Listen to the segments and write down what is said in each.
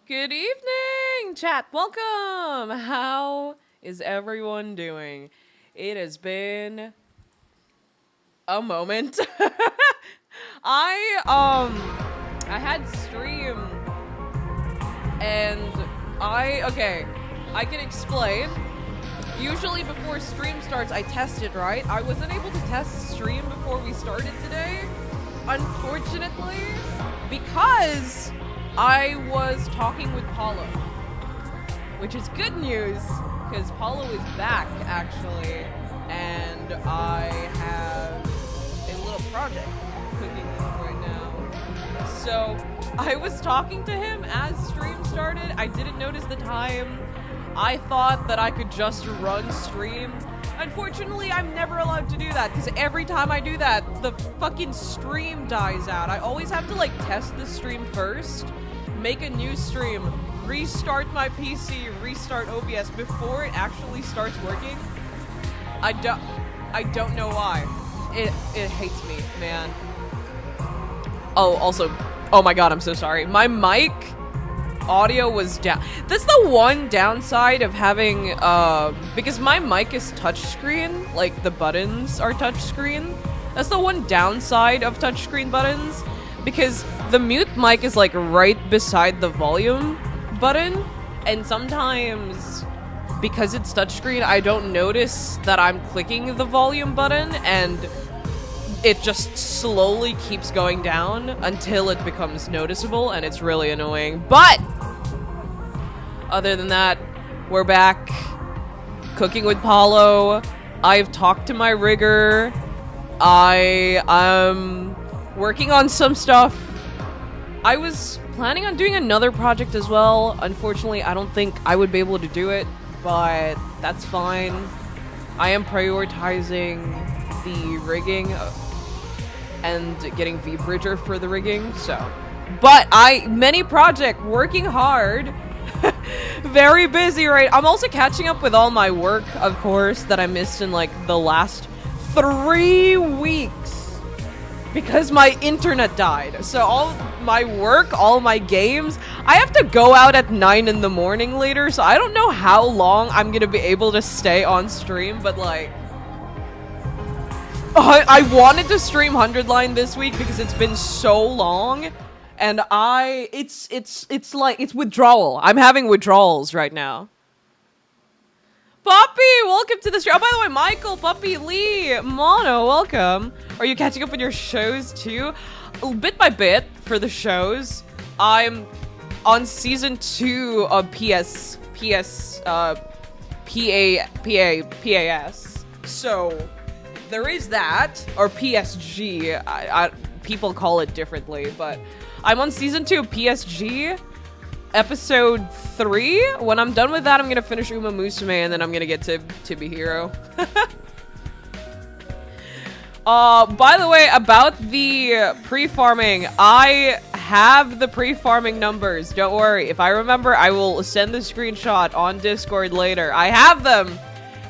Good evening, chat. Welcome. How is everyone doing? It has been a moment. I had stream and I can explain. Usually before stream starts, I test it, right? I wasn't able to test stream before we started today, unfortunately, because I was talking with Paulo, which is good news, because Paulo is back, actually, and I have a little project cooking right now. So, I was talking to him as stream started. I didn't notice the time. I thought that I could just run stream. Unfortunately, I'm never allowed to do that, because every time I do that, the fucking stream dies out. I always have to, test the stream first, make a new stream, restart my PC, restart OBS before it actually starts working. I don't know why. It hates me, man. Oh, also, oh my god, I'm so sorry. My mic audio was down. That's the one downside of having, because my mic is touchscreen, like the buttons are touchscreen. That's the one downside of touchscreen buttons, because the mute mic is right beside the volume button, and sometimes because it's touchscreen, I don't notice that I'm clicking the volume button, and it just slowly keeps going down until it becomes noticeable, and it's really annoying. But other than that, we're back cooking with Paulo. I've talked to my rigger. I'm working on some stuff. I was planning on doing another project as well. Unfortunately, I don't think I would be able to do it, but that's fine. I am prioritizing the rigging and getting V-Bridger for the rigging, so. But many project, working hard. Very busy, right? I'm also catching up with all my work, of course, that I missed in the last 3 weeks because my internet died. So all my work, all my games, I have to go out at 9 in the morning later, so I don't know how long I'm gonna be able to stay on stream, but I wanted to stream 100 Line this week because it's been so long, and it's withdrawal. I'm having withdrawals right now. Poppy, welcome to the stream. Oh, by the way, Michael, Puppy, Lee, Mono, welcome. Are you catching up with your shows too? Bit by bit for the shows. I'm on season 2 of PAS. So there is that, or PSG. People call it differently, but I'm on season 2 of PSG. Episode 3. When I'm done with that, I'm gonna finish Uma Musume, and then I'm gonna get to be Hero. By the way, about the pre-farming, I have the pre-farming numbers. Don't worry. If I remember, I will send the screenshot on Discord later. I have them.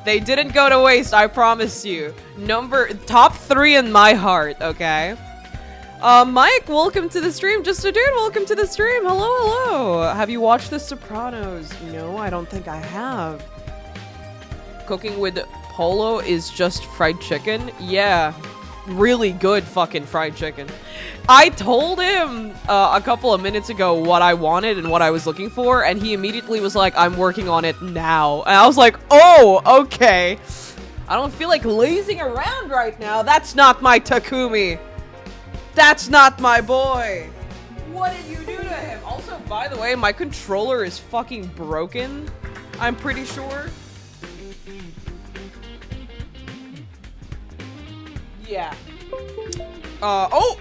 They didn't go to waste, I promise you. Top 3 in my heart, okay? Mike, welcome to the stream. Just a dude, welcome to the stream. Hello, hello. Have you watched The Sopranos? No, I don't think I have. Cooking with Polo is just fried chicken? Yeah, really good fucking fried chicken. I told him a couple of minutes ago what I wanted and what I was looking for, and he immediately was like, I'm working on it now. And I was like, oh, okay. I don't feel like lazing around right now. That's not my Takumi. That's not my boy. What did you do to him? Also, by the way, my controller is fucking broken. I'm pretty sure. Yeah. Oh!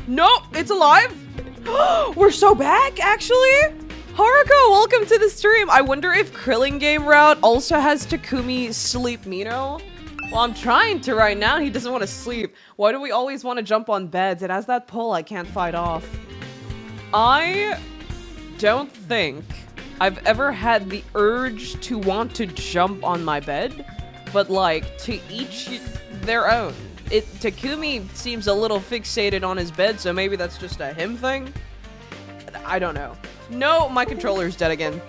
No, it's alive! We're so back, actually? Haruko, welcome to the stream. I wonder if Krillin Game Route also has Takumi Sleep Mino. Well, I'm trying to right now. He doesn't want to sleep. Why do we always want to jump on beds? It has that pull I can't fight off. I don't think I've ever had the urge to want to jump on my bed, but to each their own. Takumi seems a little fixated on his bed, so maybe that's just a him thing. I don't know. No, my controller's dead again.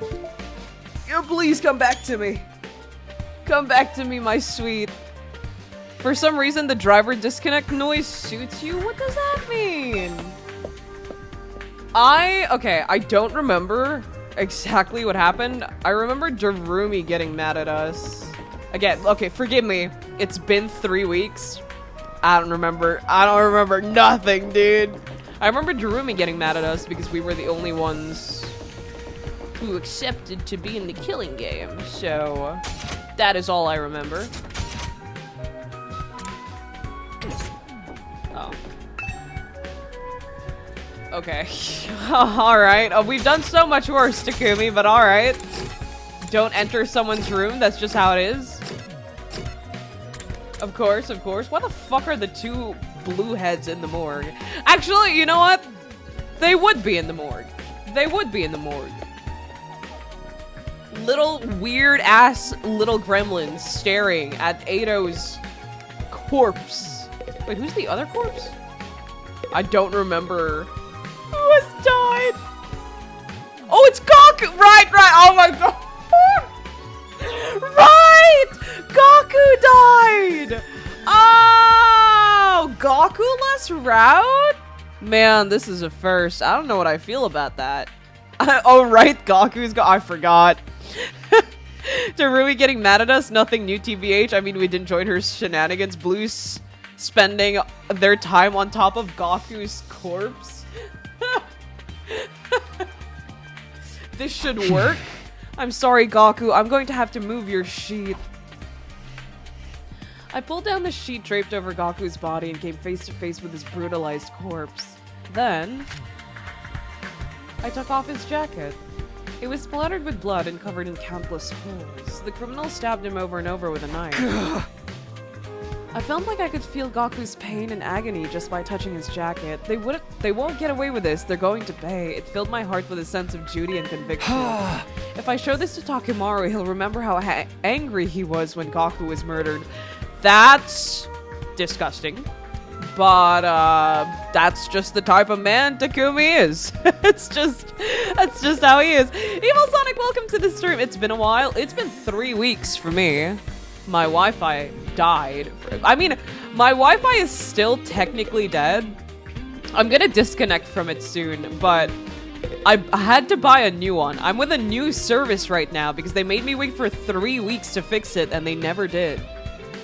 Oh, please come back to me. Come back to me, my sweet. For some reason, the driver disconnect noise suits you? What does that mean? Okay, I don't remember exactly what happened. I remember Darumi getting mad at us. Again, okay, forgive me. It's been 3 weeks. I don't remember nothing, dude. I remember Darumi getting mad at us because we were the only ones who accepted to be in the killing game. So, that is all I remember. Oh. Okay. Alright. We've done so much worse, Takumi, but alright. Don't enter someone's room. That's just how it is. Of course, of course. What the fuck are the two blue heads in the morgue? Actually, you know what? They would be in the morgue. They would be in the morgue. Little weird-ass little gremlins staring at Eido's corpse. Wait, who's the other corpse? I don't remember. Who has died? Oh, it's Gaku! Right! Oh my god! Right! Gaku died! Oh! Gaku less route? Man, this is a first. I don't know what I feel about that. Oh, right, Gaku's I forgot. Darumi getting mad at us? Nothing new, TBH. I mean, we didn't join her shenanigans. Blues spending their time on top of Gaku's corpse. This should work. I'm sorry, Gaku. I'm going to have to move your sheet. I pulled down the sheet draped over Gaku's body and came face to face with his brutalized corpse. Then, I took off his jacket. It was splattered with blood and covered in countless holes. The criminal stabbed him over and over with a knife. I felt like I could feel Gaku's pain and agony just by touching his jacket. They won't get away with this. They're going to pay. It filled my heart with a sense of duty and conviction. If I show this to Takamaru, he'll remember how angry he was when Gaku was murdered. That's disgusting. But, that's just the type of man Takumi is. That's just how he is. Evil Sonic, welcome to the stream. It's been a while. It's been 3 weeks for me. My Wi-Fi died. I mean, my Wi-Fi is still technically dead. I'm gonna disconnect from it soon, but I had to buy a new one. I'm with a new service right now because they made me wait for 3 weeks to fix it and they never did.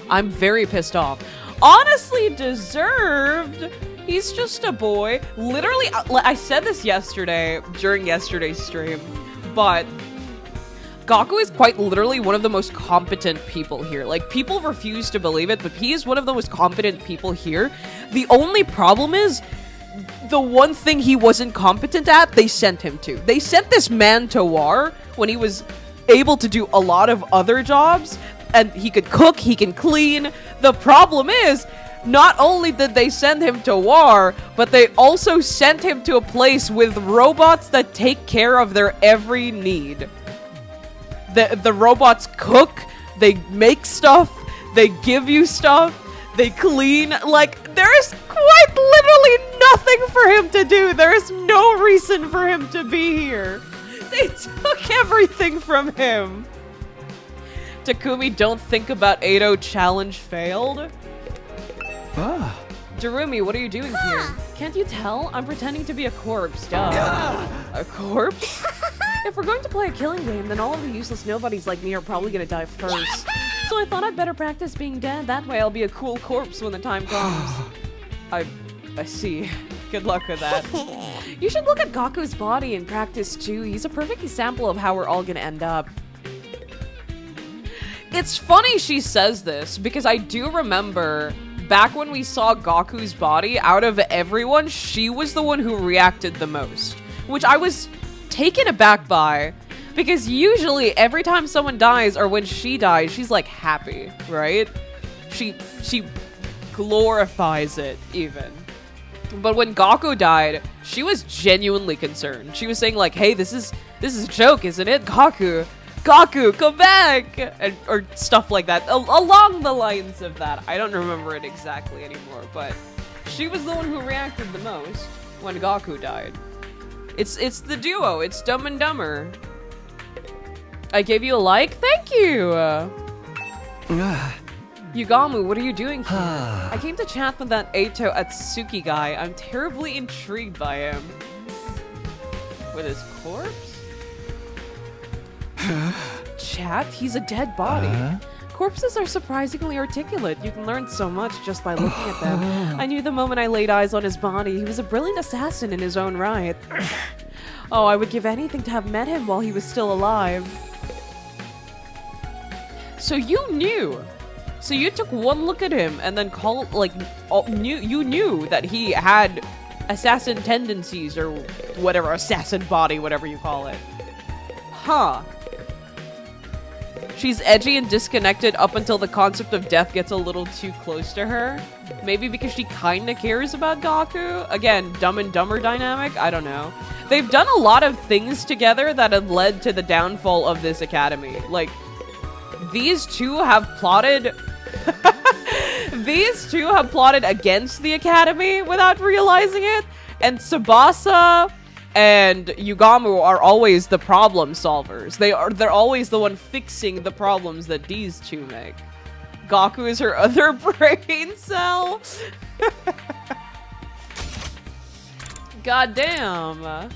I'm very pissed off. Honestly deserved. He's just a boy. Literally, I said this yesterday during yesterday's stream, but Gaku is quite literally one of the most competent people here. Like, people refuse to believe it, but he is one of the most competent people here. The only problem is, the one thing he wasn't competent at, they sent him to. They sent this man to war when he was able to do a lot of other jobs, and he could cook, he can clean. The problem is, not only did they send him to war, but they also sent him to a place with robots that take care of their every need. The robots cook, they make stuff, they give you stuff, they clean. Like, there is quite literally nothing for him to do. There is no reason for him to be here. They took everything from him. Takumi, don't think about Eido challenge failed. Darumi, what are you doing here? Can't you tell? I'm pretending to be a corpse, duh. A corpse? If we're going to play a killing game, then all of the useless nobodies like me are probably gonna die first. So I thought I'd better practice being dead. That way I'll be a cool corpse when the time comes. I see. Good luck with that. You should look at Gaku's body and practice too. He's a perfect example of how we're all gonna end up. It's funny she says this, because I do remember back when we saw Gaku's body, out of everyone, she was the one who reacted the most. Which I was taken aback by, because usually every time someone dies, or when she dies, she's like happy, right? She glorifies it, even. But when Gaku died, she was genuinely concerned. She was saying like, hey, this is a joke, isn't it? Gaku, come back! Or stuff like that. Along the lines of that. I don't remember it exactly anymore, but she was the one who reacted the most when Gaku died. It's the duo. It's Dumb and Dumber. I gave you a like? Thank you! Yugamu, what are you doing here? I came to chat with that Eito Atsuki guy. I'm terribly intrigued by him. With his corpse? Chat? He's a dead body. Corpses are surprisingly articulate. You can learn so much just by looking at them. I knew the moment I laid eyes on his body. He was a brilliant assassin in his own right. Oh, I would give anything to have met him while he was still alive. So you knew. So you took one look at him and then you knew that he had assassin tendencies or whatever, assassin body, whatever you call it. Huh. She's edgy and disconnected up until the concept of death gets a little too close to her. Maybe because she kinda cares about Gaku? Again, Dumb and Dumber dynamic? I don't know. They've done a lot of things together that have led to the downfall of this academy. Like, these two have plotted... These two have plotted against the academy without realizing it. And Tsubasa and Yugamu are always the problem solvers. They're always the one fixing the problems that these two make. Gaku is her other brain cell. God damn.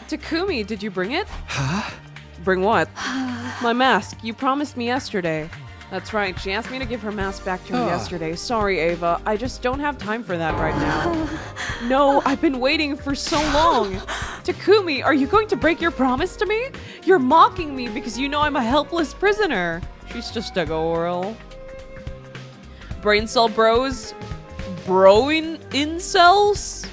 Takumi, did you bring it? Huh? Bring what? My mask. You promised me yesterday. That's right. She asked me to give her mask back to her yesterday. Sorry, Ava. I just don't have time for that right now. No, I've been waiting for so long. Takumi, are you going to break your promise to me? You're mocking me because you know I'm a helpless prisoner. She's just a girl. Brain cell bros? Broing incels?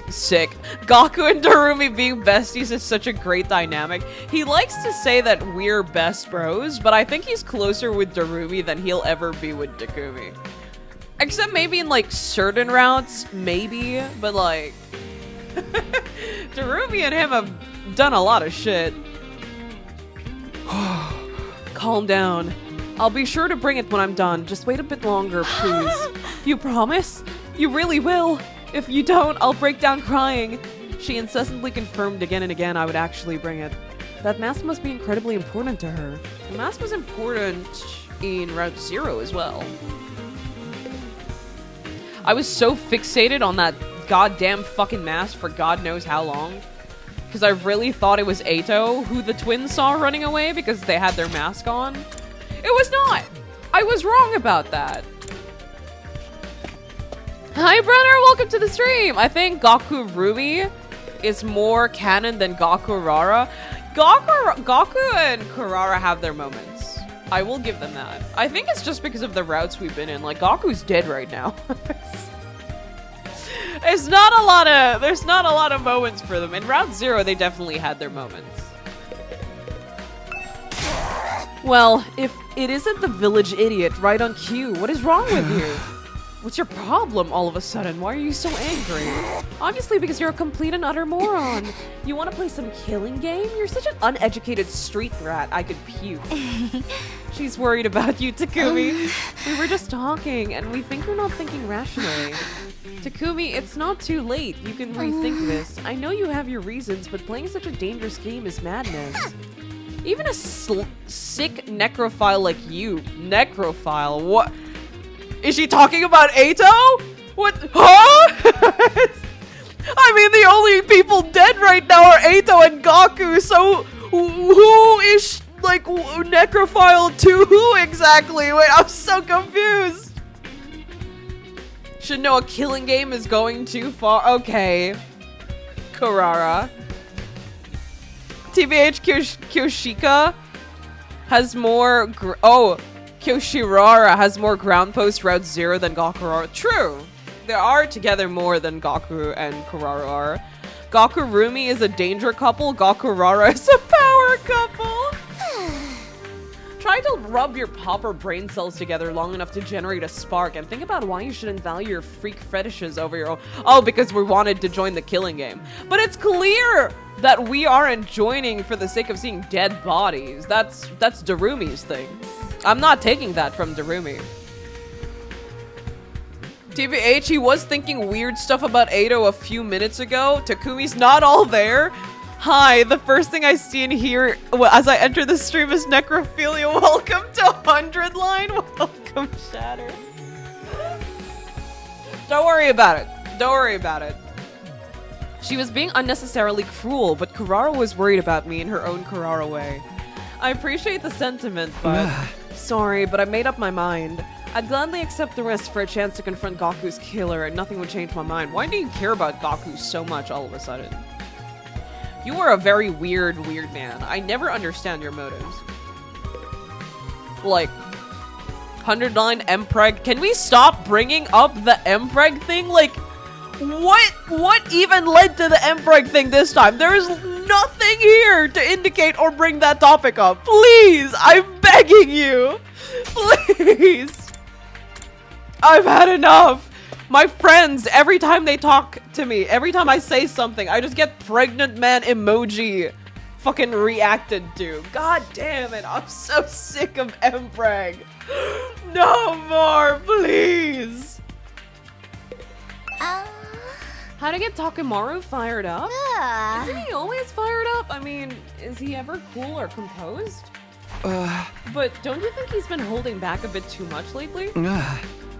Sick. Gaku and Darumi being besties is such a great dynamic. He likes to say that we're best bros, but I think he's closer with Darumi than he'll ever be with Takumi. Except maybe in like certain routes, maybe, but like Darumi and him have done a lot of shit. Calm down. I'll be sure to bring it when I'm done. Just wait a bit longer, please. You promise? You really will? If you don't, I'll break down crying. She incessantly confirmed again and again I would actually bring it. That mask must be incredibly important to her. The mask was important in Route 0 as well. I was so fixated on that goddamn fucking mask for God knows how long. Because I really thought it was Eito who the twins saw running away because they had their mask on. It was not! I was wrong about that. Hi, Brenner! Welcome to the stream! I think Gaku Rumi is more canon than Gaku Rara. Gaku and Kurara have their moments. I will give them that. I think it's just because of the routes we've been in. Like, Gaku's dead right now. There's not a lot of moments for them. In Route 0, they definitely had their moments. Well, if it isn't the village idiot right on cue, what is wrong with you? What's your problem all of a sudden? Why are you so angry? Obviously because you're a complete and utter moron. You want to play some killing game? You're such an uneducated street rat, I could puke. She's worried about you, Takumi. We were just talking, and we think you're not thinking rationally. Takumi, it's not too late. You can rethink this. I know you have your reasons, but playing such a dangerous game is madness. Even a sick necrophile like you. Necrophile? What? Is she talking about Eito? What? Huh? I mean, the only people dead right now are Eito and Gaku, so who is, like, necrophile to who exactly? Wait, I'm so confused. Should know a killing game is going too far. Okay. Kurara. TBH Kyoshika has more... Kyoshirara has more ground post Route 0 than Gakurara. True. They are together more than Gaku and Kurara are. Gakurumi is a danger couple. Gakurara is a power couple. Try to rub your popper brain cells together long enough to generate a spark and think about why you shouldn't value your freak fetishes over your own. Oh, because we wanted to join the killing game. But it's clear that we aren't joining for the sake of seeing dead bodies. That's Darumi's thing. I'm not taking that from Darumi. TBH, he was thinking weird stuff about Ado a few minutes ago. Takumi's not all there. Hi, the first thing I see and hear as I enter the stream is necrophilia. Welcome to 100 line. Welcome, Shatter. Don't worry about it. Don't worry about it. She was being unnecessarily cruel, but Kurara was worried about me in her own Kurara way. I appreciate the sentiment, but sorry, but I made up my mind. I'd gladly accept the risk for a chance to confront Gaku's killer, and nothing would change my mind. Why do you care about Gaku so much all of a sudden? You are a very weird man. I never understand your motives. Like, 109 Mpreg. Can we stop bringing up the Mpreg thing? Like, what even led to the Mpreg thing this time? There is nothing here to indicate or bring that topic up. Please, I'm begging you. Please. I've had enough. My friends, every time they talk to me, every time I say something, I just get pregnant man emoji fucking reacted to. God damn it, I'm so sick of Mpreg. No more, please. How to get Takamaru fired up? Isn't he always fired up? I mean, is he ever cool or composed? But don't you think he's been holding back a bit too much lately?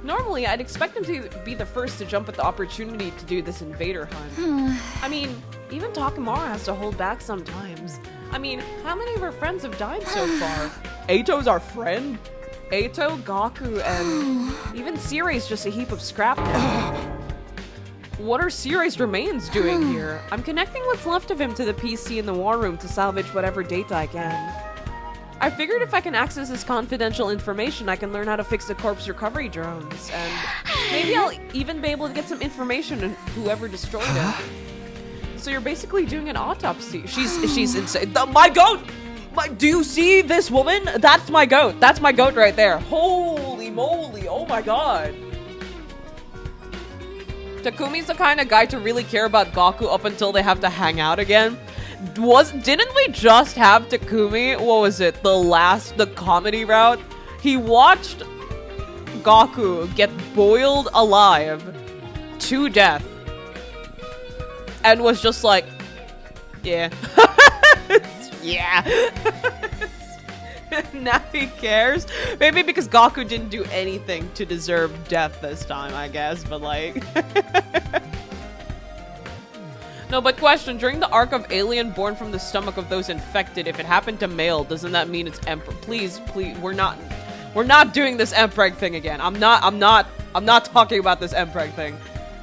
Normally, I'd expect him to be the first to jump at the opportunity to do this invader hunt. I mean, even Takamaru has to hold back sometimes. I mean, how many of her friends have died so far? Ato's our friend? Ato, Gaku, and even Siri's just a heap of scrap now. What are Siri's remains doing here? I'm connecting what's left of him to the PC in the war room to salvage whatever data I can. I figured if I can access this confidential information, I can learn how to fix the corpse recovery drones, and maybe I'll even be able to get some information on whoever destroyed it. So you're basically doing an autopsy. She's insane. My goat! Do you see this woman? That's my goat. That's my goat right there. Holy moly! Oh my god. Takumi's the kind of guy to really care about Gaku up until they have to hang out again. Didn't we just have Takumi, what was it, the comedy route? He watched Gaku get boiled alive to death and was just like, yeah. Yeah. Now he cares. Maybe because Gaku didn't do anything to deserve death this time, I guess, but like... No, but question, during the arc of alien born from the stomach of those infected, if it happened to male, doesn't that mean it's Emperor? Please, we're not doing this Mpreg thing again. I'm not talking about this Mpreg thing.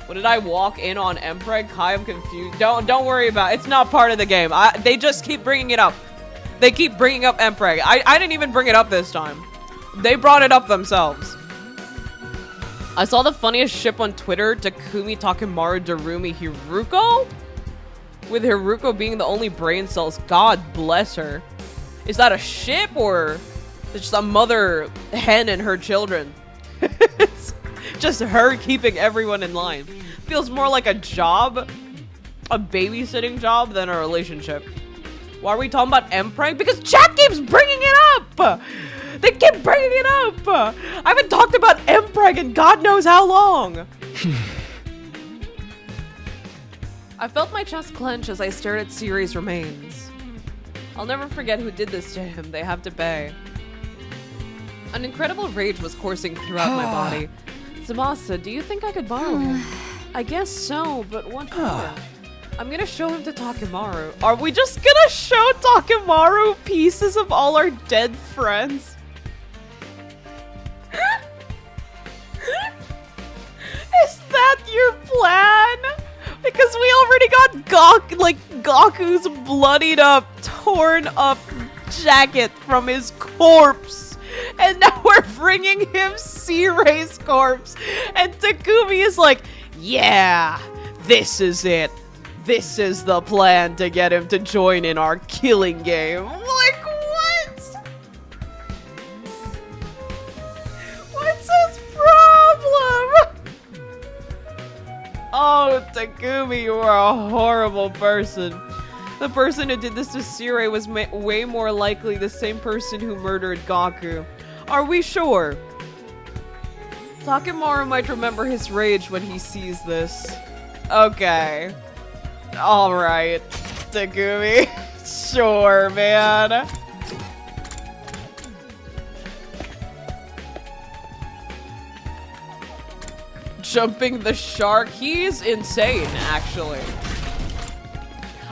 What did I walk in on Mpreg? Kai, I'm confused. Don't worry about it. It's not part of the game. They just keep bringing it up. They keep bringing up Mpreg. I didn't even bring it up this time. They brought it up themselves. I saw the funniest ship on Twitter, Takumi, Takamaru, Darumi, Heruko? With Heruko being the only brain cells. God bless her. Is that a ship or it's just a mother hen and her children? It's just her keeping everyone in line. Feels more like a job, a babysitting job than a relationship. Why are we talking about Mpreg? Because chat keeps bringing it up! They keep bringing it up! I haven't talked about Mpreg in God knows how long! I felt my chest clench as I stared at Siri's remains. I'll never forget who did this to him. They have to pay. An incredible rage was coursing throughout my body. Tsubasa, do you think I could borrow him? I guess so, but what for? I'm gonna show him to Takamaru. Are we just gonna show Takamaru pieces of all our dead friends? Is that your plan? Because we already got Gaku's bloodied up, torn up jacket from his corpse. And now we're bringing him Siri's corpse. And Takumi is like, yeah, this is it. This is the plan to get him to join in our killing game. Like, what? What's his problem? Oh, Takumi, you are a horrible person. The person who did this to Siri was way more likely the same person who murdered Gaku. Are we sure? Takamaru might remember his rage when he sees this. Okay. Alright, Takumi. Sure, man. Jumping the shark. He's insane, actually.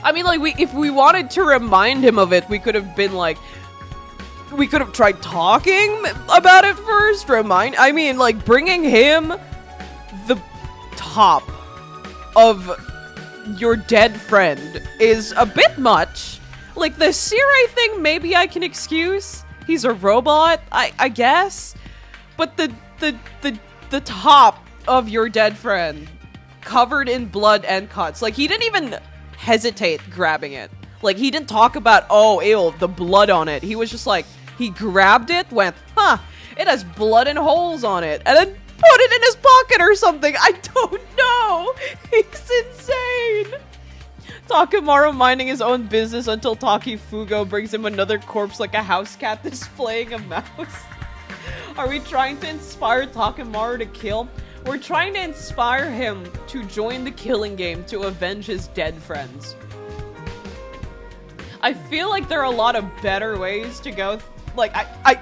I mean, like, if we wanted to remind him of it, we could have been like, we could have tried talking about it first. I mean, like, bringing him the top of your dead friend is a bit much. Like, the Siri thing, maybe I can excuse. He's a robot, I guess. But the top of your dead friend, covered in blood and cuts. Like, he didn't even hesitate grabbing it. Like, he didn't talk about, oh, ew, the blood on it. He was just like, he grabbed it, went, huh, it has blood and holes on it, and then put it in his pocket or something. I don't know. He's insane. Takamaru minding his own business until Takifugo brings him another corpse like a house cat displaying a mouse. Are we trying to inspire Takamaru to kill? We're trying to inspire him to join the killing game to avenge his dead friends. I feel like there are a lot of better ways to go. Like,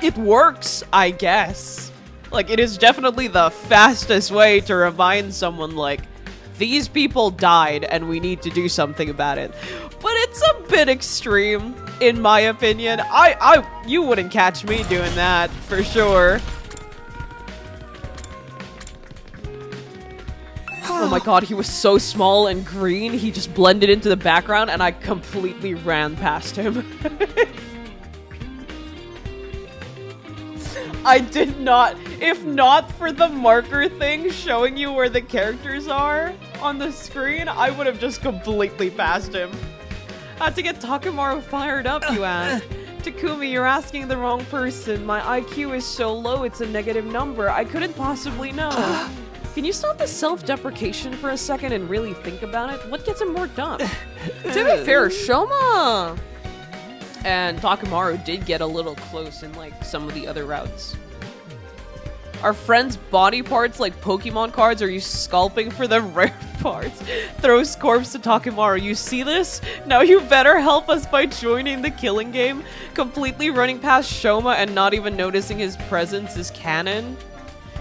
it works, I guess. Like, it is definitely the fastest way to remind someone, like, these people died and we need to do something about it. But it's a bit extreme, in my opinion. You wouldn't catch me doing that, for sure. Oh my god, he was so small and green, he just blended into the background and I completely ran past him. I did not. If not for the marker thing showing you where the characters are on the screen, I would have just completely passed him. How to get Takamaru fired up, you ask? Takumi, you're asking the wrong person. My IQ is so low, it's a negative number. I couldn't possibly know. Can you stop the self-deprecation for a second and really think about it? What gets him worked up? To be fair, Shoma and Takamaru did get a little close in, like, some of the other routes. Are friends' body parts like Pokemon cards? Or are you scalping for the rare parts? Throws corpse to Takamaru. You see this? Now you better help us by joining the killing game. Completely running past Shoma and not even noticing his presence is canon.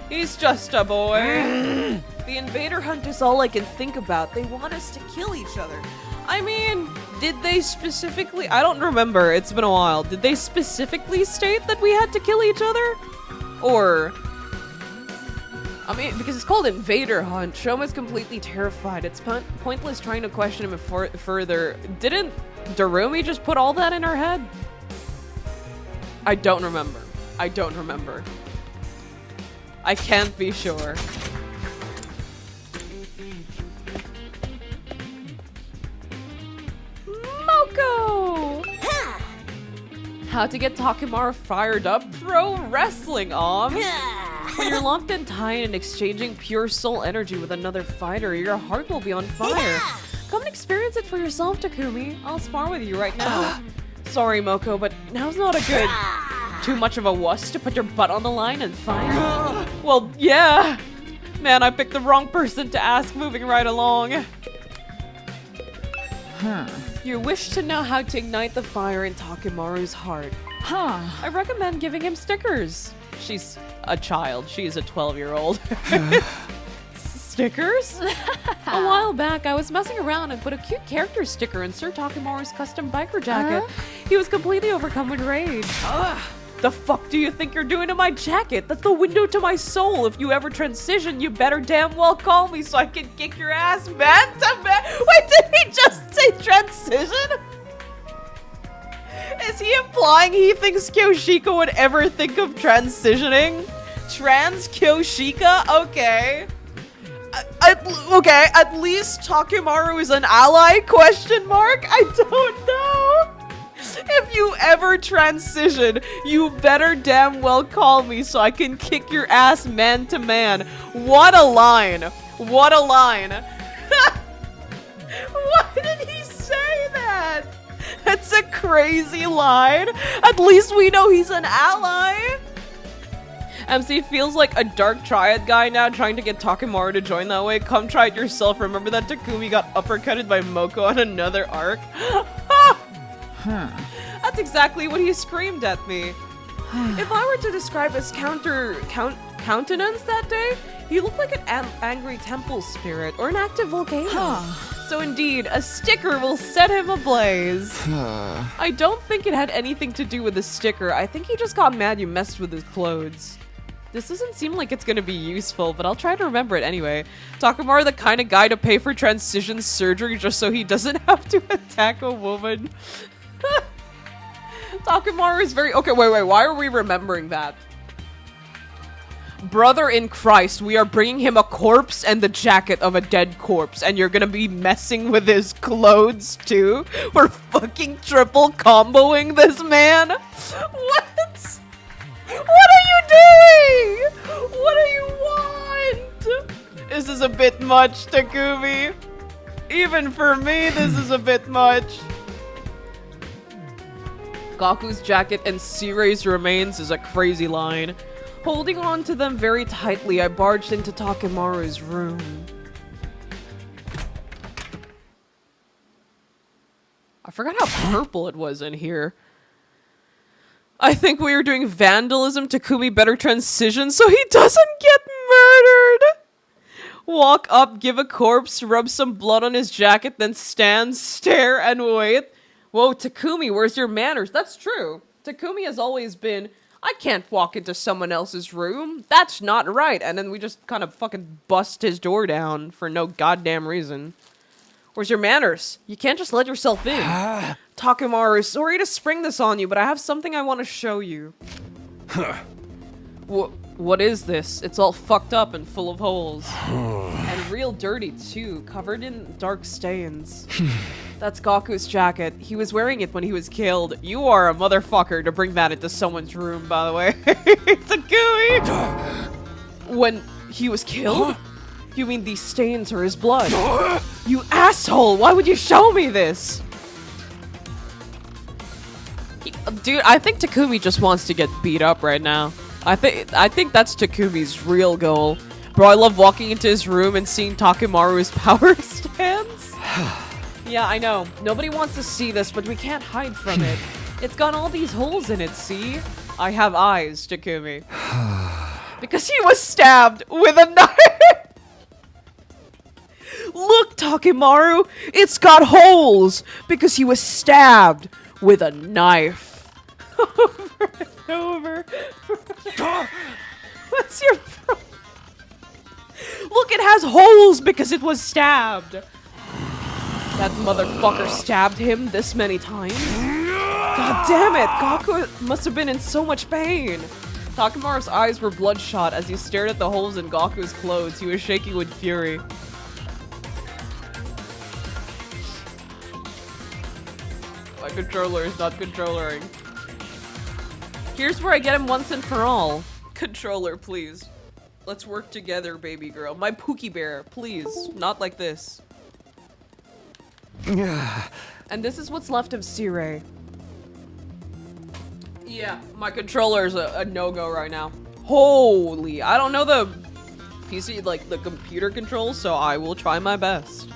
He's just a boy. The invader hunt is all I can think about. They want us to kill each other. I mean, did they specifically... I don't remember. It's been a while. Did they specifically state that we had to kill each other? Or... I mean, because it's called Invader Hunt. Shoma's completely terrified. It's pointless trying to question him further. Didn't Darumi just put all that in her head? I don't remember. I don't remember. I can't be sure. Moko! How to get Takamaru fired up? Pro wrestling, When you're locked and tied and exchanging pure soul energy with another fighter, your heart will be on fire. Come and experience it for yourself, Takumi. I'll spar with you right now. Sorry, Moko, but now's not a good... Too much of a wuss to put your butt on the line and fight? Well, yeah. Man, I picked the wrong person to ask, moving right along. You wish to know how to ignite the fire in Takamaru's heart. I recommend giving him stickers. She's a child. She is a 12-year-old. Stickers? A while back, I was messing around and put a cute character sticker in Sir Takamaru's custom biker jacket. He was completely overcome with rage. The fuck do you think you're doing to my jacket? That's the window to my soul. If you ever transition, you better damn well call me so I can kick your ass, man to man. Wait, did he just say transition? Is he implying he thinks Kyoshika would ever think of transitioning? Trans Kyoshika? Okay. Okay, at least Takamaru is an ally, question mark? I don't know. If you ever transition, you better damn well call me so I can kick your ass man to man. What a line. What a line. Why did he say that? That's a crazy line. At least we know he's an ally. MC feels like a dark triad guy now trying to get Takamaru to join that way. Come try it yourself. Remember that Takumi got uppercutted by Moko on another arc? That's exactly what he screamed at me. If I were to describe his countenance that day, he looked like an angry temple spirit or an active volcano. So indeed, a sticker will set him ablaze. I don't think it had anything to do with the sticker. I think he just got mad you messed with his clothes. This doesn't seem like it's gonna be useful, but I'll try to remember it anyway. Takamaru the kind of guy to pay for transition surgery just so he doesn't have to attack a woman. Takamaru is very- okay, wait, why are we remembering that? Brother in Christ, we are bringing him a corpse and the jacket of a dead corpse, and you're gonna be messing with his clothes too? We're fucking triple comboing this man? What? What are you doing? What do you want? This is a bit much, Takumi. Even for me, this is a bit much. Gaku's jacket and Sirei's remains is a crazy line. Holding on to them very tightly, I barged into Takamaru's room. I forgot how purple it was in here. I think we are doing vandalism. Takumi better transition so he doesn't get murdered. Walk up, give a corpse, rub some blood on his jacket, then stand, stare, and wait. Whoa, Takumi, where's your manners? That's true. Takumi has always been, I can't walk into someone else's room. That's not right. And then we just kind of fucking bust his door down for no goddamn reason. Where's your manners? You can't just let yourself in. Takamaru, sorry to spring this on you, but I have something I want to show you. What is this? It's all fucked up and full of holes. And real dirty, too, covered in dark stains. That's Gaku's jacket. He was wearing it when he was killed. You are a motherfucker to bring that into someone's room, by the way. Takumi! When he was killed? You mean these stains are his blood? You asshole! Why would you show me this? Dude, I think Takumi just wants to get beat up right now. I think that's Takumi's real goal. Bro, I love walking into his room and seeing Takamaru's power stance. Yeah, I know. Nobody wants to see this, but we can't hide from it. It's got all these holes in it, see? I have eyes, Takumi. Because he was stabbed with a knife! Look, Takamaru! It's got holes! Because he was stabbed with a knife. Over and over. What's your problem? Look, it has holes because it was stabbed. That motherfucker stabbed him this many times? God damn it! Gaku must have been in so much pain! Takamaru's eyes were bloodshot as he stared at the holes in Gaku's clothes. He was shaking with fury. My controller is not controllering. Here's where I get him once and for all. Controller, please. Let's work together, baby girl. My Pookie Bear, please. Not like this. And this is what's left of Siri. Yeah, my controller is a no-go right now. Holy, I don't know the PC, like the computer controls, so I will try my best.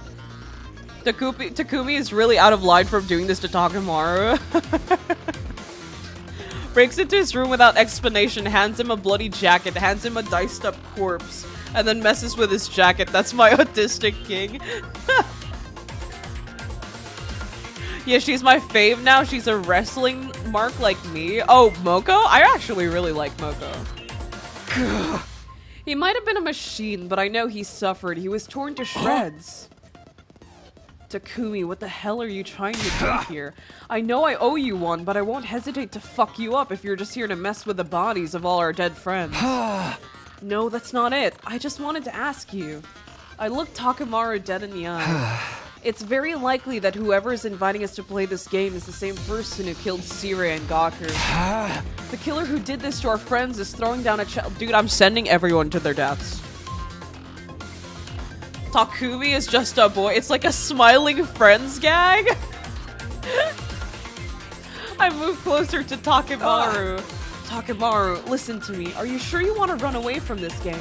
Takumi is really out of line from doing this to Takamaru. Breaks into his room without explanation, hands him a bloody jacket, hands him a diced up corpse, and then messes with his jacket. That's my autistic king. Yeah, she's my fave now. She's a wrestling mark like me. Oh, Moko? I actually really like Moko. He might have been a machine, but I know he suffered. He was torn to shreds. Takumi, what the hell are you trying to do here? I know I owe you one, but I won't hesitate to fuck you up if you're just here to mess with the bodies of all our dead friends. No, that's not it. I just wanted to ask you. I looked Takamaru dead in the eye. It's very likely that whoever is inviting us to play this game is the same person who killed Siri and Gaku. The killer who did this to our friends is throwing down a child. Dude, I'm sending everyone to their deaths. Takumi is just a boy. It's like a smiling friends gag. I move closer to Takamaru. Takamaru, listen to me. Are you sure you want to run away from this game?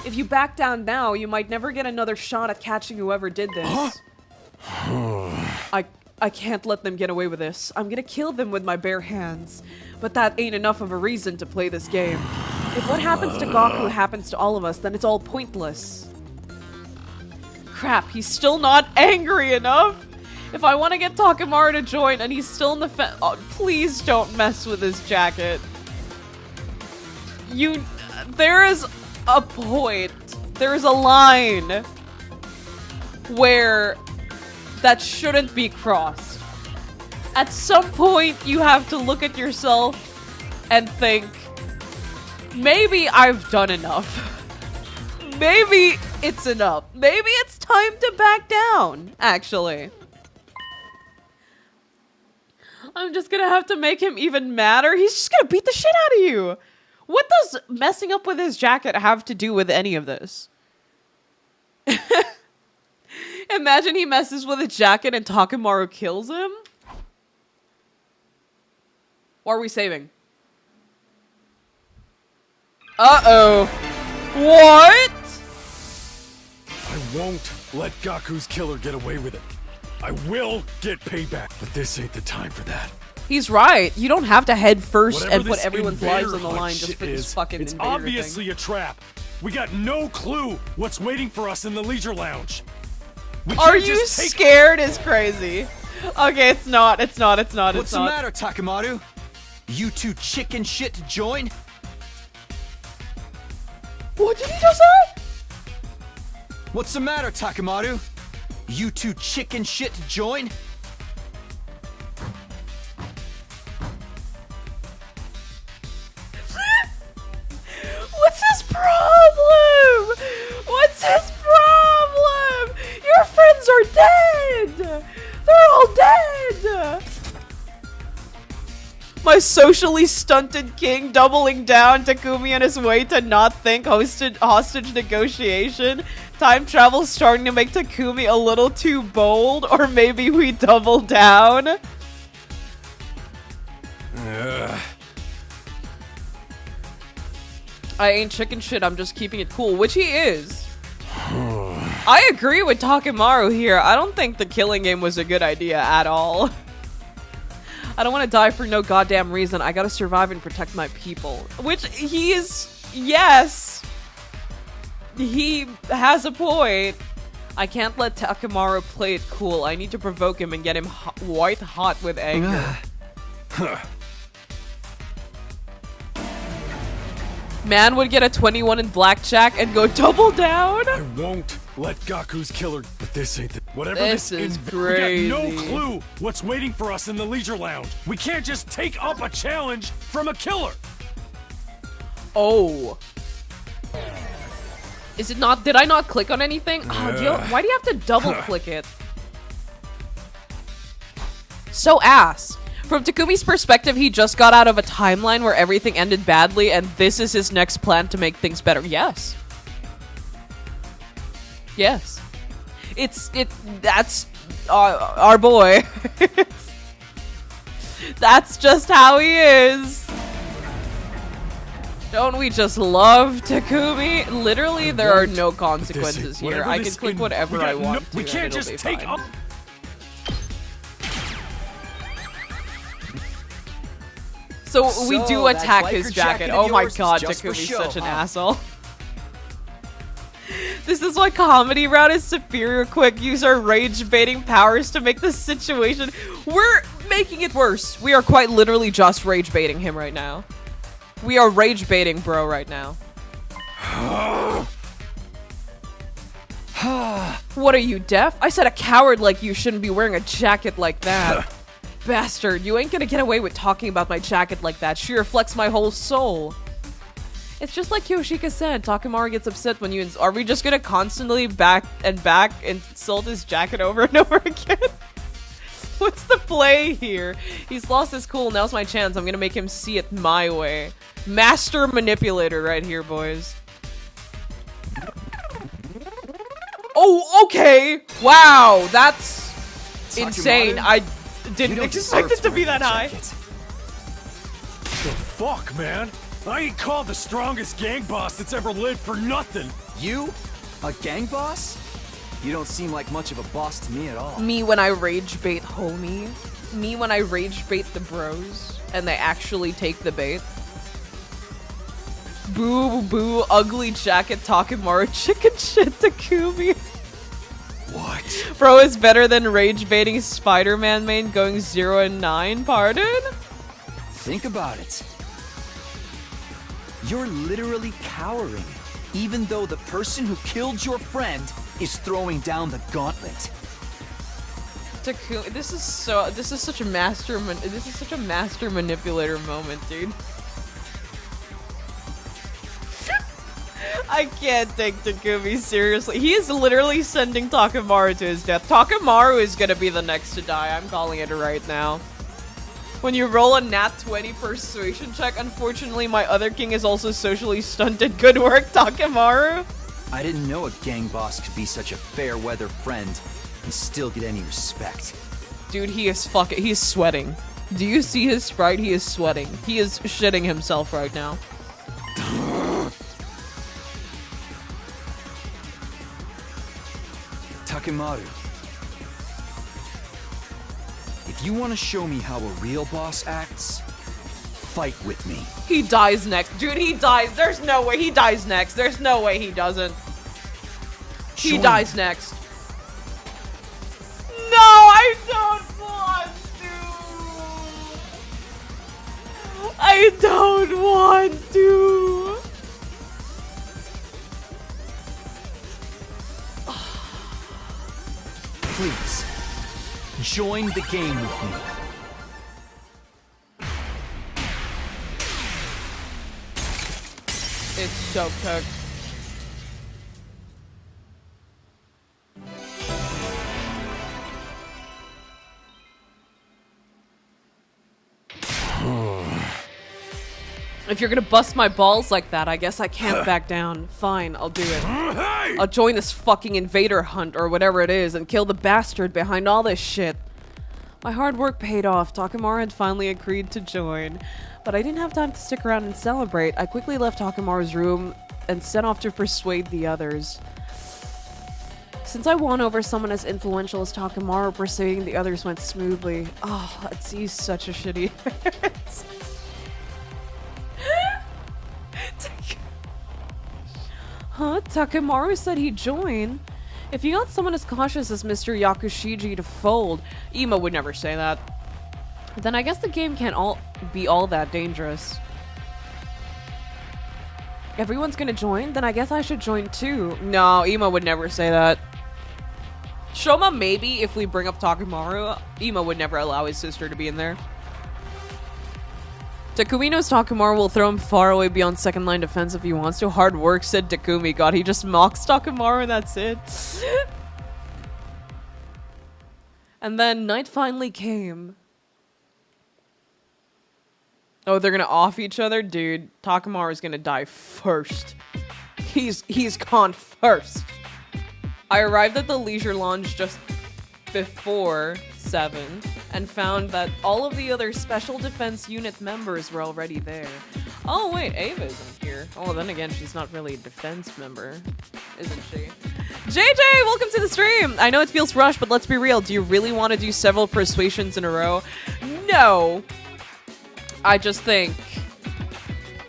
If you back down now, you might never get another shot at catching whoever did this. I can't let them get away with this. I'm gonna kill them with my bare hands. But that ain't enough of a reason to play this game. If what happens to Gaku happens to all of us, then it's all pointless. Crap, he's still not angry enough. If I want to get Takamaru to join and he's still in the oh, please don't mess with his jacket. There is a point. There is a line where that shouldn't be crossed. At some point, you have to look at yourself and think, maybe I've done enough. Maybe it's enough. Maybe it's time to back down, actually. I'm just gonna have to make him even madder. He's just gonna beat the shit out of you. What does messing up with his jacket have to do with any of this? Imagine he messes with a jacket and Takamaru kills him? What are we saving? Uh-oh. What? I won't let Gaku's killer get away with it. I will get payback, but this ain't the time for that. He's right. You don't have to head first Whatever and put everyone's lives on the line shit just for this fucking it's invader obviously thing. a trap. We got no clue what's waiting for us in the leisure lounge. Are you scared is crazy. Okay, it's not. What's the matter, Takamaru? You too chicken shit to join? What did he just say? What's the matter, Takamaru? You too chicken shit to join? What's his problem? What's his problem? Your friends are dead. They're all dead. My socially stunted king doubling down Takumi on his way to not think hostage negotiation. Time travel starting to make Takumi a little too bold, or maybe we double down. I ain't chicken shit, I'm just keeping it cool, which he is. I agree with Takamaru here. I don't think the killing game was a good idea at all. I don't want to die for no goddamn reason. I gotta survive and protect my people. Which he is... Yes. He has a point. I can't let Takamaru play it cool. I need to provoke him and get him white hot with anger. Man would get a 21 in blackjack and go double down? I won't let Gaku's killer, but this ain't the... Whatever this is crazy. We got no clue what's waiting for us in the leisure lounge. We can't just take up a challenge from a killer. Oh. Is it not? Did I not click on anything? Oh, why do you have to double click it? So ass. From Takumi's perspective, he just got out of a timeline where everything ended badly, and this is his next plan to make things better. Yes. Yes. That's our boy. That's just how he is. Don't we just love Takumi? Literally, there are no consequences here. I can click whatever I want to. We can't just take up. So we do attack his jacket. Oh my god, Takumi's such an asshole. This is why comedy route is superior. Quick, use our rage baiting powers to make the situation. We're making it worse. We are quite literally just rage baiting him right now. We are rage baiting bro right now. What are you, deaf? I said a coward like you shouldn't be wearing a jacket like that. Bastard, you ain't gonna get away with talking about my jacket like that. She reflects my whole soul. It's just like Yoshika said, Takamaru gets upset when you... Are we just gonna constantly back insult his jacket over and over again? What's the play here? He's lost his cool, now's my chance. I'm gonna make him see it my way. Master manipulator right here, boys. Oh, okay! Wow, that's insane. I didn't expect it to be that high. The fuck, man? I ain't called the strongest gang boss that's ever lived for nothing. You? A gang boss? You don't seem like much of a boss to me at all. Me when I rage bait homie. Me when I rage bait the bros and they actually take the bait. Boo boo ugly jacket Takamaru chicken shit Takumi. What? Bro is better than rage baiting Spider-Man main going 0 and 9, pardon? Think about it. You're literally cowering, even though the person who killed your friend is throwing down the gauntlet. Takumi, this is such a master manipulator moment, dude. I can't take Takumi seriously. He is literally sending Takamaru to his death. Takamaru is gonna be the next to die. I'm calling it right now. When you roll a nat 20 persuasion check, unfortunately my other king is also socially stunted. Good work, Takamaru. I didn't know a gang boss could be such a fair weather friend and still get any respect. Dude, he's sweating. Do you see his sprite? He is sweating. He is shitting himself right now. Takamaru, if you want to show me how a real boss acts, fight with me. He dies next. Dude, he dies. There's no way he dies next. There's no way he doesn't. He dies next. No, I don't want to. I don't want to. Please, join the game with me. It's so cooked. If you're gonna bust my balls like that, I guess I can't back down. Fine, I'll do it. I'll join this fucking invader hunt or whatever it is and kill the bastard behind all this shit. My hard work paid off. Takamaru had finally agreed to join, but I didn't have time to stick around and celebrate. I quickly left Takamaru's room and set off to persuade the others. Since I won over someone as influential as Takamaru, persuading the others went smoothly. Oh, he's such a shitty Huh? Takamaru said he'd join. If you got someone as cautious as Mr. Yakushiji to fold, Ima would never say that. Then I guess the game can't be all that dangerous. Everyone's gonna join? Then I guess I should join too. No, Ima would never say that. Shoma maybe if we bring up Takamaru. Ima would never allow his sister to be in there. Takumi knows Takamaru will throw him far away beyond second line defense if he wants to. Hard work, said Takumi. God, he just mocks Takamaru and that's it. And then night finally came. Oh, they're gonna off each other? Dude, Takamaru's gonna die first. He's gone first. I arrived at the leisure lounge just before 7 and found that all of the other special defense unit members were already there. Oh wait, Ava isn't here. Oh, then again, she's not really a defense member, isn't she? JJ, welcome to the stream! I know it feels rushed, but let's be real. Do you really want to do several persuasions in a row? No! I just think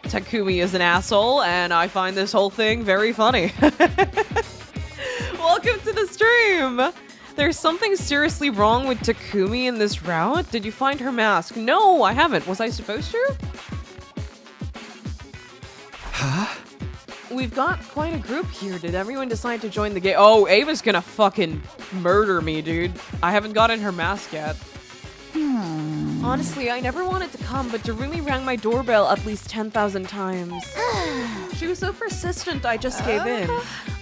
Takumi is an asshole, and I find this whole thing very funny. Welcome to the stream! There's something seriously wrong with Takumi in this route? Did you find her mask? No, I haven't. Was I supposed to? Huh? We've got quite a group here. Did everyone decide to join the game? Oh, Ava's gonna fucking murder me, dude. I haven't gotten her mask yet. Honestly, I never wanted to come, but Darumi rang my doorbell at least 10,000 times. She was so persistent, I just gave in.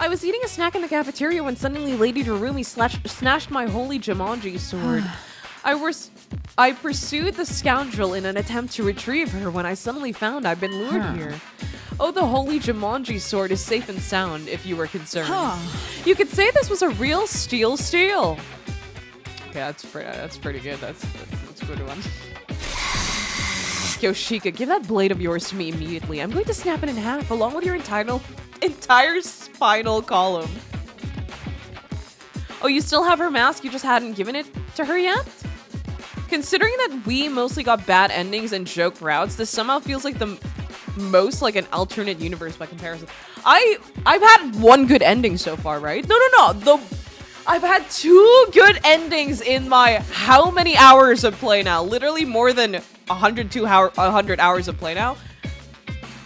I was eating a snack in the cafeteria when suddenly Lady Darumi snatched my holy Jumanji sword. I pursued the scoundrel in an attempt to retrieve her when I suddenly found I'd been lured here. Oh, the holy Jumanji sword is safe and sound, if you were concerned. You could say this was a real steel. Okay, that's pretty good. That's a good one. Yoshika, give that blade of yours to me immediately. I'm going to snap it in half along with your entire spinal column. Oh, you still have her mask? You just hadn't given it to her yet? Considering that we mostly got bad endings and joke routes, this somehow feels like the most like an alternate universe by comparison. I've had one good ending so far, right? No. I've had 2 good endings in my how many hours of play now? Literally more than 100 hours of play now.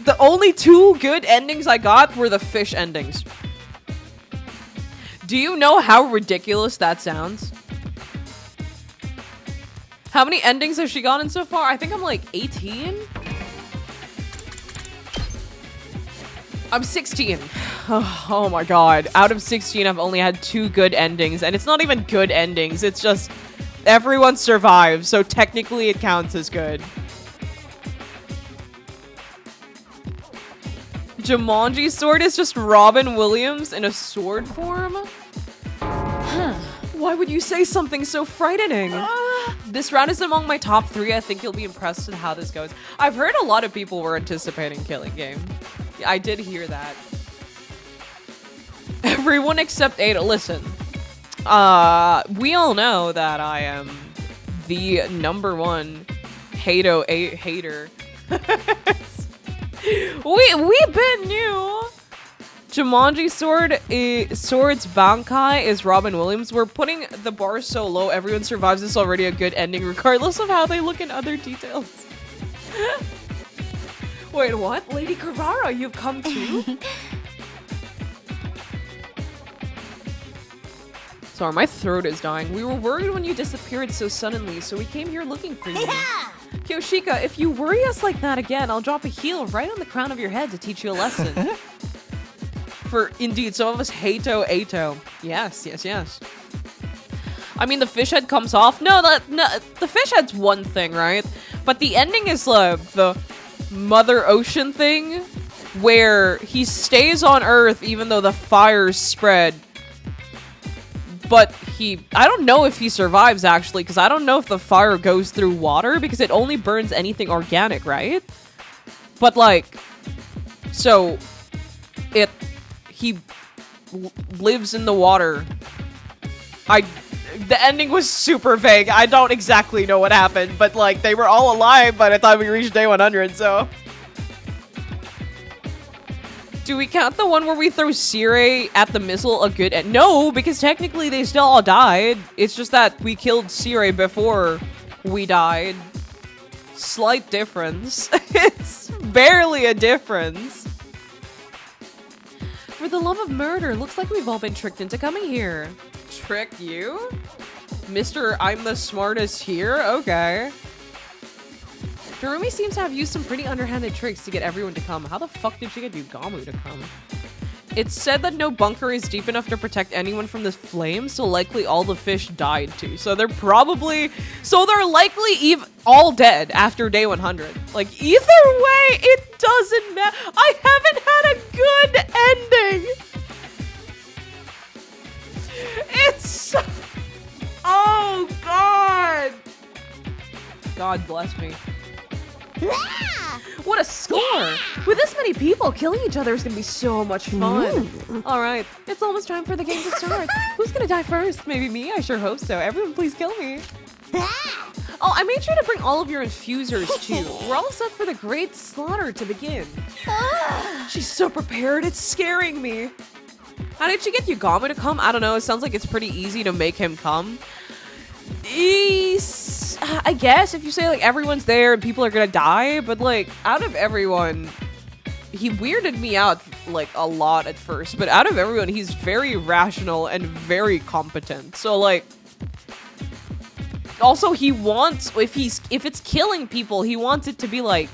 The only 2 good endings I got were the fish endings. Do you know how ridiculous that sounds? How many endings has she gotten so far? I think I'm like 18? I'm 16. Oh my god. Out of 16, I've only had 2 good endings. And it's not even good endings. It's just everyone survives. So technically it counts as good. Jumanji's sword is just Robin Williams in a sword form? Huh. Why would you say something so frightening? This round is among my top 3. I think you'll be impressed with how this goes. I've heard a lot of people were anticipating Killing Game. I did hear that. Everyone except Ada. Listen, we all know that I am the #1 hater. We've been new. Jumanji Swords Bankai is Robin Williams. We're putting the bar so low, everyone survives is already a good ending, regardless of how they look in other details. Wait, what? Lady Carrara, you've come too? Sorry, my throat is dying. We were worried when you disappeared so suddenly, so we came here looking for you. Yeah! Kyoshika, if you worry us like that again, I'll drop a heel right on the crown of your head to teach you a lesson. For indeed, some of us hate-o, Ato. Yes. I mean, the fish head comes off. No, the fish head's one thing, right? But the ending is the Mother Ocean thing, where he stays on Earth even though the fires spread. But I don't know if he survives, actually, because I don't know if the fire goes through water, because it only burns anything organic, right? But, like, so, he lives in the water. The ending was super vague. I don't exactly know what happened, but, like, they were all alive by the time we reached day 100, so. Do we count the one where we throw Siri at the missile a good end? No, because technically they still all died. It's just that we killed Siri before we died. Slight difference. It's barely a difference. For the love of murder, looks like we've all been tricked into coming here. Trick you? Mr. I'm the smartest here? Okay. Darumi seems to have used some pretty underhanded tricks to get everyone to come. How the fuck did she get Yugamu to come? It's said that no bunker is deep enough to protect anyone from this flame, so likely all the fish died too. So they're likely all dead after day 100. Like, either way, it doesn't matter. I haven't had a good ending. It's... Oh, God. God bless me. What a score! With this many people, killing each other is gonna be so much fun. Alright, it's almost time for the game to start. Who's gonna die first? Maybe me? I sure hope so. Everyone please kill me. Oh, I made sure to bring all of your infusers too. We're all set for the great slaughter to begin. She's so prepared, it's scaring me. How did she get Yugamu to come? I don't know, it sounds like it's pretty easy to make him come. I guess if you say like everyone's there and people are gonna die, but like out of everyone, he weirded me out like a lot at first, but out of everyone he's very rational and very competent. So like, also he wants, if it's killing people, he wants it to be like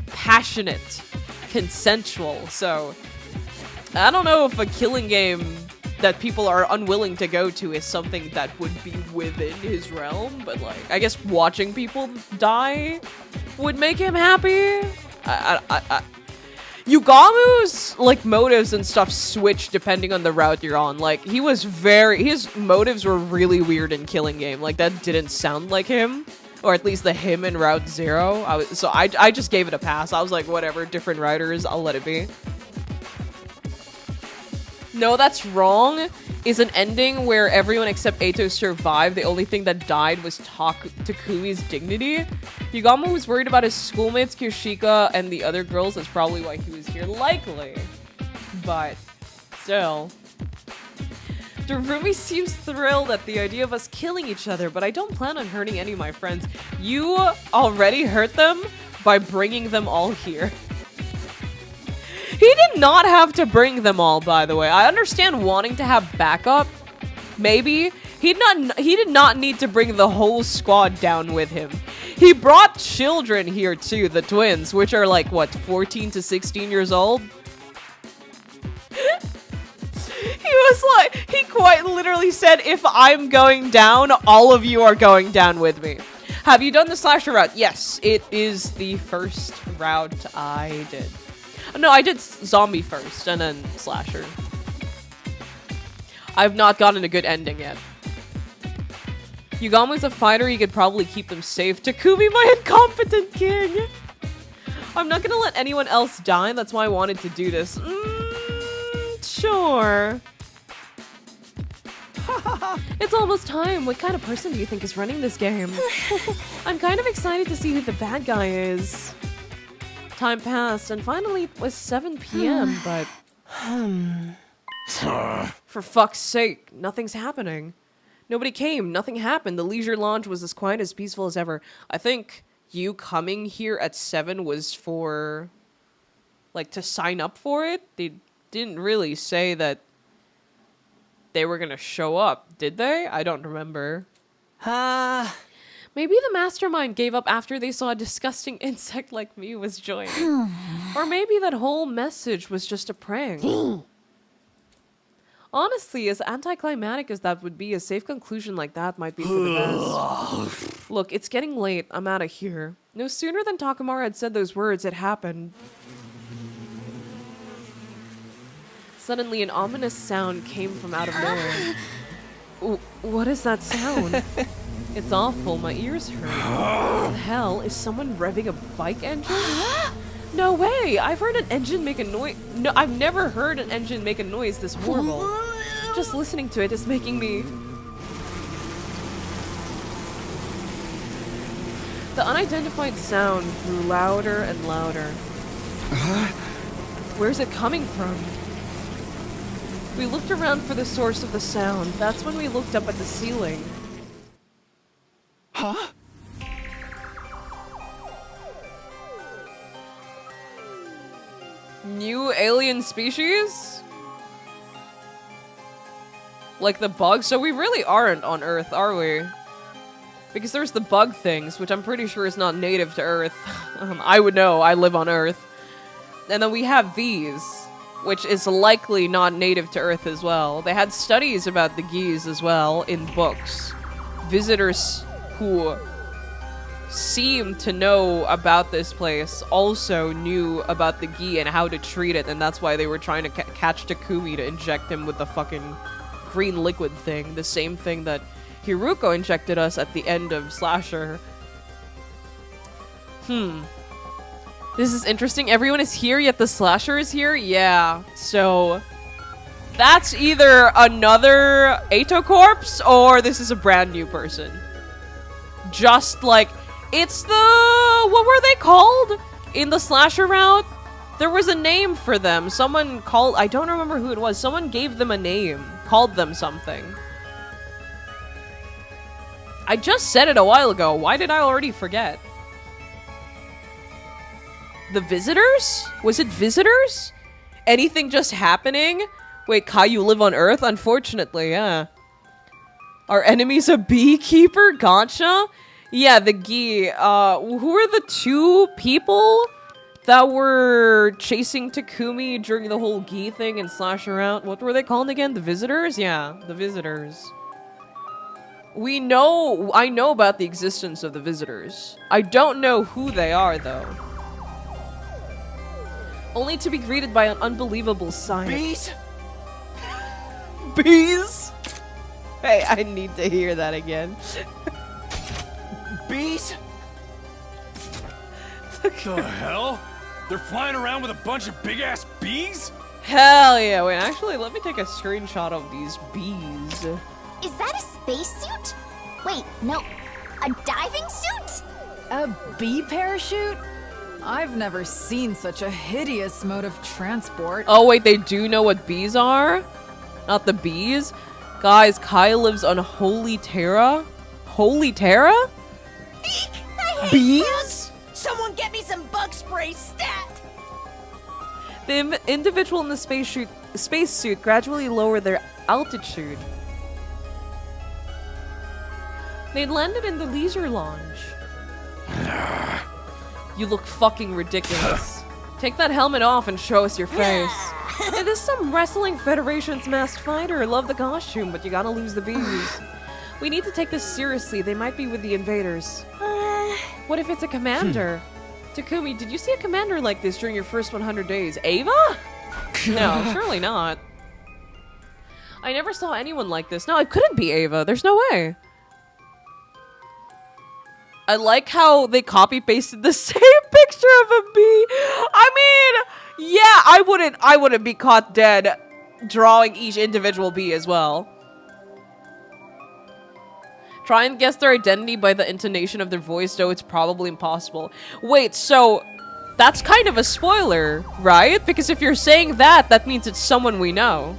passionate, consensual. So I don't know if a killing game that people are unwilling to go to is something that would be within his realm, but like, I guess watching people die would make him happy. Yugamu's like motives and stuff switch depending on the route you're on. Like, his motives were really weird in Killing Game. Like, that didn't sound like him. Or at least the him in Route 0. I just gave it a pass. I was like, whatever, different writers, I'll let it be. No, That's Wrong is an ending where everyone except Eito survived. The only thing that died was Takumi's dignity. Yugamu was worried about his schoolmates, Kirishika, and the other girls. That's probably why he was here. Likely. But still. Darumi seems thrilled at the idea of us killing each other, but I don't plan on hurting any of my friends. You already hurt them by bringing them all here. He did not have to bring them all, by the way. I understand wanting to have backup. Maybe. He did not need to bring the whole squad down with him. He brought children here too, the twins, which are like, what, 14 to 16 years old? He quite literally said, if I'm going down, all of you are going down with me. Have you done the slasher route? Yes, it is the first route I did. No, I did zombie first, and then slasher. I've not gotten a good ending yet. Yugamu's a fighter, he could probably keep them safe. Takumi, my incompetent king! I'm not gonna let anyone else die, that's why I wanted to do this. Sure. It's almost time. What kind of person do you think is running this game? I'm kind of excited to see who the bad guy is. Time passed, and finally it was 7 p.m., but... For fuck's sake, nothing's happening. Nobody came, nothing happened. The leisure lounge was as quiet as peaceful as ever. I think you coming here at 7 was for... like, to sign up for it? They didn't really say that they were gonna show up, did they? I don't remember. Maybe the mastermind gave up after they saw a disgusting insect like me was joining. Or maybe that whole message was just a prank. Honestly, as anticlimactic as that would be, a safe conclusion like that might be for the best. Look, it's getting late. I'm out of here. No sooner than Takamaru had said those words, it happened. Suddenly, an ominous sound came from out of nowhere. What is that sound? It's awful. My ears hurt. What the hell? Is someone revving a bike engine? No way! I've heard an engine make a noise. No, I've never heard an engine make a noise this horrible. Just listening to it is making me... The unidentified sound grew louder and louder. Where's it coming from? We looked around for the source of the sound. That's when we looked up at the ceiling. Huh? New alien species? Like the bugs? So we really aren't on Earth, are we? Because there's the bug things, which I'm pretty sure is not native to Earth. I would know, I live on Earth. And then we have these, which is likely not native to Earth as well. They had studies about the geese as well in books. Visitors who seem to know about this place also knew about the gi and how to treat it, and that's why they were trying to catch Takumi to inject him with the fucking green liquid thing. The same thing that Heruko injected us at the end of Slasher. This is interesting. Everyone is here, yet the Slasher is here? Yeah. So, that's either another Eito corpse, or this is a brand new person. Just like, it's the... what were they called? In the Slasher route? There was a name for them. Someone called... I don't remember who it was. Someone gave them a name. Called them something. I just said it a while ago. Why did I already forget? The Visitors? Was it Visitors? Anything just happening? Wait, Kai, you live on Earth? Unfortunately, yeah. Are enemies a beekeeper? Gotcha? Yeah, the Gi. Who are the two people that were chasing Takumi during the whole Gi thing and Slasher out? What were they called again? The Visitors? Yeah, the Visitors. I know about the existence of the Visitors. I don't know who they are, though. Only to be greeted by an unbelievable sight. Bees? Bees? Hey, I need to hear that again. bees? The hell? They're flying around with a bunch of big-ass bees? Hell yeah. Wait, actually, let me take a screenshot of these bees. Is that a spacesuit? Wait, no. A diving suit? A bee parachute? I've never seen such a hideous mode of transport. Oh, wait, they do know what bees are? Not the bees? Guys, Kai lives on Holy Terra? Holy Terra? Eek! I hate Bees? Someone get me some bug spray stat! The individual in the spacesuit gradually lowered their altitude. They landed in the leisure lounge. You look fucking ridiculous. Take that helmet off and show us your face. Hey, this is some Wrestling Federation's masked fighter. Love the costume, but you gotta lose the bees. We need to take this seriously. They might be with the invaders. What if it's a commander? Takumi, did you see a commander like this during your first 100 days? Ava? No, surely not. I never saw anyone like this. No, it couldn't be Ava. There's no way. I like how they copy-pasted the same picture of a bee. I mean, yeah, I wouldn't be caught dead drawing each individual bee as well. Try and guess their identity by the intonation of their voice, though it's probably impossible. Wait, so that's kind of a spoiler, right? Because if you're saying that, that means it's someone we know.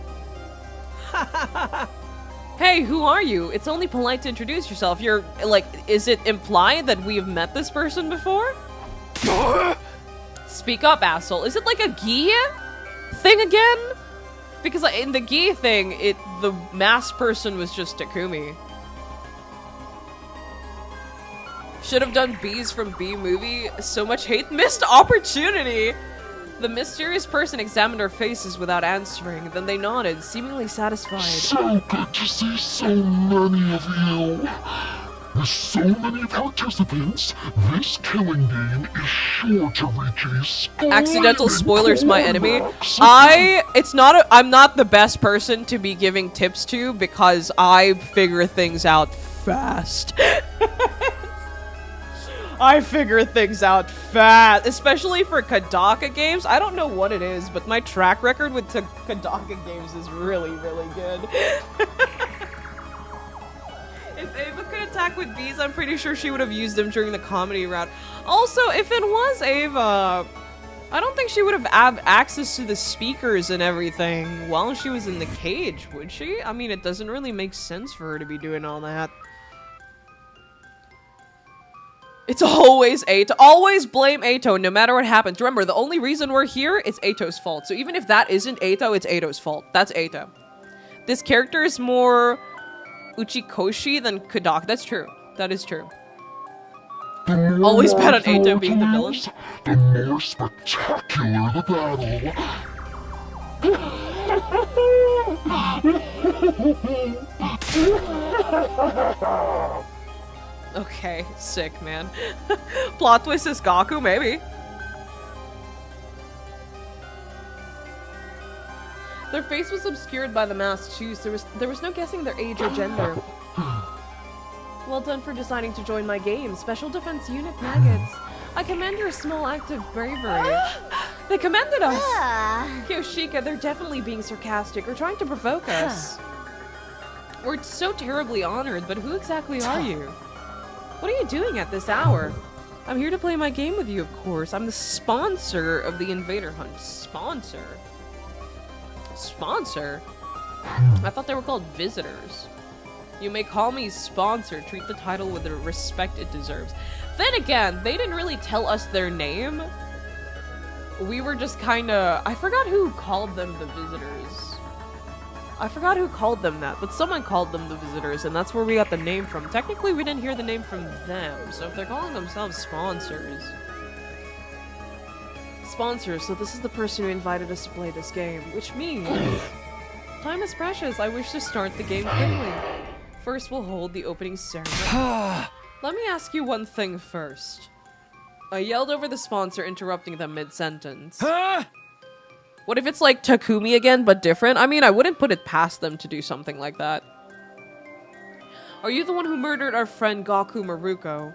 Hey, who are you? It's only polite to introduce yourself. You're, like, is it implied that we have met this person before? Speak up, asshole. Is it like a gi thing again? Because like, in the gi thing, the masked person was just Takumi. Should have done bees from B movie. So much hate. Missed opportunity. The mysterious person examined our faces without answering. Then they nodded, seemingly satisfied. So good to see so many of you. With so many participants, this killing game is sure to reach a screaming Accidental spoilers, my enemy. climax. I'm not the best person to be giving tips to because I figure things out fast. I figure things out fast, especially for Kadaka games. I don't know what it is, but my track record with Kadaka games is really, really good. If Ava could attack with bees, I'm pretty sure she would have used them during the comedy round. Also, if it was Ava, I don't think she would have access to the speakers and everything while she was in the cage, would she? I mean, it doesn't really make sense for her to be doing all that. It's always Ato. Always blame Ato, no matter what happens. Remember, the only reason we're here, it's Ato's fault. So even if that isn't Ato, it's Ato's fault. That's Ato. This character is more Uchikoshi than Kadaka. That's true. That is true. The more Always bet on martial Ato being the villain. arts The more spectacular the battle. Okay, sick, man. Plot twist is Gaku, maybe. Their face was obscured by the masked shoes. There was no guessing their age or gender. Well done for deciding to join my game. Special Defense Unit Maggots. I commend your small act of bravery. They commended us! Kyoshika, they're definitely being sarcastic or trying to provoke us. We're so terribly honored, but who exactly are you? What are you doing at this hour? I'm here to play my game with you, of course. I'm the sponsor of the Invader Hunt. Sponsor? Sponsor? I thought they were called visitors. You may call me sponsor. Treat the title with the respect it deserves. Then again, they didn't really tell us their name. We were just kinda... I forgot who called them the visitors. I forgot who called them that, but someone called them the visitors, and that's where we got the name from. Technically, we didn't hear the name from them, so if they're calling themselves sponsors... Sponsors, so this is the person who invited us to play this game, which means... Time is precious. I wish to start the game quickly. First, we'll hold the opening ceremony. Let me ask you one thing first. I yelled over the sponsor, interrupting them mid-sentence. Huh? What if it's like Takumi again, but different? I mean, I wouldn't put it past them to do something like that. Are you the one who murdered our friend Gaku Maruko?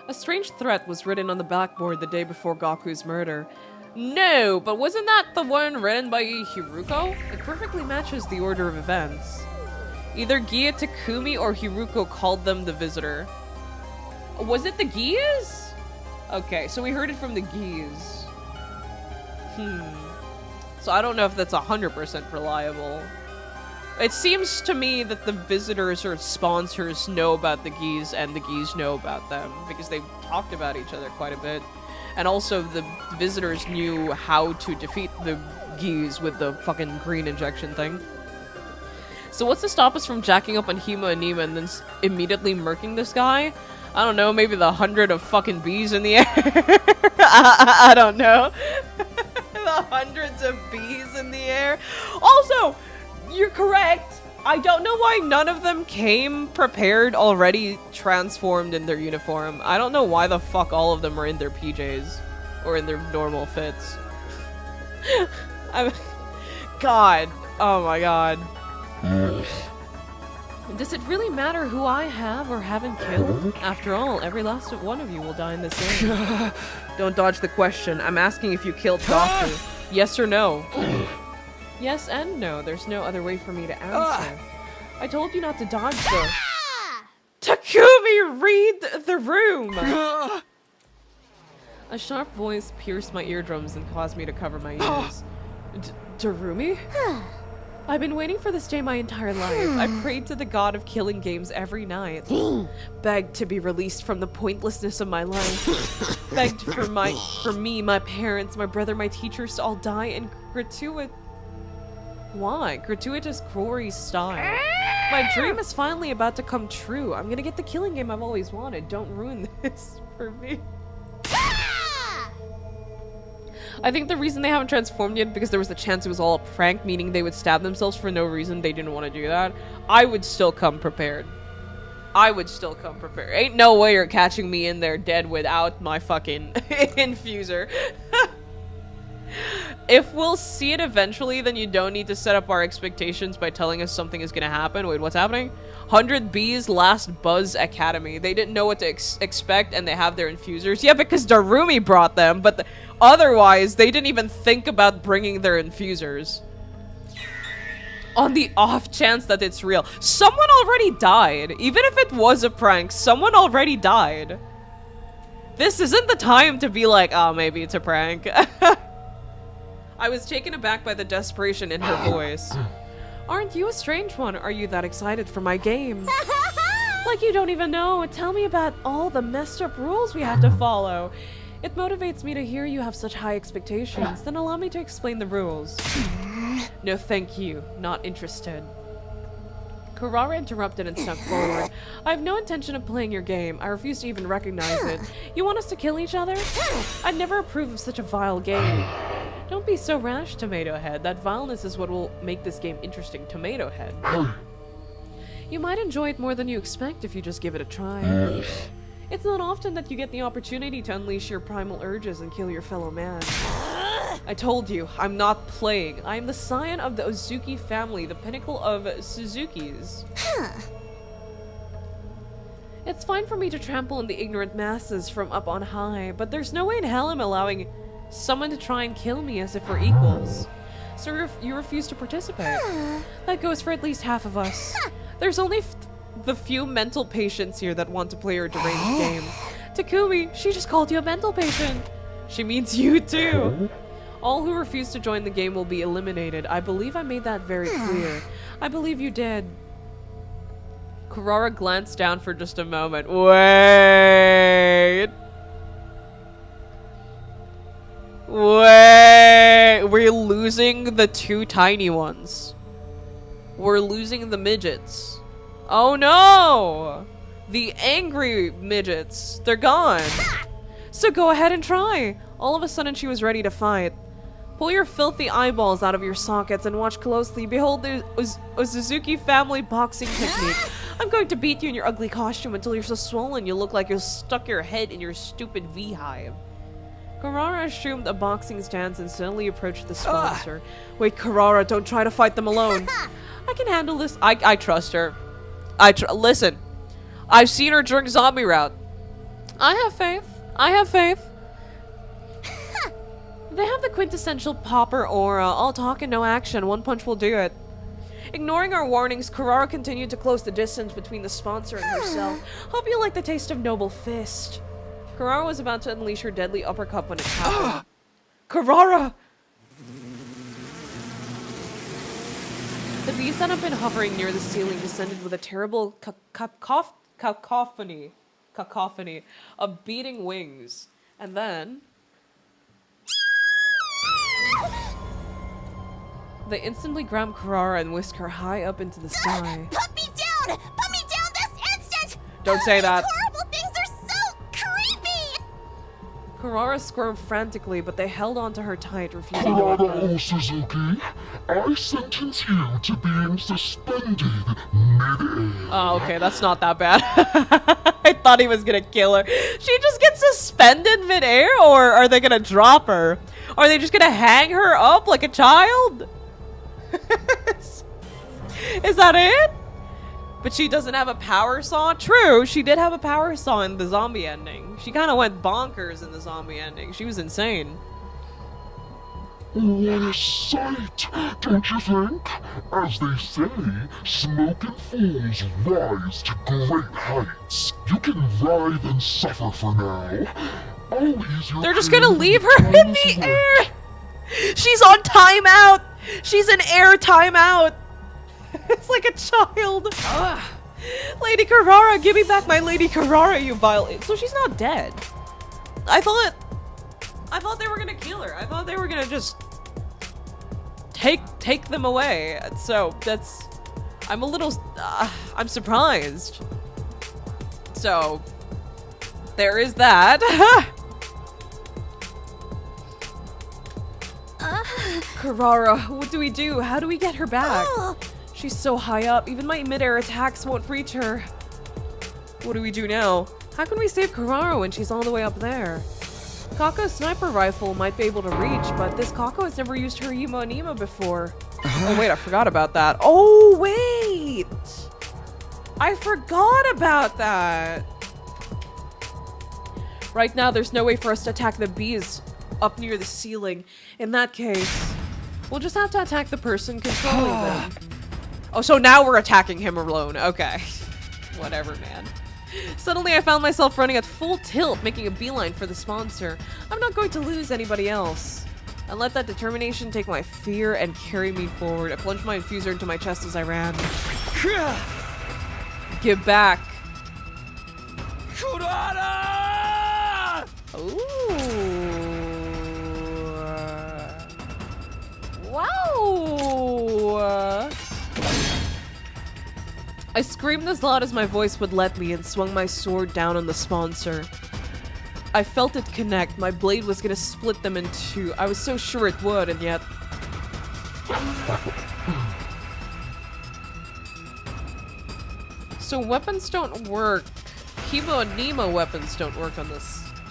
A strange threat was written on the backboard the day before Gaku's murder. No, but wasn't that the one written by Heruko? It perfectly matches the order of events. Either Gia Takumi or Heruko called them the visitor. Was it the Gias? Okay, so we heard it from the Gias. So I don't know if that's 100% reliable. It seems to me that the visitors or sponsors know about the Gias and the Gias know about them because they've talked about each other quite a bit. And also the visitors knew how to defeat the Gias with the fucking green injection thing. So what's to stop us from jacking up on Hima and Nima and then immediately murking this guy? I don't know, maybe the 100 of fucking bees in the air? I don't know. The hundreds of bees in the air. Also, you're correct. I don't know why none of them came prepared already transformed in their uniform. I don't know why the fuck all of them are in their PJs. Or in their normal fits. God. Oh my god. Does it really matter who I have or haven't killed? After all, every last one of you will die in this game. Don't dodge the question. I'm asking if you killed Gaku. Yes or no? Yes and no. There's no other way for me to answer. I told you not to dodge the... Takumi, read the room! A sharp voice pierced my eardrums and caused me to cover my ears. Darumi? I've been waiting for this day my entire life. I prayed to the god of killing games every night. Begged to be released from the pointlessness of my life. Begged for me, my parents, my brother, my teachers to all die in gratuitous glory style. My dream is finally about to come true. I'm gonna get the killing game I've always wanted. Don't ruin this for me. I think the reason they haven't transformed yet because there was a chance it was all a prank, meaning they would stab themselves for no reason. They didn't want to do that. I would still come prepared. Ain't no way you're catching me in there dead without my fucking infuser. If we'll see it eventually, then you don't need to set up our expectations by telling us something is gonna happen. Wait, what's happening? 100 Bees Last Buzz Academy. They didn't know what to expect and they have their infusers. Yeah, because Darumi brought them, but otherwise, they didn't even think about bringing their infusers. On the off chance that it's real. Someone already died. Even if it was a prank, someone already died. This isn't the time to be like, oh, maybe it's a prank. I was taken aback by the desperation in her voice. Aren't you a strange one? Are you that excited for my game? Like you don't even know. Tell me about all the messed up rules we have to follow. It motivates me to hear you have such high expectations. Then allow me to explain the rules. No, thank you. Not interested. Kurara interrupted and stepped forward. I have no intention of playing your game. I refuse to even recognize it. You want us to kill each other? I'd never approve of such a vile game. Don't be so rash, Tomato Head. That vileness is what will make this game interesting, Tomato Head. You might enjoy it more than you expect if you just give it a try. It's not often that you get the opportunity to unleash your primal urges and kill your fellow man. I told you, I'm not playing. I am the scion of the Ozuki family, the pinnacle of Suzukis. It's fine for me to trample on the ignorant masses from up on high, but there's no way in hell I'm allowing someone to try and kill me as if we're equals. So you refuse to participate. That goes for at least half of us. There's only the few mental patients here that want to play your deranged game. Takumi, she just called you a mental patient. She means you too. All who refuse to join the game will be eliminated. I believe I made that very clear. I believe you did. Kurara glanced down for just a moment. Wait. We're losing the two tiny ones. We're losing the midgets. Oh no! The angry midgets. They're gone. So go ahead and try. All of a sudden she was ready to fight. Pull your filthy eyeballs out of your sockets and watch closely. Behold the Ozuki family boxing technique. I'm going to beat you in your ugly costume until you're so swollen you look like you stuck your head in your stupid V-hive. Kurara assumed a boxing stance and suddenly approached the sponsor. Wait, Kurara, don't try to fight them alone. I can handle this. I trust her. Listen, I've seen her during Zombie Route. I have faith. I have faith. They have the quintessential popper aura. All talk and no action. One punch will do it. Ignoring our warnings, Kurara continued to close the distance between the sponsor and herself. Hope you like the taste of noble fist. Kurara was about to unleash her deadly uppercut when it happened. Kurara! The beast that had been hovering near the ceiling descended with a terrible cacophony of beating wings. And then... they instantly grabbed Kurara and whisked her high up into the sky. Put me down! Put me down this instant! Don't say that. These horrible things are so creepy! Kurara squirmed frantically, but they held onto her tight, refusing to let go. Kurara Suzuki, I sentence you to being suspended mid-air. Oh, okay, that's not that bad. I thought he was gonna kill her. She just gets suspended mid-air, or are they gonna drop her? Are they just gonna hang her up like a child? Is that it? But she doesn't have a power saw? True, she did have a power saw in the zombie ending. She kind of went bonkers in the zombie ending. She was insane. What a sight, don't you think? As they say, smoke and fools rise to great heights. You can writhe and suffer for now. I'll ease your They're just gonna pain leave her with in the timeless air! wit. She's on timeout! She's in air timeout! It's like a child. Ugh. Lady Kurara, give me back my Lady Kurara, you vile... So she's not dead. I thought they were gonna kill her. I thought they were gonna just take them away. So that's... I'm a little... I'm surprised. So... there is that. Kurara, what do we do? How do we get her back? She's so high up, even my mid-air attacks won't reach her. What do we do now? How can we save Kurara when she's all the way up there? Kako's sniper rifle might be able to reach, but this Kako has never used her Yuma Nima before. Oh wait, I forgot about that. Oh wait! I forgot about that! Right now, there's no way for us to attack the bees up near the ceiling. In that case, we'll just have to attack the person controlling them. Oh, so now we're attacking him alone. Okay. Whatever, man. Suddenly, I found myself running at full tilt, making a beeline for the sponsor. I'm not going to lose anybody else. I let that determination take my fear and carry me forward. I plunged my infuser into my chest as I ran. Give back. Kurara! Ooh. Wow. I screamed as loud as my voice would let me and swung my sword down on the sponsor. I felt it connect. My blade was gonna split them in two. I was so sure it would, and yet... So weapons don't work. Himo and Nemo weapons don't work on the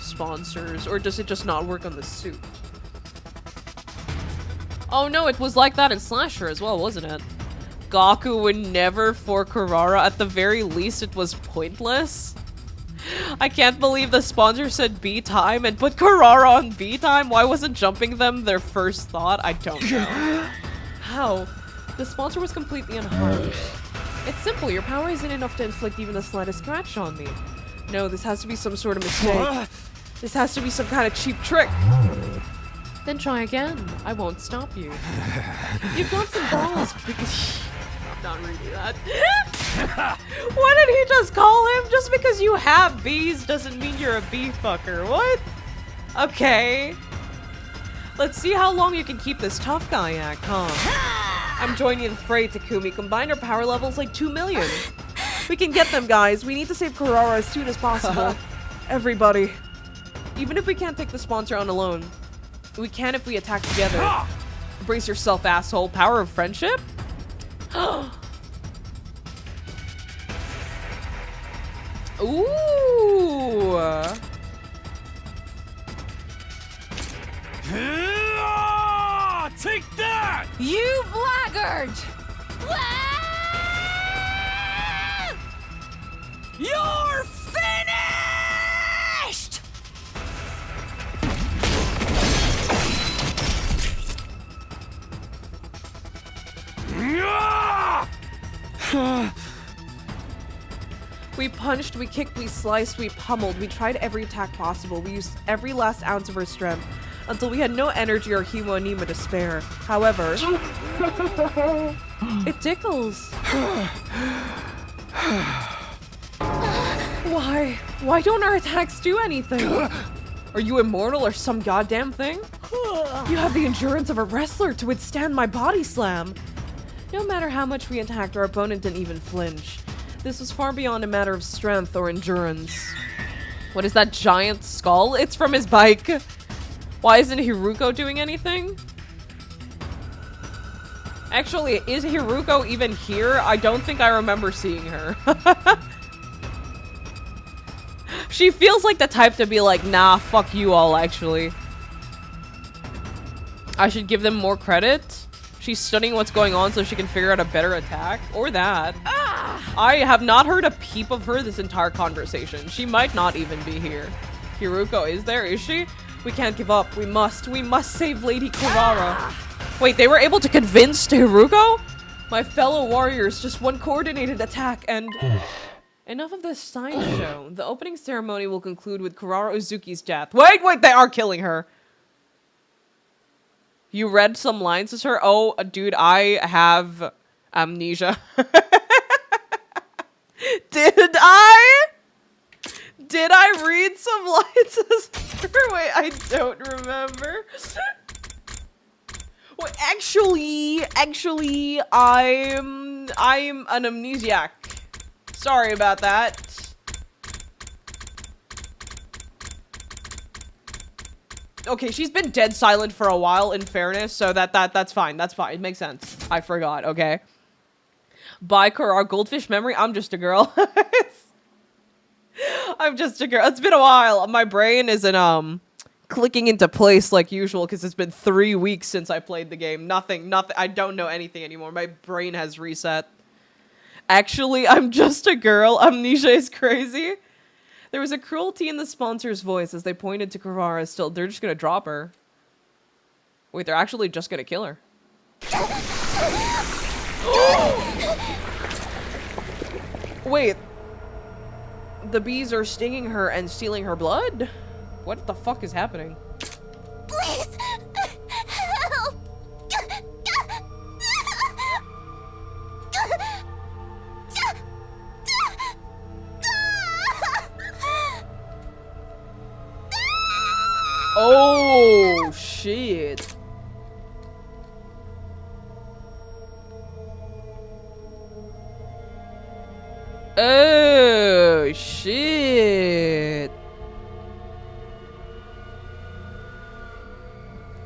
sponsors, or does it just not work on the suit? Oh no, it was like that in Slasher as well, wasn't it? Gaku would never for Kurara. At the very least, it was pointless. I can't believe the sponsor said B time and put Kurara on B time. Why wasn't jumping them their first thought? I don't know. How? The sponsor was completely unharmed. It's simple. Your power isn't enough to inflict even the slightest scratch on me. No, this has to be some sort of mistake. This has to be some kind of cheap trick. Then try again. I won't stop you. You've got some balls because... Not reading that. What did he just call him? Just because you have bees doesn't mean you're a bee fucker. What? Okay. Let's see how long you can keep this tough guy act, huh? I'm joining the fray, Takumi. Combined our power levels like 2 million. We can get them, guys. We need to save Kurara as soon as possible. Everybody. Even if we can't take the sponsor on alone, we can if we attack together. Brace yourself, asshole. Power of friendship? Ooh. Take that! You blackguard! You're finished! We punched, we kicked, we sliced, we pummeled. We tried every attack possible. We used every last ounce of our strength until we had no energy or hemonema to spare. However, it tickles. Why? Why don't our attacks do anything? Are you immortal or some goddamn thing? You have the endurance of a wrestler to withstand my body slam. No matter how much we attacked, our opponent didn't even flinch. This was far beyond a matter of strength or endurance. What is that giant skull? It's from his bike. Why isn't Heruko doing anything? Actually, is Heruko even here? I don't think I remember seeing her. She feels like the type to be like, nah, fuck you all, actually. I should give them more credit. She's studying what's going on so she can figure out a better attack. Or that. I have not heard a peep of her this entire conversation. She might not even be here. Heruko is there, is she? We can't give up. We must save Lady Kurara. Wait, they were able to convince Heruko? My fellow warriors, just one coordinated attack and... Enough of this sign show. The opening ceremony will conclude with Kurara Uzuki's death. Wait, they are killing her. You read some lines as her? Oh, dude, I have amnesia. Did I read some lines as her? Wait, I don't remember. Well, actually, I'm an amnesiac. Sorry about that. Okay, she's been dead silent for a while, in fairness, so that's fine. That's fine. It makes sense. I forgot, okay. Bye, Kurara Goldfish memory. I'm just a girl. I'm just a girl. It's been a while. My brain isn't, clicking into place like usual because it's been 3 weeks since I played the game. Nothing. I don't know anything anymore. My brain has reset. Actually, I'm just a girl. Amnesia is crazy. There was a cruelty in the sponsor's voice as they pointed to Kurara. Still, they're just gonna drop her. Wait, they're actually just gonna kill her. Wait. The bees are stinging her and stealing her blood? What the fuck is happening? Please, help! Oh, shit. Oh, shit.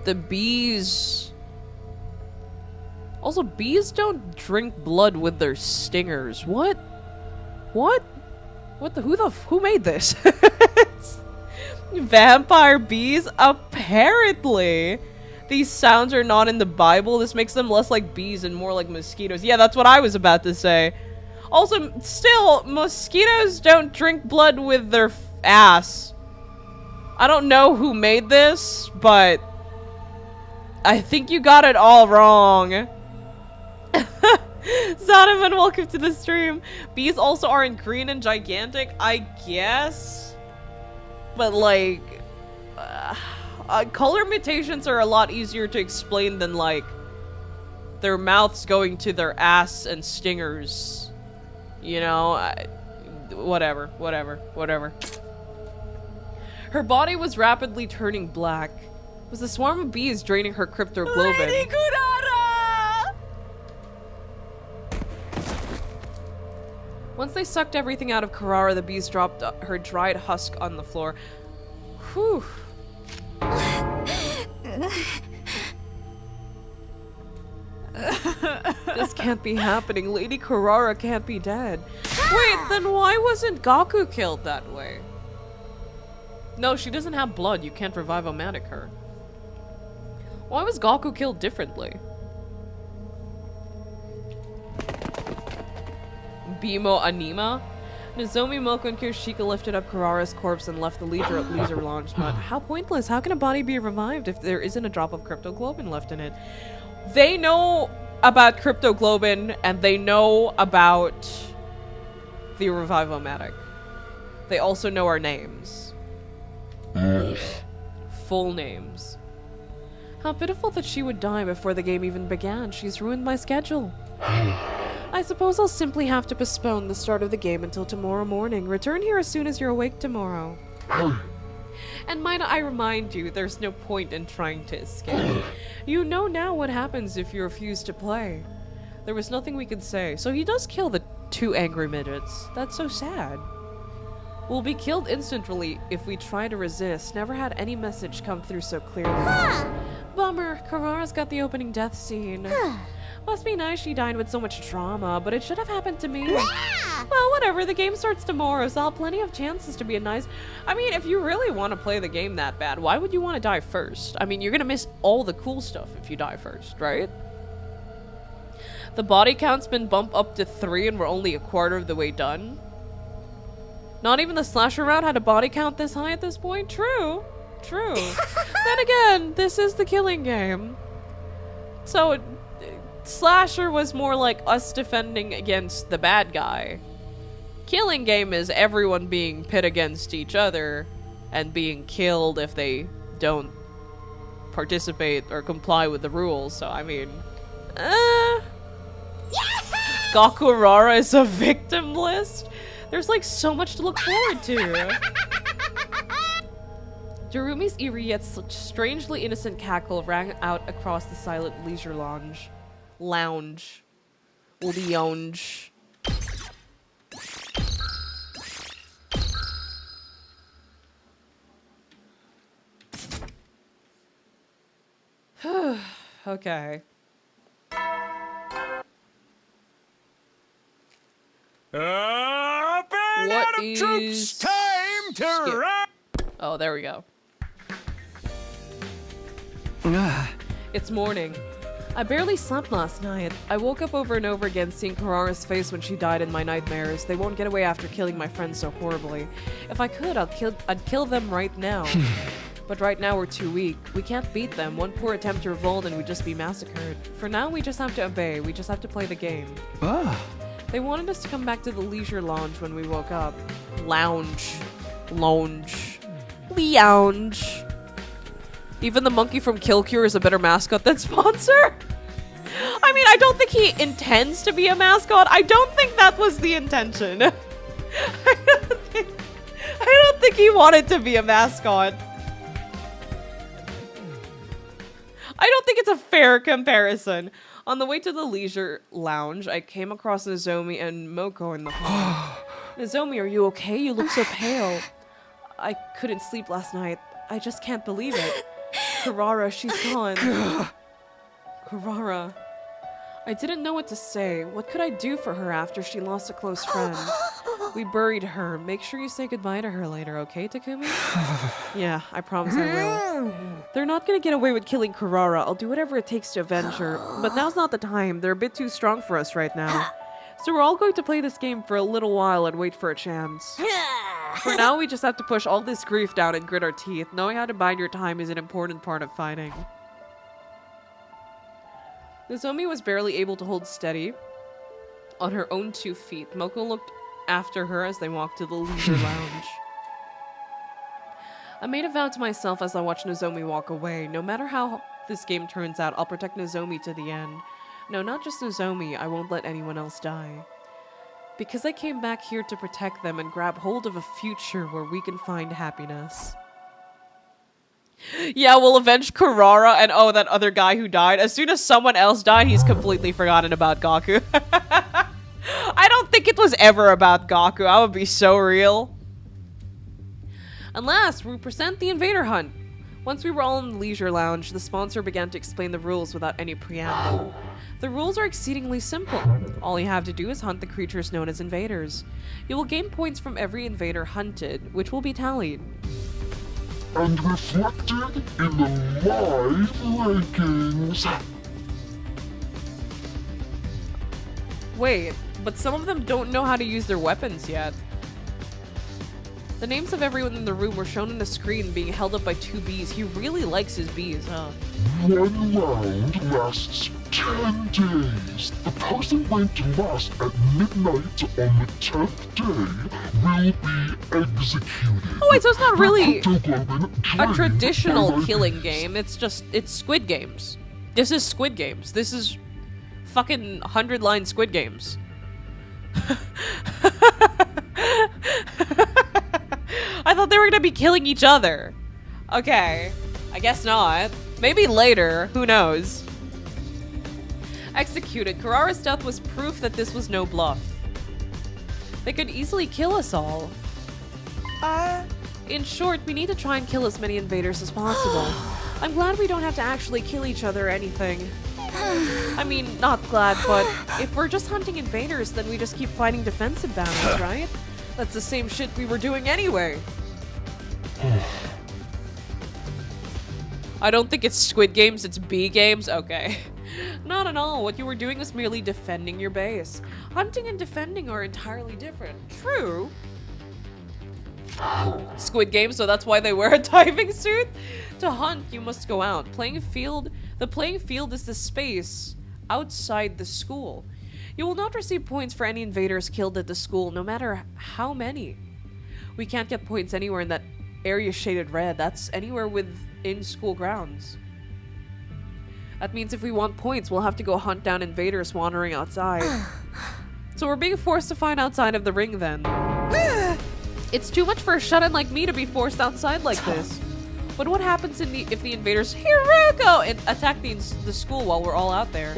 The bees... Also, bees don't drink blood with their stingers. What? What? What the... Who made this? Vampire bees? Apparently. These sounds are not in the Bible. This makes them less like bees and more like mosquitoes. Yeah, that's what I was about to say. Also, still, mosquitoes don't drink blood with their ass. I don't know who made this, but I think you got it all wrong. Zonovan, welcome to the stream. Bees also aren't green and gigantic, I guess. But, like, color mutations are a lot easier to explain than, like, their mouths going to their ass and stingers. You know, whatever. Her body was rapidly turning black. It was the swarm of bees draining her cryptoglobin. Lady Kurara! Once they sucked everything out of Kurara, the bees dropped her dried husk on the floor. Whew. This can't be happening. Lady Kurara can't be dead. Wait, then why wasn't Gaku killed that way? No, she doesn't have blood. You can't revive Omatic her. Why was Gaku killed differently? Bimo Anima? Nozomi, Moko, and Kirishika lifted up Kurara's corpse and left the leisure lounge. But how pointless. How can a body be revived if there isn't a drop of cryptoglobin left in it? They know about cryptoglobin, and they know about the Revivomatic. They also know our names. Full names. How pitiful that she would die before the game even began. She's ruined my schedule. I suppose I'll simply have to postpone the start of the game until tomorrow morning. Return here as soon as you're awake tomorrow. And might I remind you, there's no point in trying to escape. You know now what happens if you refuse to play. There was nothing we could say. So he does kill the 2 angry midgets. That's so sad. We'll be killed instantly if we try to resist. Never had any message come through so clearly. Bummer. Karara's got the opening death scene. Must be nice she died with so much drama, but it should have happened to me. Well, whatever. The game starts tomorrow, so I'll have plenty of chances to be a nice... I mean, if you really want to play the game that bad, why would you want to die first? I mean, you're gonna miss all the cool stuff if you die first, right? The body count's been bumped up to 3 and we're only a quarter of the way done. Not even the slasher route had a body count this high at this point? True. True. Then again, this is the killing game. So, slasher was more like us defending against the bad guy. Killing game is everyone being pit against each other and being killed if they don't participate or comply with the rules. So, I mean... Gakurara is a victim list? There's like so much to look forward to. Darumi's eerie yet strangely innocent cackle rang out across the silent leisure lounge. Lounge. Okay. What is... Time to run! Oh, there we go. It's morning. I barely slept last night. I woke up over and over again seeing Karara's face when she died in my nightmares. They won't get away after killing my friends so horribly. If I could, I'd kill them right now. But right now we're too weak. We can't beat them. One poor attempt to revolt and we'd just be massacred. For now, we just have to obey. We just have to play the game. They wanted us to come back to the leisure lounge when we woke up. Lounge. Even the monkey from Kill Cure is a better mascot than sponsor? I mean, I don't think he intends to be a mascot. I don't think that was the intention. I don't think he wanted to be a mascot. I don't think it's a fair comparison. On the way to the leisure lounge, I came across Nozomi and Moko in the hall. Nozomi, are you okay? You look so pale. I couldn't sleep last night. I just can't believe it. Karara, she's gone. Karara. I didn't know what to say. What could I do for her after she lost a close friend? We buried her. Make sure you say goodbye to her later, okay, Takumi? Yeah, I promise I will. They're not gonna get away with killing Karara. I'll do whatever it takes to avenge her. But now's not the time. They're a bit too strong for us right now. So we're all going to play this game for a little while and wait for a chance. For now, we just have to push all this grief down and grit our teeth. Knowing how to bide your time is an important part of fighting. Nozomi was barely able to hold steady on her own 2 feet. Moko looked after her as they walked to the leisure lounge. I made a vow to myself as I watched Nozomi walk away. No matter how this game turns out, I'll protect Nozomi to the end. No, not just Nozomi. I won't let anyone else die. Because I came back here to protect them and grab hold of a future where we can find happiness. Yeah, we'll avenge Karara and that other guy who died. As soon as someone else died, he's completely forgotten about Gaku. I don't think it was ever about Gaku. I would be so real. And last, we present the Invader Hunt. Once we were all in the leisure lounge, the sponsor began to explain the rules without any preamble. The rules are exceedingly simple. All you have to do is hunt the creatures known as invaders. You will gain points from every invader hunted, which will be tallied. And reflected in the live rankings. Wait, but some of them don't know how to use their weapons yet. The names of everyone in the room were shown on the screen being held up by 2 bees. He really likes his bees, huh? 1 round lasts 10 days. The person ranked last at midnight on the 10th day will be executed. Oh wait, so it's not really Hemoglobin a drained traditional by killing bees. game. It's Squid Games. This is Squid Games. This is fucking 100-line Squid Games. I thought they were gonna be killing each other. Okay, I guess not. Maybe later, who knows? Executed. Kurara's death was proof that this was no bluff. They could easily kill us all. In short, we need to try and kill as many invaders as possible. I'm glad we don't have to actually kill each other or anything. I mean, not glad, but if we're just hunting invaders, then we just keep fighting defensive battles, right? That's the same shit we were doing anyway. I don't think it's Squid Games, it's B Games? Okay. Not at all. What you were doing was merely defending your base. Hunting and defending are entirely different. True. Squid Game, so that's why they wear a diving suit? To hunt, you must go out. The playing field is the space outside the school. You will not receive points for any invaders killed at the school, no matter how many. We can't get points anywhere in that area shaded red. That's anywhere within school grounds. That means if we want points, we'll have to go hunt down invaders wandering outside. So we're being forced to find outside of the ring then. It's too much for a shut-in like me to be forced outside like this. But what happens if the invaders Heruko and attack the school while we're all out there?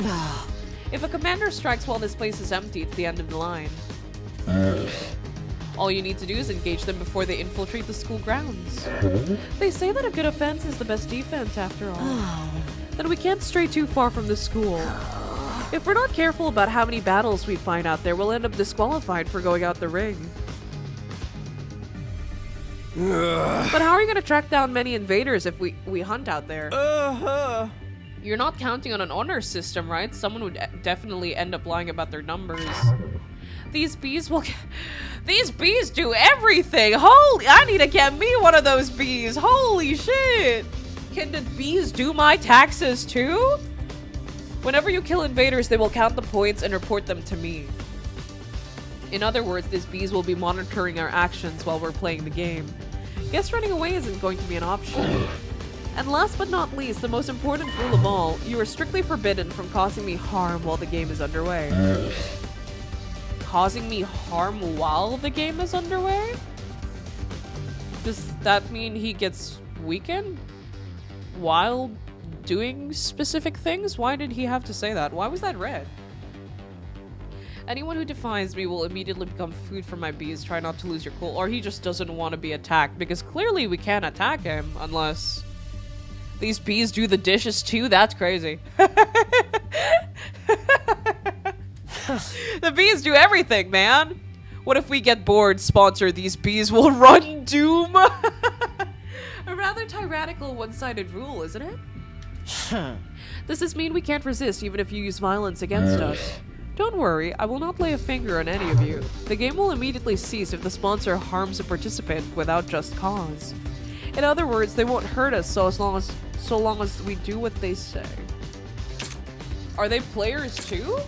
If a commander strikes while this place is empty, it's the end of the line. All you need to do is engage them before they infiltrate the school grounds. They say that a good offense is the best defense after all. Then we can't stray too far from the school. If we're not careful about how many battles we find out there, we'll end up disqualified for going out the ring. But how are you going to track down many invaders if we hunt out there? You're not counting on an honor system, right? Someone would definitely end up lying about their numbers. These bees do everything! Holy, I need to get me one of those bees! Holy shit! Can the bees do my taxes too? Whenever you kill invaders, they will count the points and report them to me. In other words, these bees will be monitoring our actions while we're playing the game. Guess running away isn't going to be an option. And last but not least, the most important rule of all, you are strictly forbidden from causing me harm while the game is underway. Causing me harm while the game is underway? Does that mean he gets weakened while doing specific things? Why did he have to say that? Why was that red? Anyone who defies me will immediately become food for my bees. Try not to lose your cool. Or he just doesn't want to be attacked, because clearly we can't attack him unless these bees do the dishes too. That's crazy. The bees do everything, man. What if we get bored? Sponsor, these bees will run doom. A rather tyrannical one-sided rule, isn't it? Does this mean we can't resist even if you use violence against us? Don't worry, I will not lay a finger on any of you. The game will immediately cease if the sponsor harms a participant without just cause. In other words, they won't hurt us so long as we do what they say. Are they players too?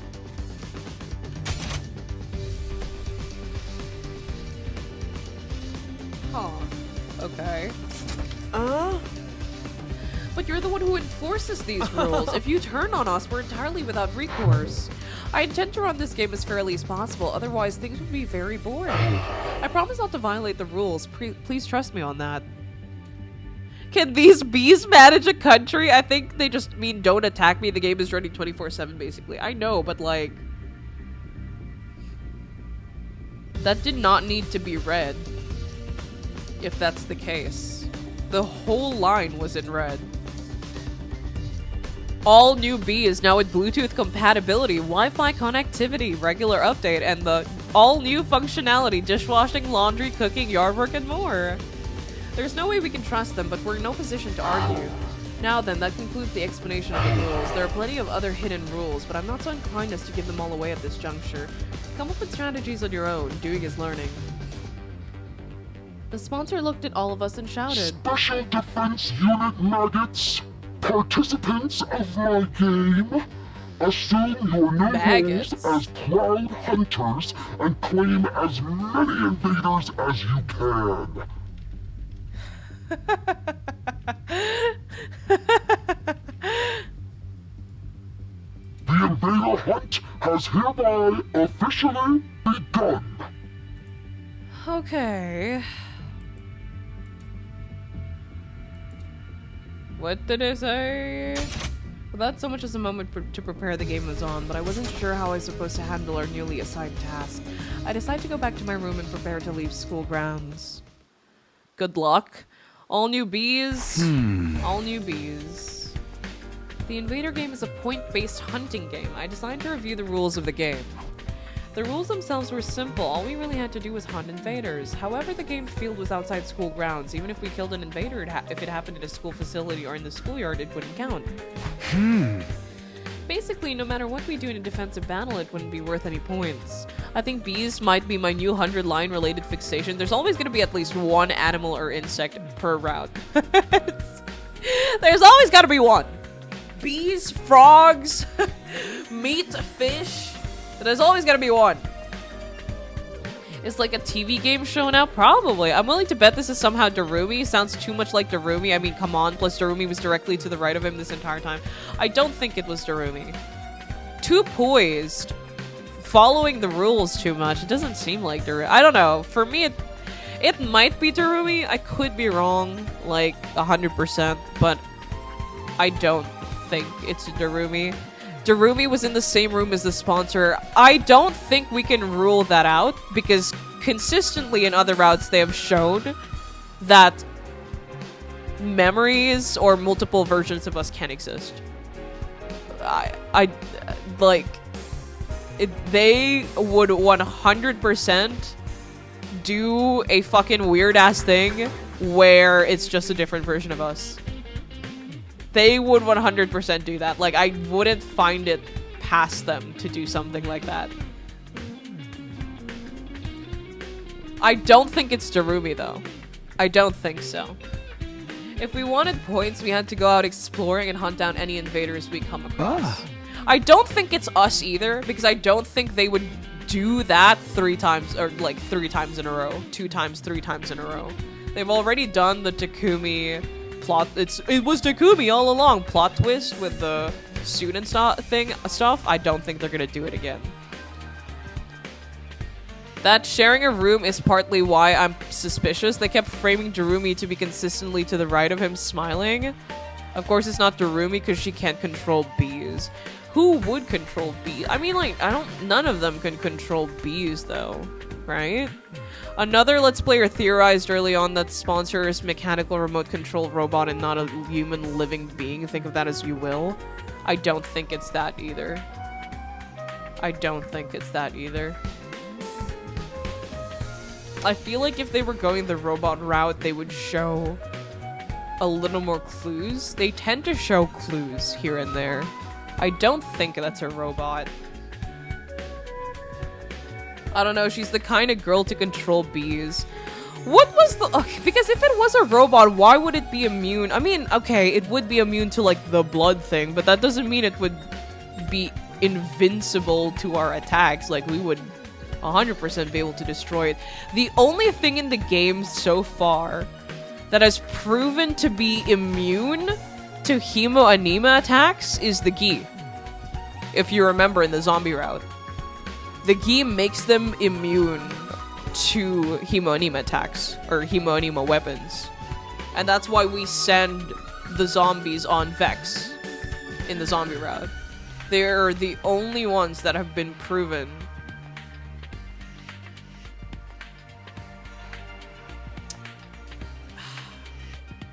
Huh. Okay. But you're the one who enforces these rules. If you turn on us, we're entirely without recourse. I intend to run this game as fairly as possible, otherwise things would be very boring. I promise not to violate the rules. Please trust me on that. Can these bees manage a country? I think they just mean don't attack me. The game is running 24/7 basically. I know, but like... that did not need to be red. If that's the case. The whole line was in red. All new B is now with Bluetooth compatibility, Wi-Fi connectivity, regular update, and the all new functionality, dishwashing, laundry, cooking, yard work, and more. There's no way we can trust them, but we're in no position to argue. Now then, that concludes the explanation of the rules. There are plenty of other hidden rules, but I'm not so inclined as to give them all away at this juncture. Come up with strategies on your own. Doing is learning. The sponsor looked at all of us and shouted, Special Defense Unit maggots, participants of my game, Assume your new Maggots. roles as proud hunters and claim as many invaders as you can. The invader hunt has hereby officially begun. Okay. What did I say? Without so much as a moment to prepare, the game was on, but I wasn't sure how I was supposed to handle our newly assigned task. I decided to go back to my room and prepare to leave school grounds. Good luck. All new bees. All new bees. The Invader game is a point-based hunting game. I decided to review the rules of the game. The rules themselves were simple. All we really had to do was hunt invaders. However, the game's field was outside school grounds. Even if we killed an invader, if it happened at a school facility or in the schoolyard, it wouldn't count. Basically, no matter what we do in a defensive battle, it wouldn't be worth any points. I think bees might be my new 100-line related fixation. There's always going to be at least one animal or insect per route. There's always got to be one. Bees, frogs, meat, fish. There's always gotta be one. It's like a TV game show now? Probably. I'm willing to bet this is somehow Darumi. Sounds too much like Darumi. I mean, come on. Plus, Darumi was directly to the right of him this entire time. I don't think it was Darumi. Too poised. Following the rules too much. It doesn't seem like Darumi. I don't know. For me, it might be Darumi. I could be wrong, like 100%, but I don't think it's Darumi. Darumi was in the same room as the sponsor. I don't think we can rule that out because consistently in other routes they have shown that memories or multiple versions of us can exist. They would 100% do a fucking weird ass thing where it's just a different version of us. They would 100% do that. Like, I wouldn't find it past them to do something like that. I don't think it's Darumi, though. I don't think so. If we wanted points, we had to go out exploring and hunt down any invaders we come across. I don't think it's us either, because I don't think they would do that 3 times, or like 3 times in a row. 2 times, 3 times in a row. They've already done the Takumi plot. It was Takumi all along. Plot twist with the suit and stuff. I don't think they're gonna do it again. That sharing a room is partly why I'm suspicious. They kept framing Darumi to be consistently to the right of him, smiling. Of course, it's not Darumi because she can't control bees. Who would control bees? I mean, like, none of them can control bees, though, right? Another Let's Player theorized early on that sponsor is mechanical remote control robot and not a human living being. Think of that as you will. I don't think it's that either. I don't think it's that either. I feel like if they were going the robot route, they would show a little more clues. They tend to show clues here and there. I don't think that's a robot. I don't know, she's the kind of girl to control bees. What was the... Okay, because if it was a robot, why would it be immune? I mean, okay, it would be immune to, like, the blood thing, but that doesn't mean it would be invincible to our attacks. Like, we would 100% be able to destroy it. The only thing in the game so far that has proven to be immune to hemoanema attacks is the Gi. If you remember in the zombie route. The Gi makes them immune to hemoanema attacks, or hemoanema weapons. And that's why we send the zombies on Vex in the zombie route. They're the only ones that have been proven.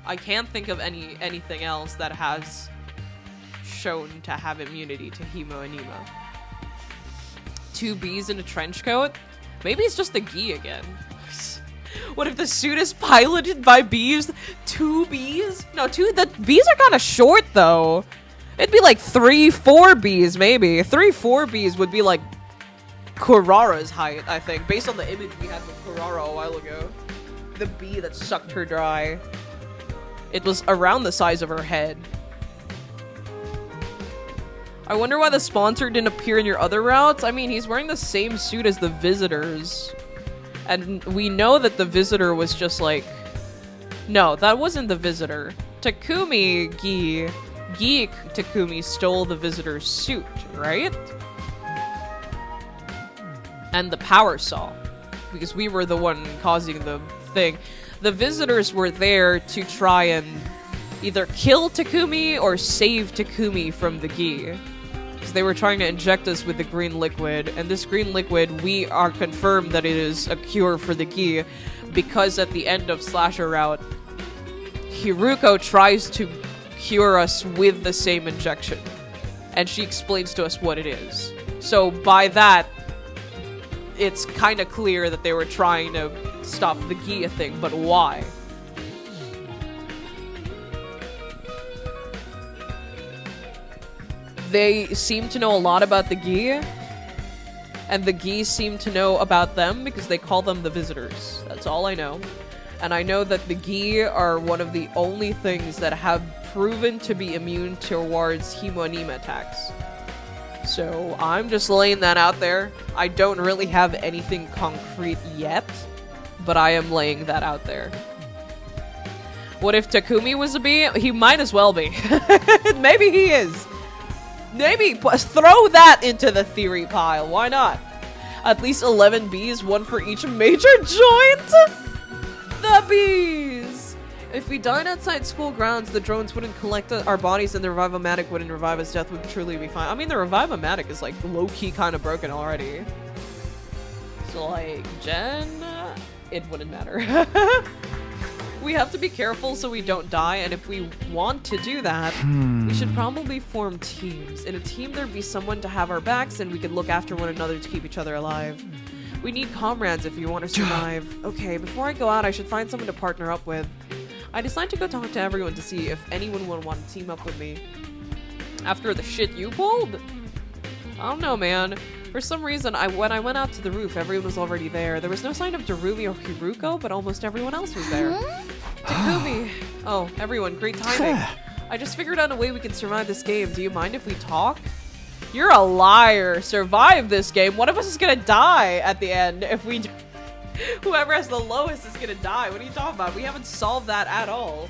I can't think of anything else that has shown to have immunity to hemoanema. 2 bees in a trench coat? Maybe it's just the Gi again. What if the suit is piloted by bees? 2 bees? No, the bees are kind of short though. It'd be like 3-4 bees maybe. 3-4 bees would be like Kurara's height, I think, based on the image we had with Kurara a while ago. The bee that sucked her dry. It was around the size of her head. I wonder why the sponsor didn't appear in your other routes. I mean, he's wearing the same suit as the visitors. And we know that the visitor was just like... No, that wasn't the visitor. Takumi Gi Takumi stole the visitor's suit, right? And the power saw. Because we were the one causing the thing. The visitors were there to try and either kill Takumi or save Takumi from the Gi. Because they were trying to inject us with the green liquid. And this green liquid, we are confirmed that it is a cure for the Gi. Because at the end of Slasher Route, Heruko tries to cure us with the same injection. And she explains to us what it is. So by that, it's kind of clear that they were trying to stop the Gia thing, but why? They seem to know a lot about the Gia, and the Gia seem to know about them because they call them the visitors. That's all I know. And I know that the Gia are one of the only things that have proven to be immune towards hemonema attacks. So I'm just laying that out there. I don't really have anything concrete yet, but I am laying that out there. What if Takumi was a bee? He might as well be. Maybe he is. Maybe throw that into the theory pile. Why not? At least 11 bees, one for each major joint. The bees. If we died outside school grounds, the drones wouldn't collect our bodies and the Revive-O-Matic wouldn't revive us. Death would truly be fine. I mean, the Revive-O-Matic is like low-key kind of broken already. So like, Jen, it wouldn't matter. We have to be careful so we don't die, and if we want to do that, we should probably form teams. In a team, there'd be someone to have our backs and we could look after one another to keep each other alive. We need comrades if you want to survive. Okay, before I go out, I should find someone to partner up with. I decided to go talk to everyone to see if anyone would want to team up with me. After the shit you pulled? I don't know, man. For some reason, when I went out to the roof, everyone was already there. There was no sign of Darumi or Heruko, but almost everyone else was there. Takumi! Oh, everyone, great timing. I just figured out a way we can survive this game. Do you mind if we talk? You're a liar. Survive this game? One of us is gonna die at the end if we... Whoever has the lowest is gonna die. What are you talking about? We haven't solved that at all.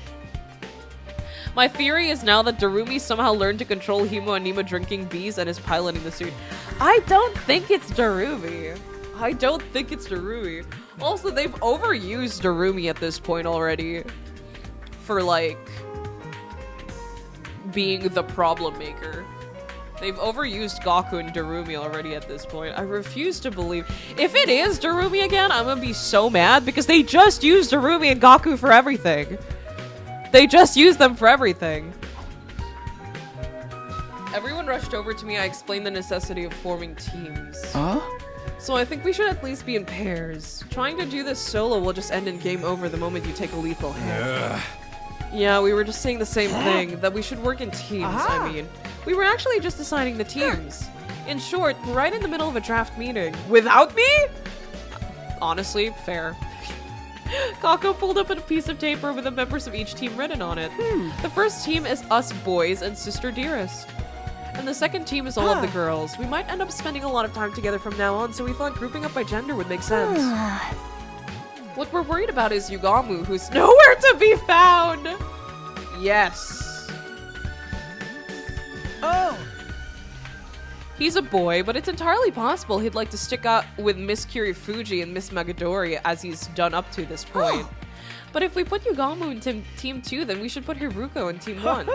My theory is now that Darumi somehow learned to control Himo and Nima drinking bees and is piloting the suit. I don't think it's Darumi. I don't think it's Darumi. Also, they've overused Darumi at this point already. For, like, being the problem maker. They've overused Gaku and Darumi already at this point. I refuse to believe. If it is Darumi again, I'm gonna be so mad because they just used Darumi and Gaku for everything. They just used them for everything. Everyone rushed over to me. I explained the necessity of forming teams. Huh? So I think we should at least be in pairs. Trying to do this solo will just end in game over the moment you take a lethal hit. Yeah, we were just saying the same thing, that we should work in teams, I mean. We were actually just deciding the teams. In short, we're right in the middle of a draft meeting. Without me? Honestly, fair. Gaku pulled up a piece of paper with the members of each team written on it. The first team is us boys and Sister Dearest. And the second team is all of the girls. We might end up spending a lot of time together from now on, so we thought grouping up by gender would make sense. What we're worried about is Yugamu, who's nowhere to be found! Yes. Oh! He's a boy, but it's entirely possible he'd like to stick out with Miss Kirifuji and Miss Magadori as he's done up to this point. But if we put Yugamu in Team 2, then we should put Heruko in Team 1.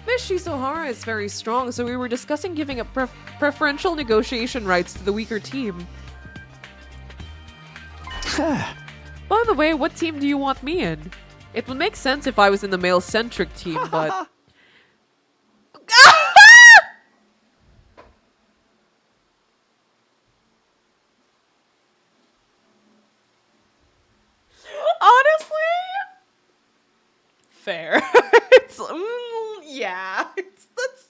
Miss Shisohara is very strong, so we were discussing giving up preferential negotiation rights to the weaker team. By the way, what team do you want me in? It would make sense if I was in the male-centric team, but... Honestly? Fair. It's... yeah. That's...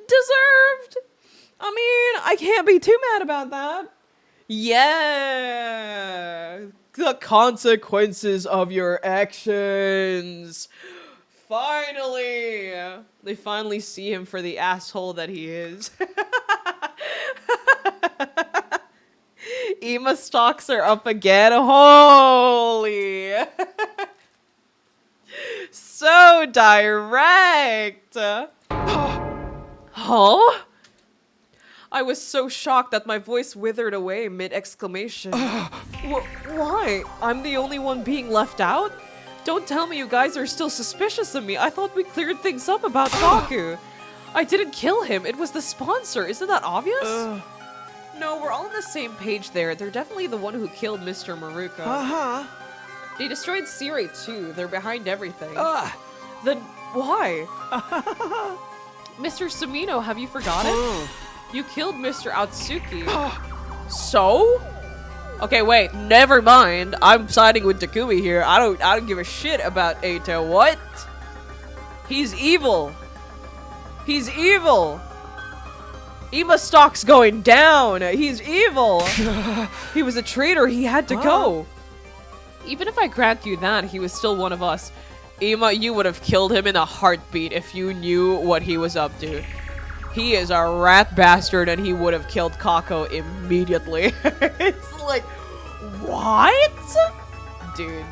deserved. I mean, I can't be too mad about that. Yeah. The consequences of your actions. Finally! They finally see him for the asshole that he is. Ema stocks are up again. Holy! So direct! Huh? I was so shocked that my voice withered away mid-exclamation. Why? I'm the only one being left out? Don't tell me you guys are still suspicious of me. I thought we cleared things up about Gaku. I didn't kill him. It was the sponsor. Isn't that obvious? No, we're all on the same page there. They're definitely the one who killed Mr. Maruka. They destroyed Siri too. They're behind everything. Then why? Mr. Sumino, have you forgotten? You killed Mr. Atsuki. So? Okay, wait, never mind. I'm siding with Takumi here. I don't give a shit about Eita. What? He's evil. He's evil. Ema stock's going down. He's evil. He was a traitor. He had to go. Even if I grant you that, he was still one of us. Ema, you would have killed him in a heartbeat if you knew what he was up to. He is a rat bastard and he would have killed Kako immediately. It's like, what? Dude,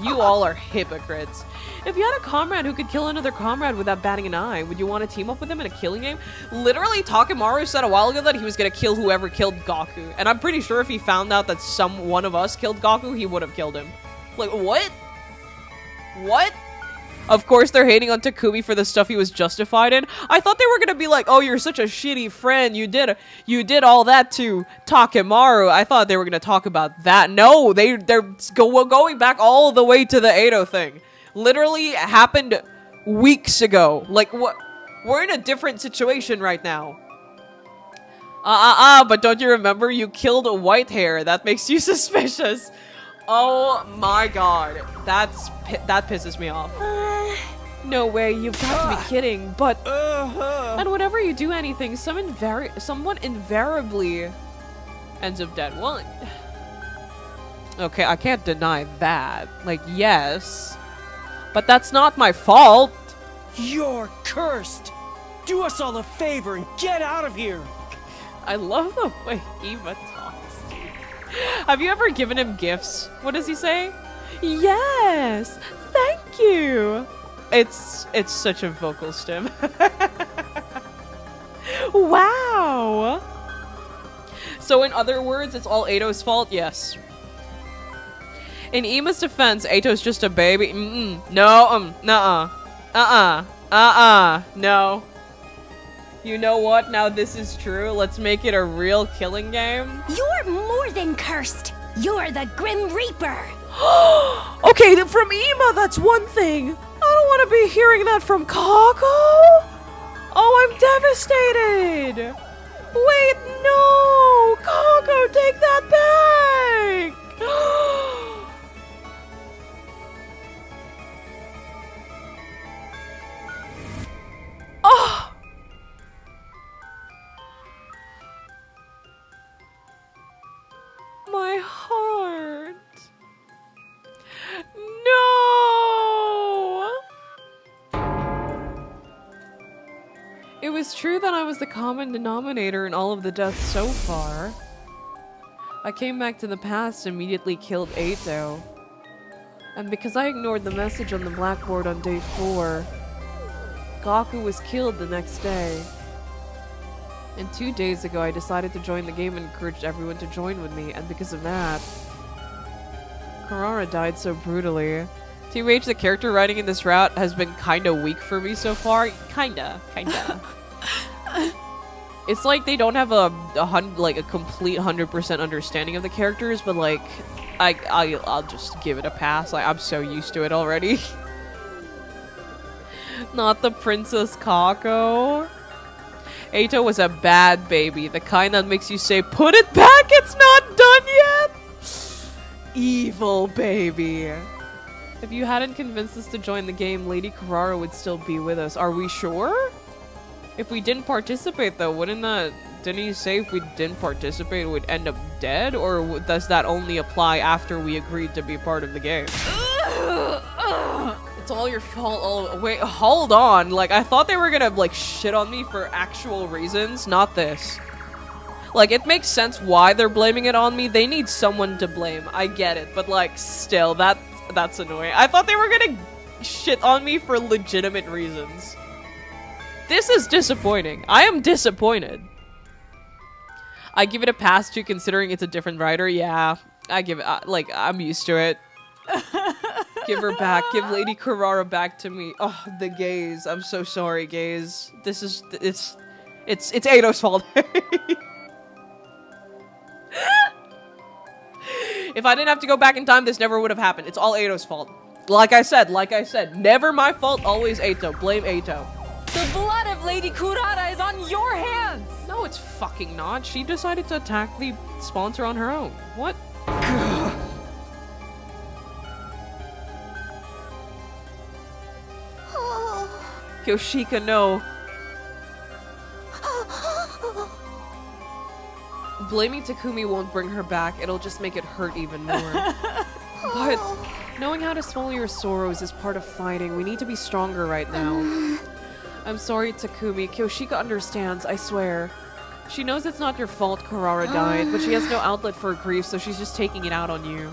you all are hypocrites. If you had a comrade who could kill another comrade without batting an eye, would you want to team up with him in a killing game? Literally, Takamaru said a while ago that he was going to kill whoever killed Gaku. And I'm pretty sure if he found out that one of us killed Gaku, he would have killed him. Like, what? What? Of course, they're hating on Takumi for the stuff he was justified in. I thought they were gonna be like, oh, you're such a shitty friend. You did all that to Takamaru. I thought they were gonna talk about that. No, they're going back all the way to the Edo thing. Literally happened weeks ago. Like, what? We're in a different situation right now. But don't you remember? You killed a white hair. That makes you suspicious. Oh my god. That pisses me off. No way, you've got to be kidding, but... And whenever you do anything, someone invariably ends up dead. Well... Okay, I can't deny that. Like, yes. But that's not my fault. You're cursed! Do us all a favor and get out of here! I love the way Eva talks. Have you ever given him gifts? What does he say? Yes! Thank you! It's such a vocal stem. Wow! So in other words, it's all Eito's fault? Yes. In Ema's defense, Eito's just a baby. No, no. You know what? Now this is true. Let's make it a real killing game. You're more than cursed. You're the Grim Reaper. Okay, then from Ema, that's one thing. I don't want to be hearing that from Kako. Oh, I'm devastated. Wait, no. Kako, take that back. Oh. My heart. No! It was true that I was the common denominator in all of the deaths so far. I came back to the past and immediately killed Eito. And because I ignored the message on the blackboard on day 4, Gaku was killed the next day. And 2 days ago, I decided to join the game and encouraged everyone to join with me, and because of that, Karara died so brutally. TBH, the character writing in this route has been kinda weak for me so far. Kinda. It's like they don't have a complete 100% understanding of the characters, but like, I'll just give it a pass. Like, I'm so used to it already. Not the Princess Kako. Eito was a bad baby, the kind that makes you say, put it back, it's not done yet! Evil baby. If you hadn't convinced us to join the game, Lady Karara would still be with us. Are we sure? If we didn't participate though, didn't he say if we didn't participate we'd end up dead? Or does that only apply after we agreed to be part of the game? It's all your fault. Oh, wait, hold on. Like, I thought they were gonna, like, shit on me for actual reasons, not this. Like, it makes sense why they're blaming it on me. They need someone to blame. I get it, but, like, still, that's annoying. I thought they were gonna shit on me for legitimate reasons. This is disappointing. I am disappointed. I give it a pass too, considering it's a different writer. Yeah, I give it, like, I'm used to it. Give her back. Give Lady Carrara back to me. Oh, the gays. I'm so sorry, gays. This is, it's Eido's fault. If I didn't have to go back in time, this never would have happened. It's all Eido's fault. Like I said, never my fault, always Eito. Blame Eito. The blood of Lady Kurara is on your hands! No, it's fucking not. She decided to attack the sponsor on her own. What? Yoshika, no. Blaming Takumi won't bring her back. It'll just make it hurt even more. But knowing how to swallow your sorrows is part of fighting. We need to be stronger right now. I'm sorry, Takumi. Kyoshika understands, I swear. She knows it's not your fault Karara died, but she has no outlet for grief, so she's just taking it out on you.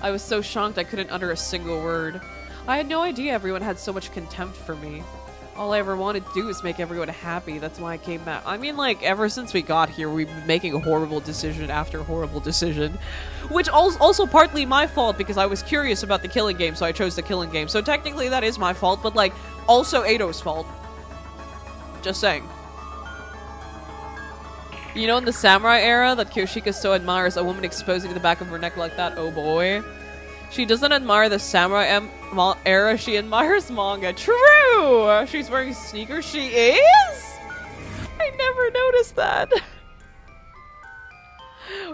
I was so shocked I couldn't utter a single word. I had no idea everyone had so much contempt for me. All I ever wanted to do was make everyone happy. That's why I came back. I mean, like, ever since we got here, we've been making a horrible decision after horrible decision. Which also partly my fault, because I was curious about the killing game, so I chose the killing game. So technically that is my fault, but, like, also Eido's fault. Just saying. You know, in the samurai era that Kyoshika so admires, a woman exposing the back of her neck like that, oh boy. She doesn't admire the samurai era, she admires manga. True! She's wearing sneakers, she is? I never noticed that.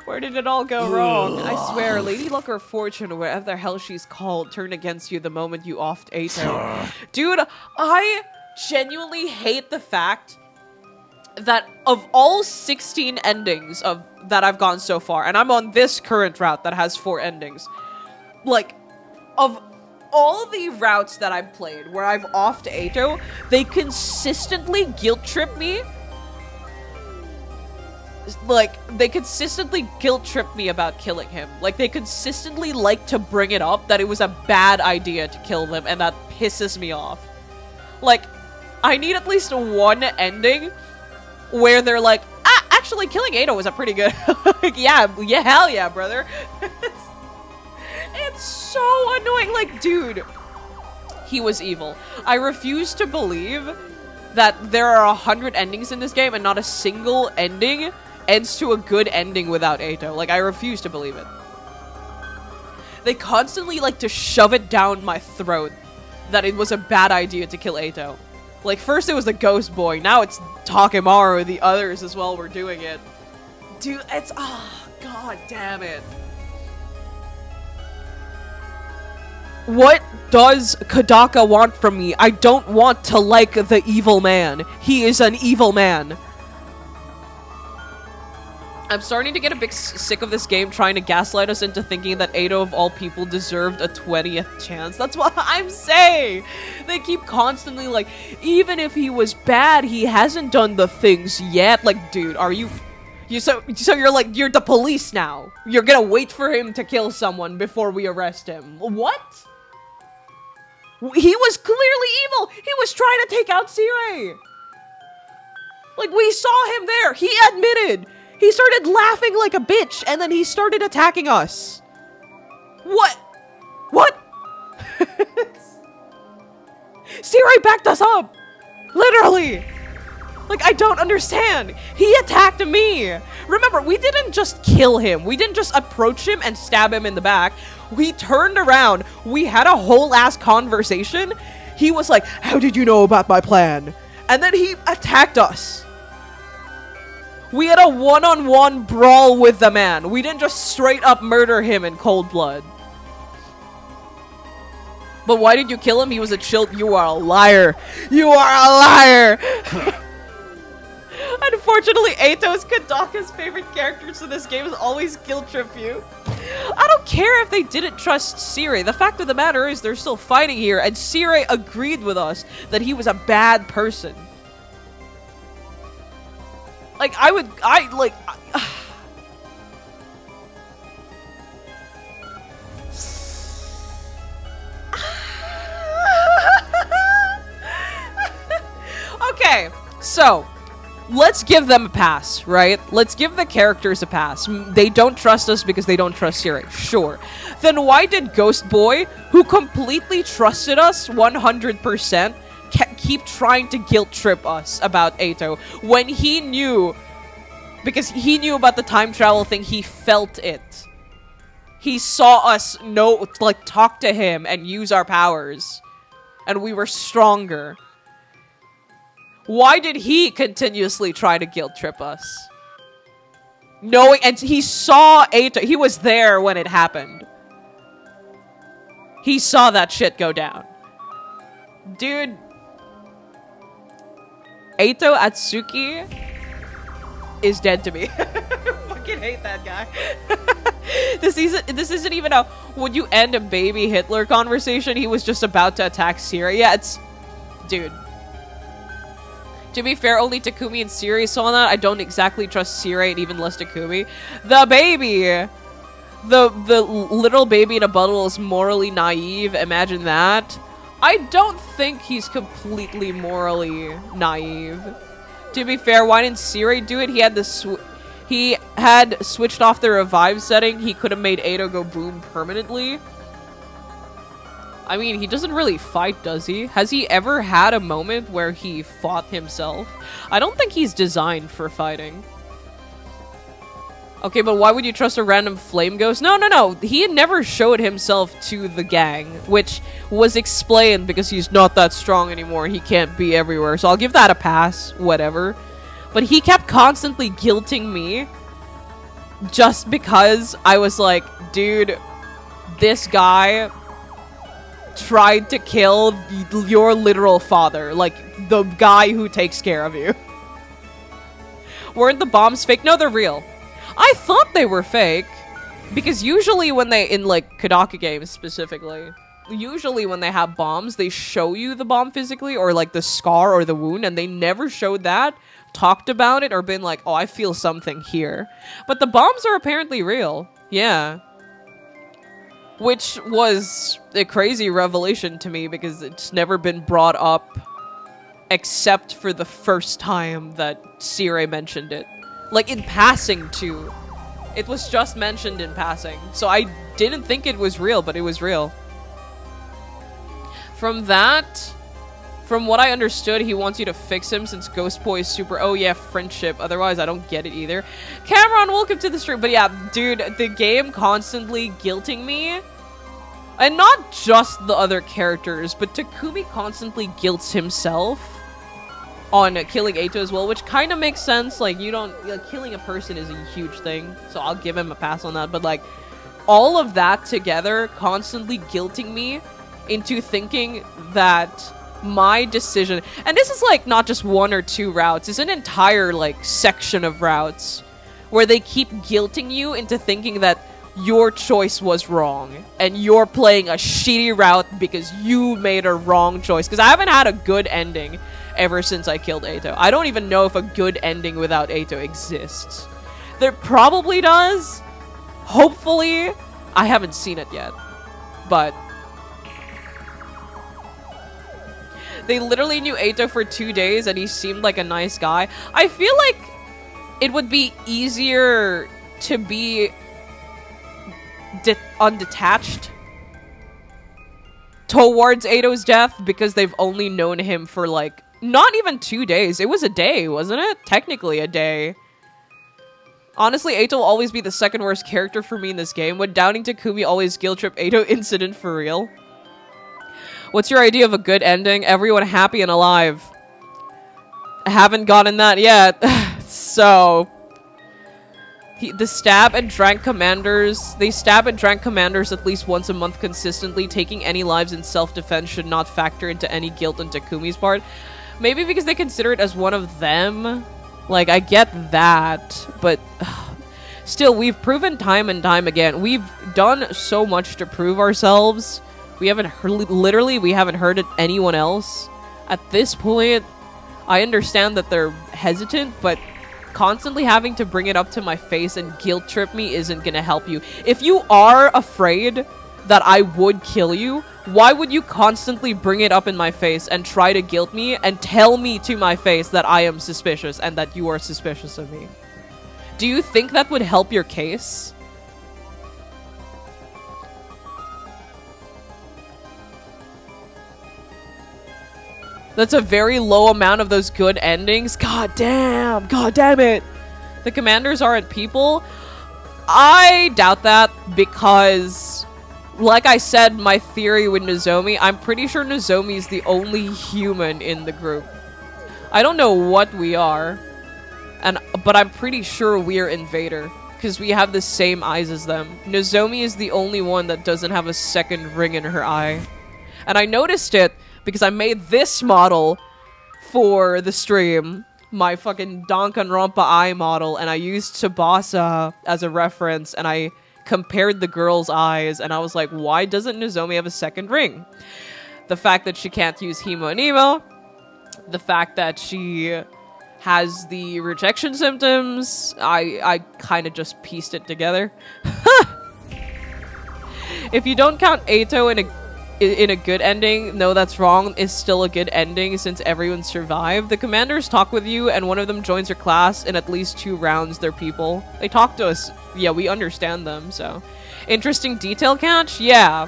Where did it all go wrong? I swear, Lady Luck or Fortune, or whatever the hell she's called, turned against you the moment you offed Eito. Dude, I genuinely hate the fact that of all 16 endings that I've gone so far, and I'm on this current route that has 4 endings, like, of all the routes that I've played where I've offed Eito, they consistently guilt trip me. Like, they consistently guilt trip me about killing him. Like, they consistently like to bring it up that it was a bad idea to kill them, and that pisses me off. Like, I need at least one ending where they're like, ah, actually killing Eito was a pretty good, like, yeah, hell yeah, brother. It's so annoying, like, dude, he was evil. I refuse to believe that there are 100 endings in this game and not a single ending ends to a good ending without Eito. Like, I refuse to believe it. They constantly like to shove it down my throat that it was a bad idea to kill Eito. Like, first it was the ghost boy, now it's Takamaru, the others as well were doing it. Dude, it's, ah, god damn it. What does Kadaka want from me? I don't want to like the evil man. He is an evil man. I'm starting to get a bit sick of this game trying to gaslight us into thinking that Eito of all people deserved a 20th chance. That's what I'm saying. They keep constantly like, even if he was bad, he hasn't done the things yet. Like, dude, are you so you're like, you're the police now. You're gonna wait for him to kill someone before we arrest him. What? He was clearly evil. He was trying to take out Siri. Like, we saw him there. He admitted. He started laughing like a bitch, and then he started attacking us. What? What? Siri backed us up. Literally. Like, I don't understand. He attacked me. Remember, we didn't just kill him. We didn't just approach him and stab him in the back. We turned around. We had a whole ass conversation. He was like, how did you know about my plan? And then he attacked us. We had a one-on-one brawl with the man. We didn't just straight up murder him in cold blood. But why did you kill him? He was a chill. You are a liar. You are a liar. Unfortunately, Eito's Kadaka's favorite characters in this game is always guilt trip you. I don't care if they didn't trust Siri. The fact of the matter is they're still fighting here, and Siri agreed with us that he was a bad person. Like, Okay, so let's give them a pass, right? Let's give the characters a pass. They don't trust us because they don't trust Siri. Sure. Then why did Ghost Boy, who completely trusted us 100%, keep trying to guilt trip us about Eito when he knew, because he knew about the time travel thing, he felt it. He saw us talk to him and use our powers, and we were stronger. Why did he continuously try to guilt trip us? Knowing, and he saw Eito, he was there when it happened. He saw that shit go down. Dude, Eito Atsuki is dead to me. I fucking hate that guy. This isn't even a would you end a baby Hitler conversation. He was just about to attack Siri. Yeah, it's... Dude. To be fair, only Takumi and Siri saw that. I don't exactly trust Siri and even less Takumi. The baby! The little baby in a bottle is morally naive. Imagine that. I don't think he's completely morally naive. To be fair, why didn't Siri do it? He had switched off the revive setting. He could have made Eito go boom permanently. I mean, he doesn't really fight, does he? Has he ever had a moment where he fought himself? I don't think he's designed for fighting. Okay, but why would you trust a random flame ghost? No. He had never showed himself to the gang, which was explained because he's not that strong anymore. He can't be everywhere, so I'll give that a pass, whatever. But he kept constantly guilting me just because I was like, dude, this guy tried to kill your literal father, like the guy who takes care of you. Weren't the bombs fake? No, they're real. I thought they were fake because usually when they, in like Kodaka games specifically, usually when they have bombs, they show you the bomb physically or like the scar or the wound, and they never showed that, talked about it, or been like, oh, I feel something here. But the bombs are apparently real. Yeah. Which was a crazy revelation to me because it's never been brought up except for the first time that Siri mentioned it. Like, in passing, too. It was just mentioned in passing. So I didn't think it was real, but it was real. From what I understood, he wants you to fix him since Ghost Boy is super... Oh, yeah, friendship. Otherwise, I don't get it either. Cameron, welcome to the stream. But yeah, dude, the game constantly guilting me. And not just the other characters, but Takumi constantly guilts himself on killing Eito as well, which kind of makes sense. Like, you don't... Like, killing a person is a huge thing, so I'll give him a pass on that. But, like, all of that together constantly guilting me into thinking that my decision... And this is, like, not just one or two routes. It's an entire, like, section of routes where they keep guilting you into thinking that your choice was wrong and you're playing a shitty route because you made a wrong choice. Because I haven't had a good ending ever since I killed Eito. I don't even know if a good ending without Eito exists. There probably does. Hopefully. I haven't seen it yet. But they literally knew Eito for 2 days and he seemed like a nice guy. I feel like it would be easier to be undetached towards Eito's death because they've only known him for like not even 2 days. It was a day, wasn't it? Technically a day. Honestly, Eito will always be the second worst character for me in this game. Would downing Takumi always guilt trip Eito incident for real? What's your idea of a good ending? Everyone happy and alive. I haven't gotten that yet. So they stab and drank commanders at least once a month consistently. Taking any lives in self-defense should not factor into any guilt on Takumi's part. Maybe because they consider it as one of them. Like, I get that, but Still, we've proven time and time again. We've done so much to prove ourselves. We haven't literally, we haven't hurt anyone else. At this point, I understand that they're hesitant, but constantly having to bring it up to my face and guilt trip me isn't gonna help you. If you are afraid that I would kill you, why would you constantly bring it up in my face and try to guilt me and tell me to my face that I am suspicious and that you are suspicious of me? Do you think that would help your case? That's a very low amount of those good endings. God damn it. The commanders aren't people. I doubt that because, like I said, my theory with Nozomi, I'm pretty sure Nozomi is the only human in the group. I don't know what we are, but I'm pretty sure we're Invader because we have the same eyes as them. Nozomi is the only one that doesn't have a second ring in her eye. And I noticed it because I made this model for the stream, my fucking danganronpa eye model, and I used Tsubasa as a reference, and I compared the girl's eyes, and I was like, why doesn't Nozomi have a second ring? The fact that she can't use Himo and Emo, the fact that she has the rejection symptoms, I kind of just pieced it together. If you don't count Eito in a good ending, no, that's wrong, is still a good ending since everyone survived. The commanders talk with you and one of them joins your class. In at least 2 rounds, they're people. They talk to us. Yeah, we understand them, so. Interesting detail catch? Yeah.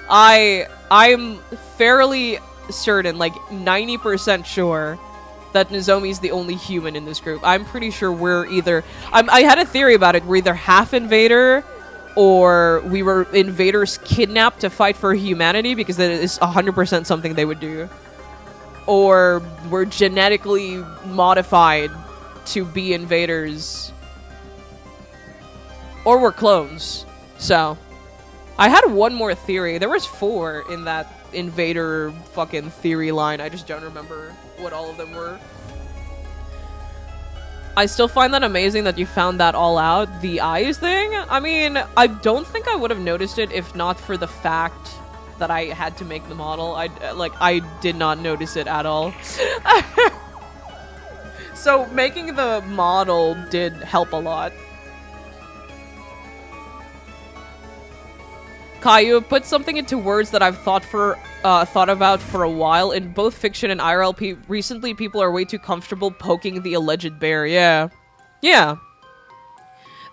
I'm fairly certain, like 90% sure, that Nozomi's the only human in this group. I'm pretty sure we're either... I had a theory about it. We're either half Invader, or we were invaders kidnapped to fight for humanity because that is 100% something they would do. Or we're genetically modified to be invaders. Or we're clones. So, I had one more theory. There was 4 in that invader fucking theory line. I just don't remember what all of them were. I still find that amazing that you found that all out. The eyes thing? I mean, I don't think I would have noticed it if not for the fact that I had to make the model. I did not notice it at all. So making the model did help a lot. Kai, you have put something into words that I've thought about for a while. In both fiction and IRL, recently people are way too comfortable poking the alleged bear. Yeah. Yeah.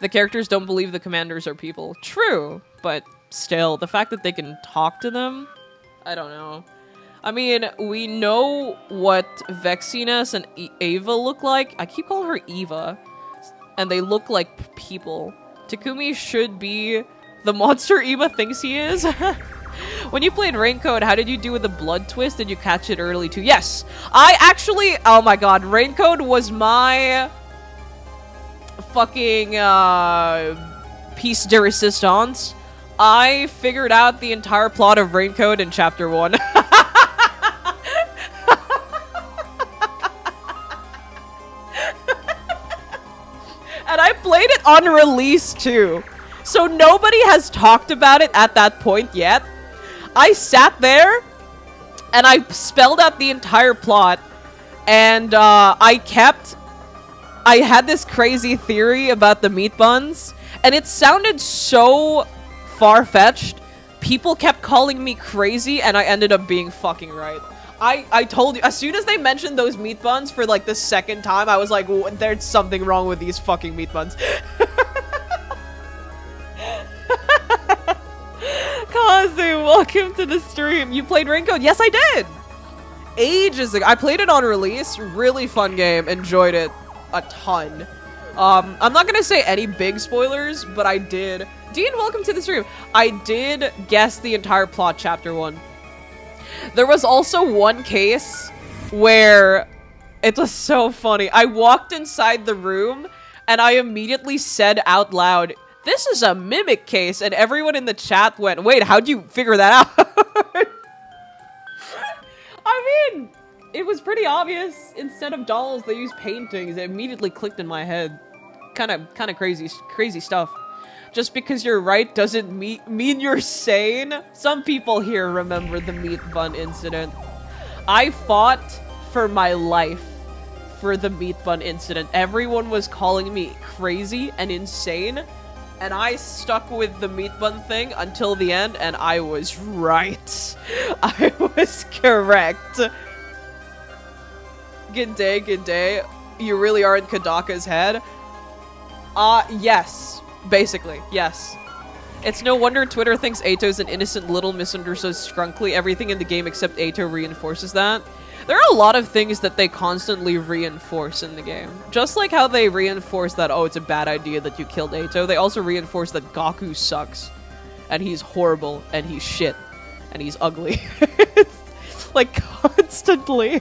The characters don't believe the commanders are people. True, but still, the fact that they can talk to them? I don't know. I mean, we know what Vexiness and Ava look like. I keep calling her Eva. And they look like people. Takumi should be the monster Eva thinks he is. When you played Raincoat, how did you do with the blood twist? Did you catch it early too? Yes! I actually... Oh my god, Raincoat was my... fucking, piece de resistance. I figured out the entire plot of Raincoat in Chapter 1. And I played it on release too. So nobody has talked about it at that point yet. I sat there and I spelled out the entire plot, and I had this crazy theory about the meat buns, and it sounded so far-fetched. People kept calling me crazy, and I ended up being fucking right. I told you, as soon as they mentioned those meat buns for like the second time, I was like, there's something wrong with these fucking meat buns. Kazu, welcome to the stream. You played Raincoat? Yes, I did! Ages ago. I played it on release. Really fun game. Enjoyed it a ton. I'm not gonna say any big spoilers, but I did. Dean, welcome to the stream. I did guess the entire plot Chapter 1. There was also one case where it was so funny. I walked inside the room and I immediately said out loud, "This is a mimic case," and everyone in the chat went, "Wait, how'd you figure that out?" I mean, it was pretty obvious. Instead of dolls, they used paintings. It immediately clicked in my head. kind of crazy stuff. Just because you're right doesn't mean you're sane. Some people here remember the meat bun incident. I fought for my life for the meat bun incident. Everyone was calling me crazy and insane, and I stuck with the meat bun thing until the end, and I was right. I was correct. Good day, good day. You really are in Kodaka's head? Yes. Basically, yes. It's no wonder Twitter thinks Eito's an innocent little misunderstood skrunkly. Everything in the game except Eito reinforces that. There are a lot of things that they constantly reinforce in the game. Just like how they reinforce that, oh, it's a bad idea that you killed Eito, they also reinforce that Gaku sucks. And he's horrible, and he's shit, and he's ugly. It's like constantly.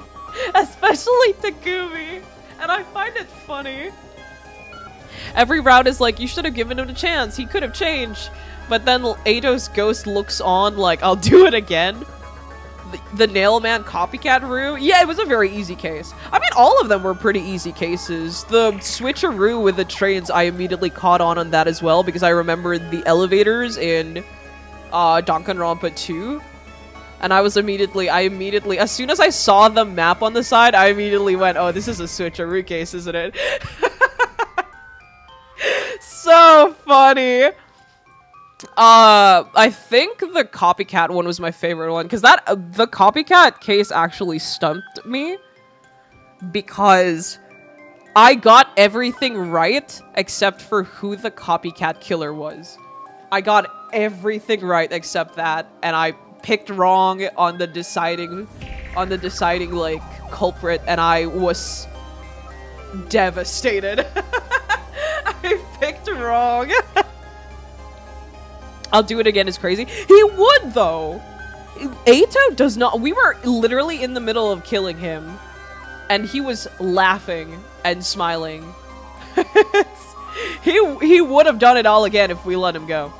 Especially Takumi. And I find it funny. Every route is like, you should have given him a chance. He could have changed. But then Eito's ghost looks on like, I'll do it again. The Nailman copycat rue. Yeah, it was a very easy case. I mean, all of them were pretty easy cases. The switcheroo with the trains, I immediately caught on that as well because I remembered the elevators in Danganronpa 2. And I immediately, as soon as I saw the map on the side, I immediately went, oh, this is a switcheroo case, isn't it? So funny. I think the copycat one was my favorite one because the copycat case actually stumped me because I got everything right except for who the copycat killer was. I got everything right except that, and I picked wrong on the deciding like culprit, and I was devastated. I picked wrong. I'll do it again is crazy. He would though. Eito does not. We were literally in the middle of killing him, and he was laughing and smiling. He would have done it all again if we let him go.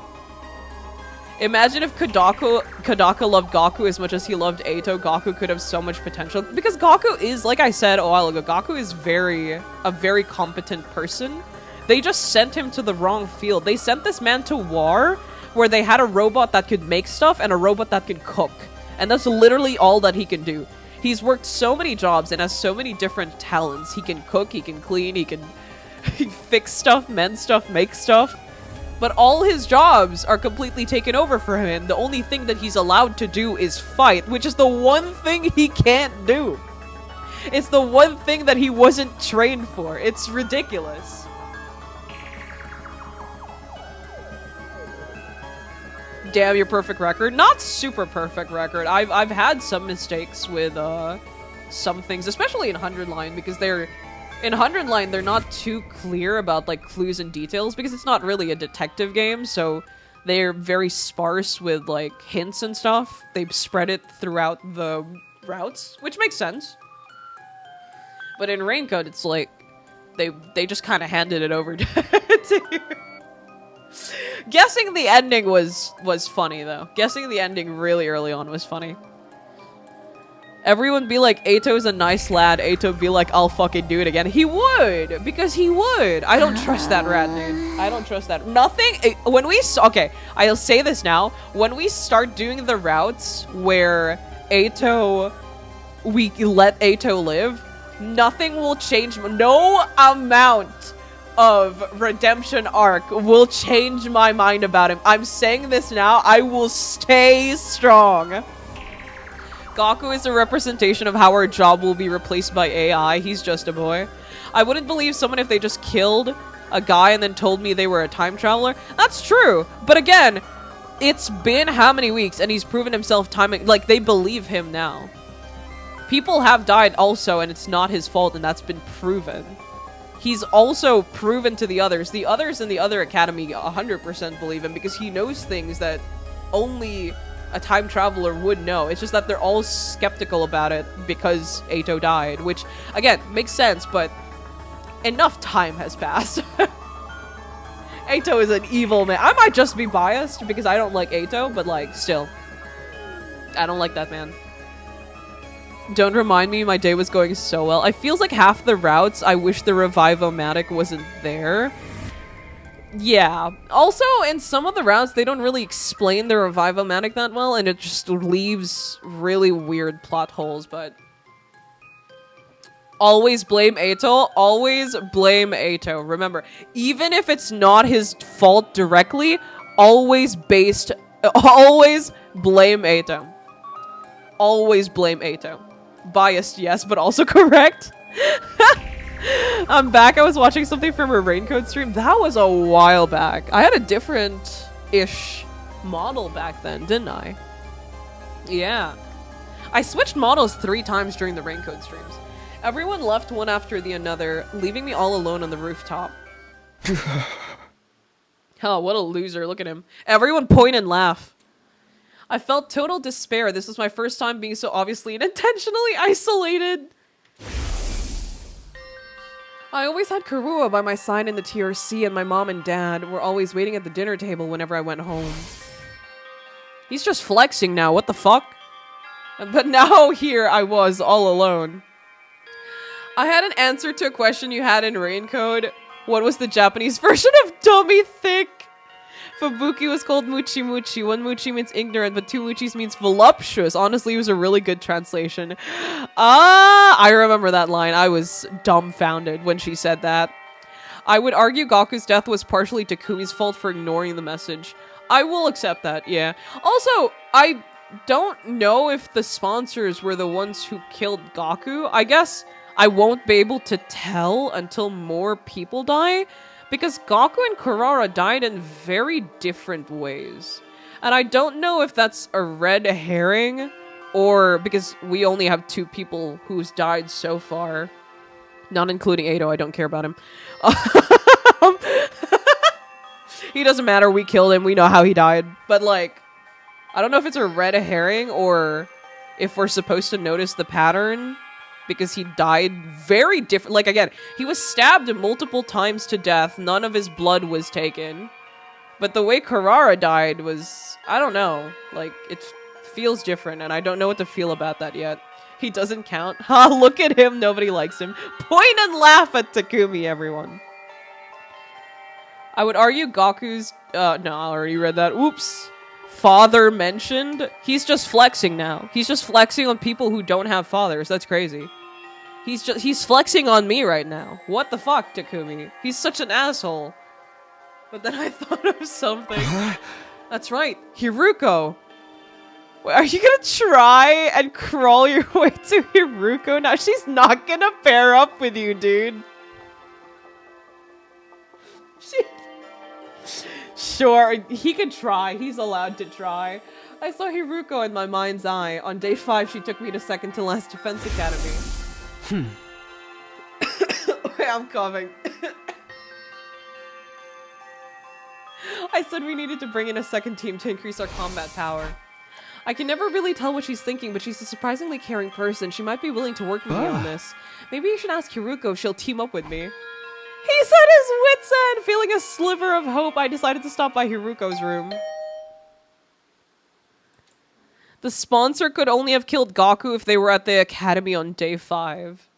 Imagine if Kodaka loved Gaku as much as he loved Eito. Gaku could have so much potential. Because Gaku is, like I said a while ago, Gaku is a very competent person. They just sent him to the wrong field. They sent this man to war, where they had a robot that could make stuff and a robot that could cook. And that's literally all that he can do. He's worked so many jobs and has so many different talents. He can cook, he can clean, he can fix stuff, mend stuff, make stuff. But all his jobs are completely taken over for him. The only thing that he's allowed to do is fight, which is the one thing he can't do. It's the one thing that he wasn't trained for. It's ridiculous. Damn your perfect record. Not super perfect record. I've had some mistakes with some things, especially in 100 line, because in 100 line they're not too clear about like clues and details because it's not really a detective game, so they're very sparse with like hints and stuff. They spread it throughout the routes, which makes sense. But in Raincoat, it's like they just kind of handed it over to you. Guessing the ending was funny though. Guessing the ending really early on was funny. Everyone be like, Eito's a nice lad. Eito be like, I'll fucking do it again. He would, because he would. I don't trust that rat, dude. I don't trust that. Nothing, okay, I'll say this now. When we start doing the routes where we let Eito live, nothing will change. No amount of redemption arc will change my mind about him. I'm saying this now. I will stay strong. Gaku is a representation of how our job will be replaced by AI. He's just a boy. I wouldn't believe someone if they just killed a guy and then told me they were a time traveler. That's true. But again, it's been how many weeks and he's proven himself like they believe him now. People have died also and it's not his fault and that's been proven. He's also proven to the others. The others in the other academy 100% believe him because he knows things that only a time traveler would know. It's just that they're all skeptical about it because Eito died, which, again, makes sense, but enough time has passed. Eito is an evil man. I might just be biased because I don't like Eito, but, like, still. I don't like that man. Don't remind me, my day was going so well. I feels like half the routes, I wish the Revive-O-Matic wasn't there. Yeah. Also, in some of the routes, they don't really explain the Revive-O-Matic that well, and it just leaves really weird plot holes, but... Always blame Eito. Always blame Eito. Remember, even if it's not his fault directly, always blame Eito. Always blame Eito. Biased, yes, but also correct. I'm back. I was watching something from a Raincoat stream. That was a while back. I had a different-ish model back then, didn't I? Yeah. I switched models 3 times during the Raincoat streams. Everyone left one after the another, leaving me all alone on the rooftop. Oh, what a loser. Look at him. Everyone point and laugh. I felt total despair. This was my first time being so obviously and intentionally isolated. I always had Karua by my side in the TRC, and my mom and dad were always waiting at the dinner table whenever I went home. He's just flexing now. What the fuck? But now here I was all alone. I had an answer to a question you had in Raincode. What was the Japanese version of dummy thick? Fubuki was called Muchi Muchi. 1 Muchi means ignorant, but 2 Muchis means voluptuous. Honestly, it was a really good translation. I remember that line. I was dumbfounded when she said that. I would argue Gaku's death was partially Takumi's fault for ignoring the message. I will accept that, yeah. Also, I don't know if the sponsors were the ones who killed Gaku. I guess I won't be able to tell until more people die, because Gaku and Kurara died in very different ways. And I don't know if that's a red herring, or because we only have 2 people who's died so far. Not including Eito, I don't care about him. He doesn't matter, we killed him, we know how he died. But like, I don't know if it's a red herring, or if we're supposed to notice the pattern. Because he died very different. Like, again, he was stabbed multiple times to death. None of his blood was taken. But the way Kurara died was, I don't know. Like, it feels different, and I don't know what to feel about that yet. He doesn't count. Ha, look at him. Nobody likes him. Point and laugh at Takumi, everyone. I would argue Gaku's... no, I already read that. Oops. Father mentioned. He's just flexing now. He's just flexing on people who don't have fathers. That's crazy. He's flexing on me right now. What the fuck, Takumi? He's such an asshole. But then I thought of something. That's right. Heruko. Wait, are you gonna try and crawl your way to Heruko now? She's not gonna pair up with you, dude. Sure, he could try. He's allowed to try. I saw Heruko in my mind's eye. On day 5, she took me to second to last defense academy. Wait, I'm coughing. I said we needed to bring in a second team to increase our combat power. I can never really tell what she's thinking, but she's a surprisingly caring person. She might be willing to work with me on this. Maybe you should ask Heruko if she'll team up with me. He said his wits end! Feeling a sliver of hope, I decided to stop by Hiruko's room. The sponsor could only have killed Gaku if they were at the academy on day 5.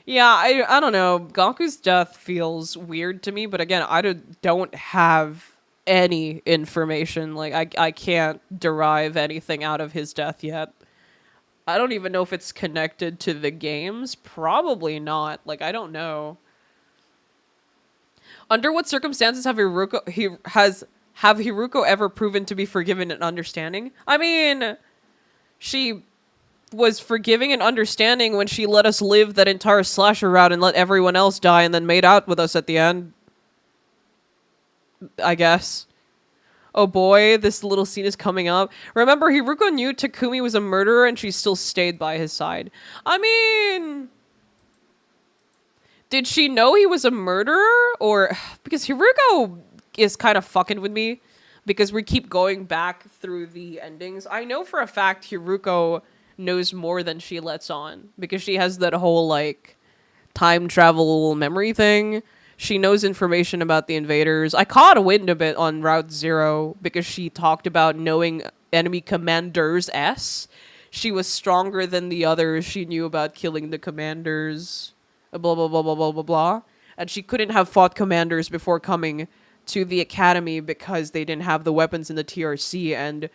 Yeah, I don't know. Gaku's death feels weird to me, but again, I don't have any information. Like, I can't derive anything out of his death yet. I don't even know if it's connected to the games. Probably not. Like, I don't know. Under what circumstances have Heruko ever proven to be forgiving and understanding? I mean, she was forgiving and understanding when she let us live that entire slasher route and let everyone else die and then made out with us at the end. I guess. Oh boy, this little scene is coming up. Remember, Heruko knew Takumi was a murderer and she still stayed by his side. I mean... Did she know he was a murderer? Or... Because Heruko is kind of fucking with me. Because we keep going back through the endings. I know for a fact Heruko knows more than she lets on. Because she has that whole, like, time travel memory thing. She knows information about the invaders. I caught a wind a bit on Route 0 because she talked about knowing enemy commanders S. she was stronger than the others. She knew about killing the commanders. Blah, blah, blah, blah, blah, blah, blah. And she couldn't have fought commanders before coming to the academy because they didn't have the weapons in the TRC, and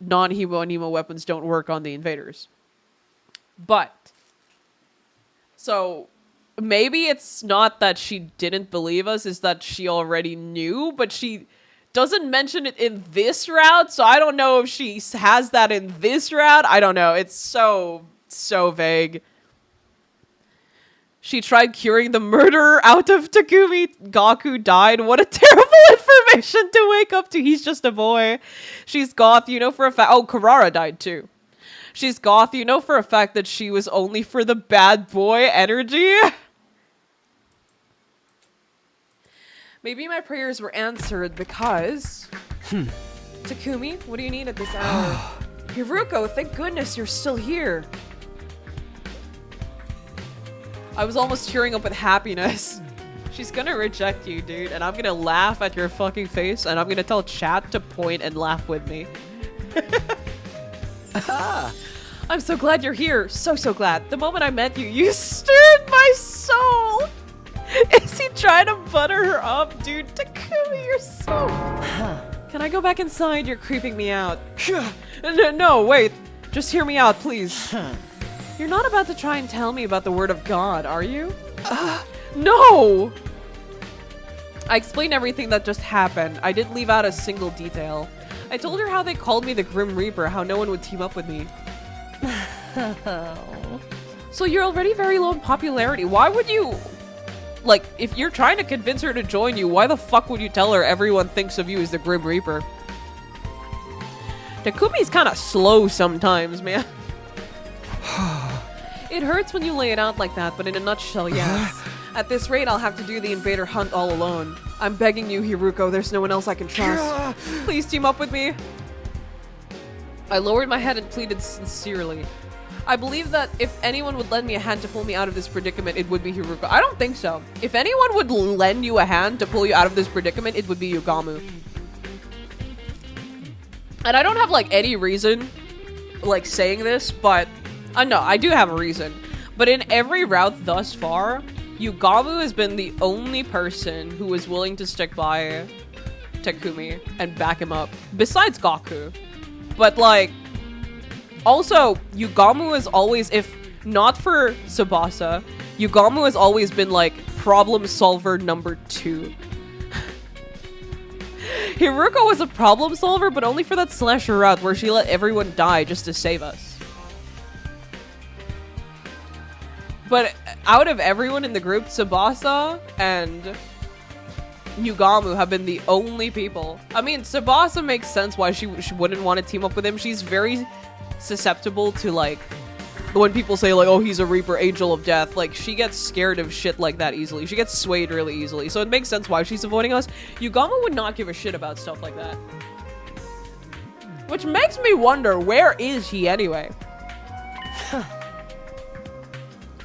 non-Hemo and Nemo weapons don't work on the invaders. But, so, maybe it's not that she didn't believe us, it's that she already knew, but she doesn't mention it in this route, so I don't know if she has that in this route. I don't know. It's so vague. She tried curing the murderer out of Takumi. Gaku died. What a terrible information to wake up to. He's just a boy. She's goth. You know for a fact. Oh, Karara died too. She's goth. You know for a fact that she was only for the bad boy energy. Maybe my prayers were answered because... Takumi, what do you need at this hour? Heruko, thank goodness you're still here. I was almost tearing up with happiness. She's gonna reject you, dude, and I'm gonna laugh at your fucking face, and I'm gonna tell chat to point and laugh with me. I'm so glad you're here. So glad. The moment I met you, you stirred my soul. Is he trying to butter her up? Dude, Takumi, you're so... Can I go back inside? You're creeping me out. No, wait. Just hear me out, please. You're not about to try and tell me about the word of God, are you? No! I explained everything that just happened. I didn't leave out a single detail. I told her how they called me the Grim Reaper, how no one would team up with me. So you're already very low in popularity. Why would you... Like, if you're trying to convince her to join you, why the fuck would you tell her everyone thinks of you as the Grim Reaper? Takumi's kind of slow sometimes, man. It hurts when you lay it out like that, but in a nutshell, yes. At this rate, I'll have to do the invader hunt all alone. I'm begging you, Heruko, there's no one else I can trust. Please team up with me. I lowered my head and pleaded sincerely. I believe that if anyone would lend me a hand to pull me out of this predicament, it would be Heruko. I don't think so. If anyone would lend you a hand to pull you out of this predicament, it would be Yugamu. And I don't have, like, any reason, like, saying this, but... no, I do have a reason. But in every route thus far, Yugamu has been the only person who was willing to stick by Takumi and back him up. Besides Gaku. But, like... Also, Yugamu is always, if not for Tsubasa, Yugamu has always been, like, problem solver number 2. Heruko was a problem solver, but only for that slasher route where she let everyone die just to save us. But out of everyone in the group, Tsubasa and Yugamu have been the only people. I mean, Tsubasa makes sense why she wouldn't want to team up with him. She's very susceptible to, like, when people say, like, oh, he's a Reaper, Angel of Death. Like, she gets scared of shit like that easily. She gets swayed really easily. So it makes sense why she's avoiding us. Yugamu would not give a shit about stuff like that. Which makes me wonder, where is he anyway?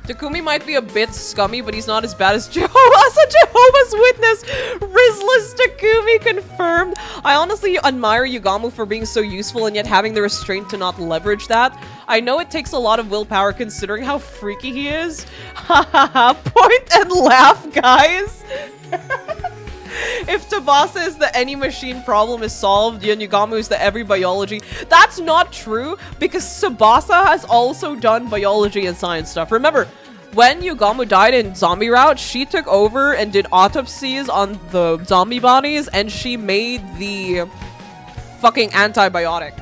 Takumi might be a bit scummy, but he's not as bad as Jehovah's a Jehovah's Witness. Rizless Takumi confirmed. I honestly admire Yugamu for being so useful and yet having the restraint to not leverage that. I know it takes a lot of willpower considering how freaky he is. Hahaha, point and laugh, guys. If Tsubasa is the any machine problem is solved, and Yugamu is the every biology. That's not true, because Tsubasa has also done biology and science stuff. Remember, when Yugamu died in Zombie Route, she took over and did autopsies on the zombie bodies, and she made the fucking antibiotic.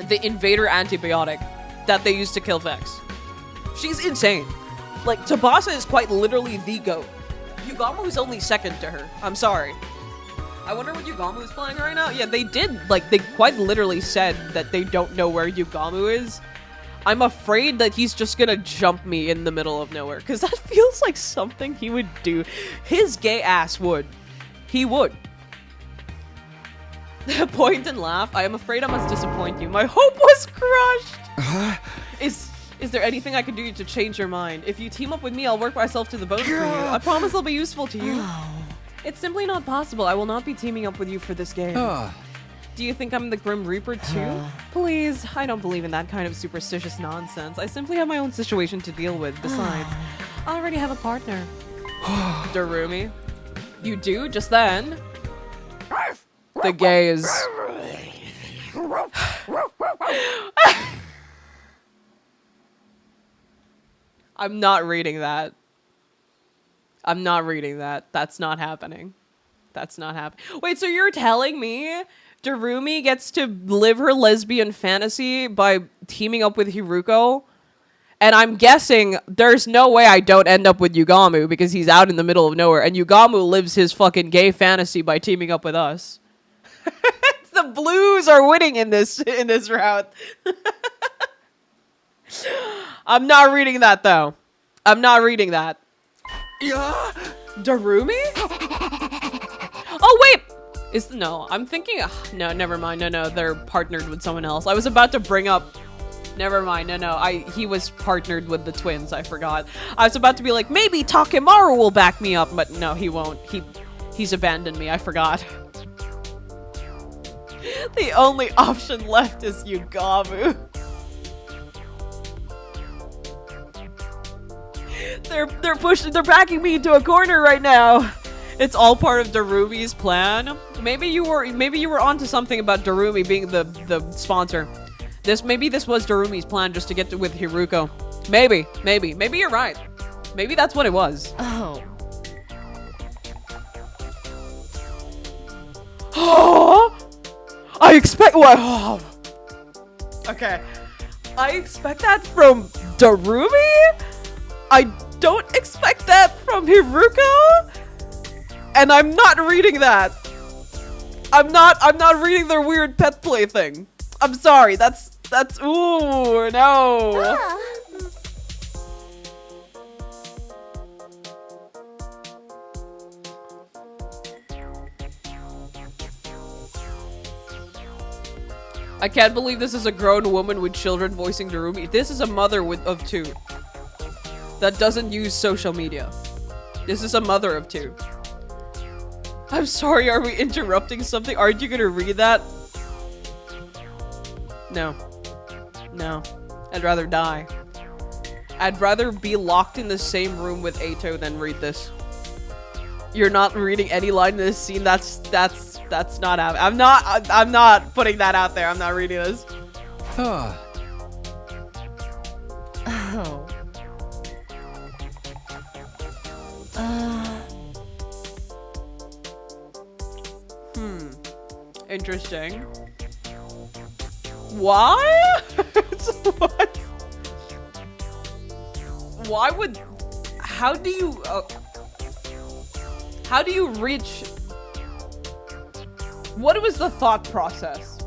The invader antibiotic that they used to kill Vex. She's insane. Like, Tsubasa is quite literally the GOAT. Yugamu is only second to her. I'm sorry. I wonder what Yugamu is playing right now. Yeah, they did. Like, they quite literally said that they don't know where Yugamu is. I'm afraid that he's just gonna jump me in the middle of nowhere, because that feels like something he would do. His gay ass would. He would. Point and laugh. I am afraid I must disappoint you. My hope was crushed. Is there anything I can do to change your mind? If you team up with me, I'll work myself to the bone for you. I promise I'll be useful to you. It's simply not possible. I will not be teaming up with you for this game. Do you think I'm the Grim Reaper too? Please, I don't believe in that kind of superstitious nonsense. I simply have my own situation to deal with. Besides, I already have a partner. Darumi. You do? Just then? The gaze. I'm not reading that. I'm not reading that. That's not happening. That's not happening. Wait, so you're telling me Darumi gets to live her lesbian fantasy by teaming up with Heruko? And I'm guessing there's no way I don't end up with Yugamu because he's out in the middle of nowhere. And Yugamu lives his fucking gay fantasy by teaming up with us. The blues are winning in this route. I'm not reading that though. I'm not reading that. Darumi? Oh wait! No, I'm thinking, no, never mind. No, they're partnered with someone else. I was about to bring up, never mind. No, he was partnered with the twins. I forgot. I was about to be like, maybe Takamaru will back me up, but no, he won't. He's abandoned me. I forgot. The only option left is Yugamu. They're backing me into a corner right now. It's all part of Darumi's plan. Maybe you were onto something about Darumi being the sponsor. Maybe this was Darumi's plan just to get with Heruko. Maybe you're right. Maybe that's what it was. Oh. I expect what? Oh. Okay. I expect that from Darumi? I don't expect that from Heruko? And I'm not reading that. I'm not reading their weird pet play thing. I'm sorry. That's ooh, no. I can't believe this is a grown woman with children voicing Darumi. This is a mother of two that doesn't use social media. This is a mother of two. I'm sorry, are we interrupting something? Aren't you gonna read that? No. I'd rather die. I'd rather be locked in the same room with Ato than read this. You're not reading any line in this scene. That's not happening. I'm not putting that out there. I'm not reading this. Interesting. Why? What? Why would... How do you reach... What was the thought process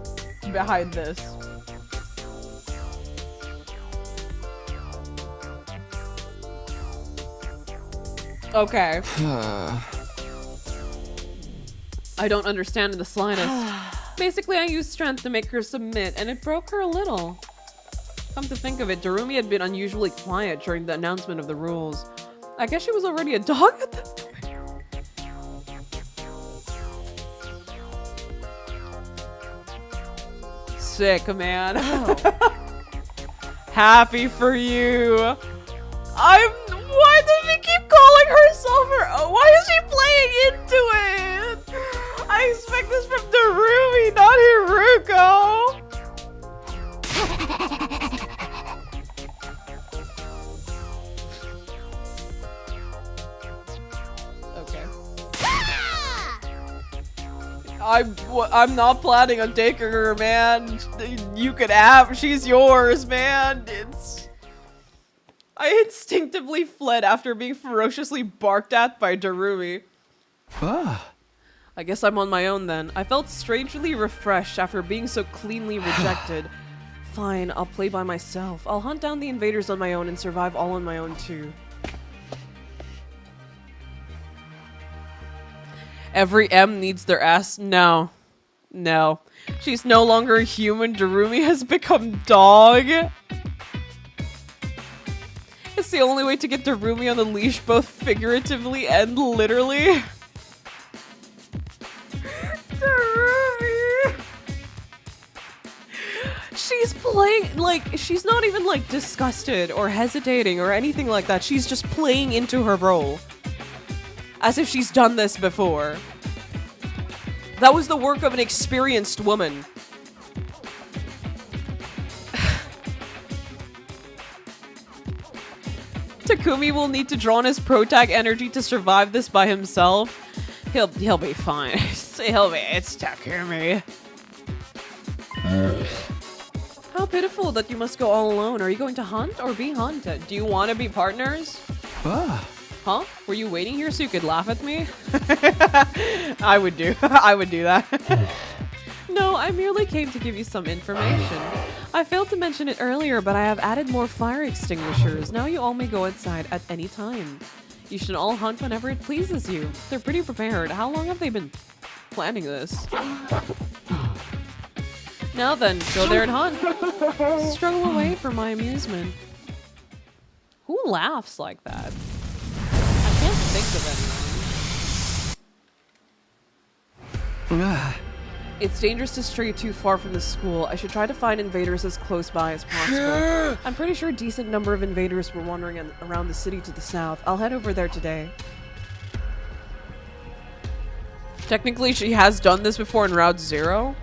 behind this? Okay. I don't understand in the slightest. Basically, I used strength to make her submit, and it broke her a little. Come to think of it, Darumi had been unusually quiet during the announcement of the rules. I guess she was already a dog at that point. Sick, man. Happy for you. Why does she keep calling herself her own? Why is she playing into it? I expect this from Darumi, not Heruko. Okay. I'm not planning on taking her, man. You could have. She's yours, man. I instinctively fled after being ferociously barked at by Darumi. I guess I'm on my own then. I felt strangely refreshed after being so cleanly rejected. Fine, I'll play by myself. I'll hunt down the invaders on my own and survive all on my own too. Every M needs their ass. No. She's no longer a human. Darumi has become dog. It's the only way to get Darumi on the leash, both figuratively and literally. Darumi! She's playing, like, she's not even, like, disgusted or hesitating or anything like that. She's just playing into her role. As if she's done this before. That was the work of an experienced woman. Takumi will need to draw on his protag energy to survive this by himself. He'll be fine. It's Takumi. How pitiful that you must go all alone. Are you going to hunt or be hunted? Do you want to be partners? Huh? Were you waiting here so you could laugh at me? I would do that. No, I merely came to give you some information. I failed to mention it earlier, but I have added more fire extinguishers. Now you all may go outside at any time. You should all hunt whenever it pleases you. They're pretty prepared. How long have they been planning this? Now then, go there and hunt. Struggle away for my amusement. Who laughs like that? I can't think of anyone. It's dangerous to stray too far from the school. I should try to find invaders as close by as possible. I'm pretty sure a decent number of invaders were wandering around the city to the south. I'll head over there today. Technically, she has done this before in Route 0.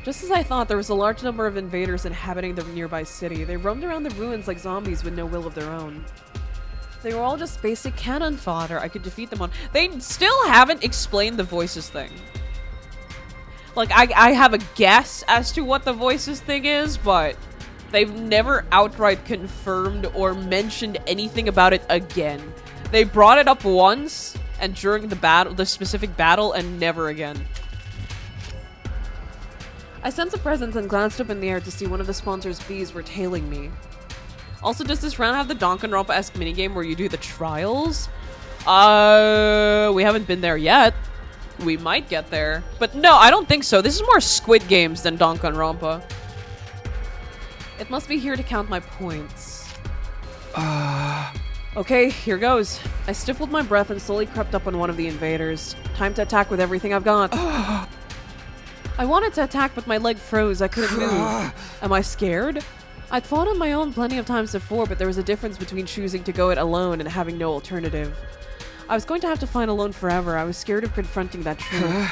Just as I thought, there was a large number of invaders inhabiting the nearby city. They roamed around the ruins like zombies with no will of their own. They were all just basic cannon fodder. I could defeat them on. They still haven't explained the voices thing. Like, I have a guess as to what the voices thing is, but they've never outright confirmed or mentioned anything about it again. They brought it up once, and during the battle, the specific battle, and never again. I sensed a presence and glanced up in the air to see one of the sponsor's bees were tailing me. Also, does this round have the danganronpa-esque minigame where you do the trials? We haven't been there yet. We might get there. But no, I don't think so. This is more Squid Games than danganronpa. It must be here to count my points. Okay, here goes. I stifled my breath and slowly crept up on one of the invaders. Time to attack with everything I've got. I wanted to attack, but my leg froze. I couldn't move. Am I scared? I'd fought on my own plenty of times before, but there was a difference between choosing to go it alone and having no alternative. I was going to have to fight alone forever. I was scared of confronting that truth.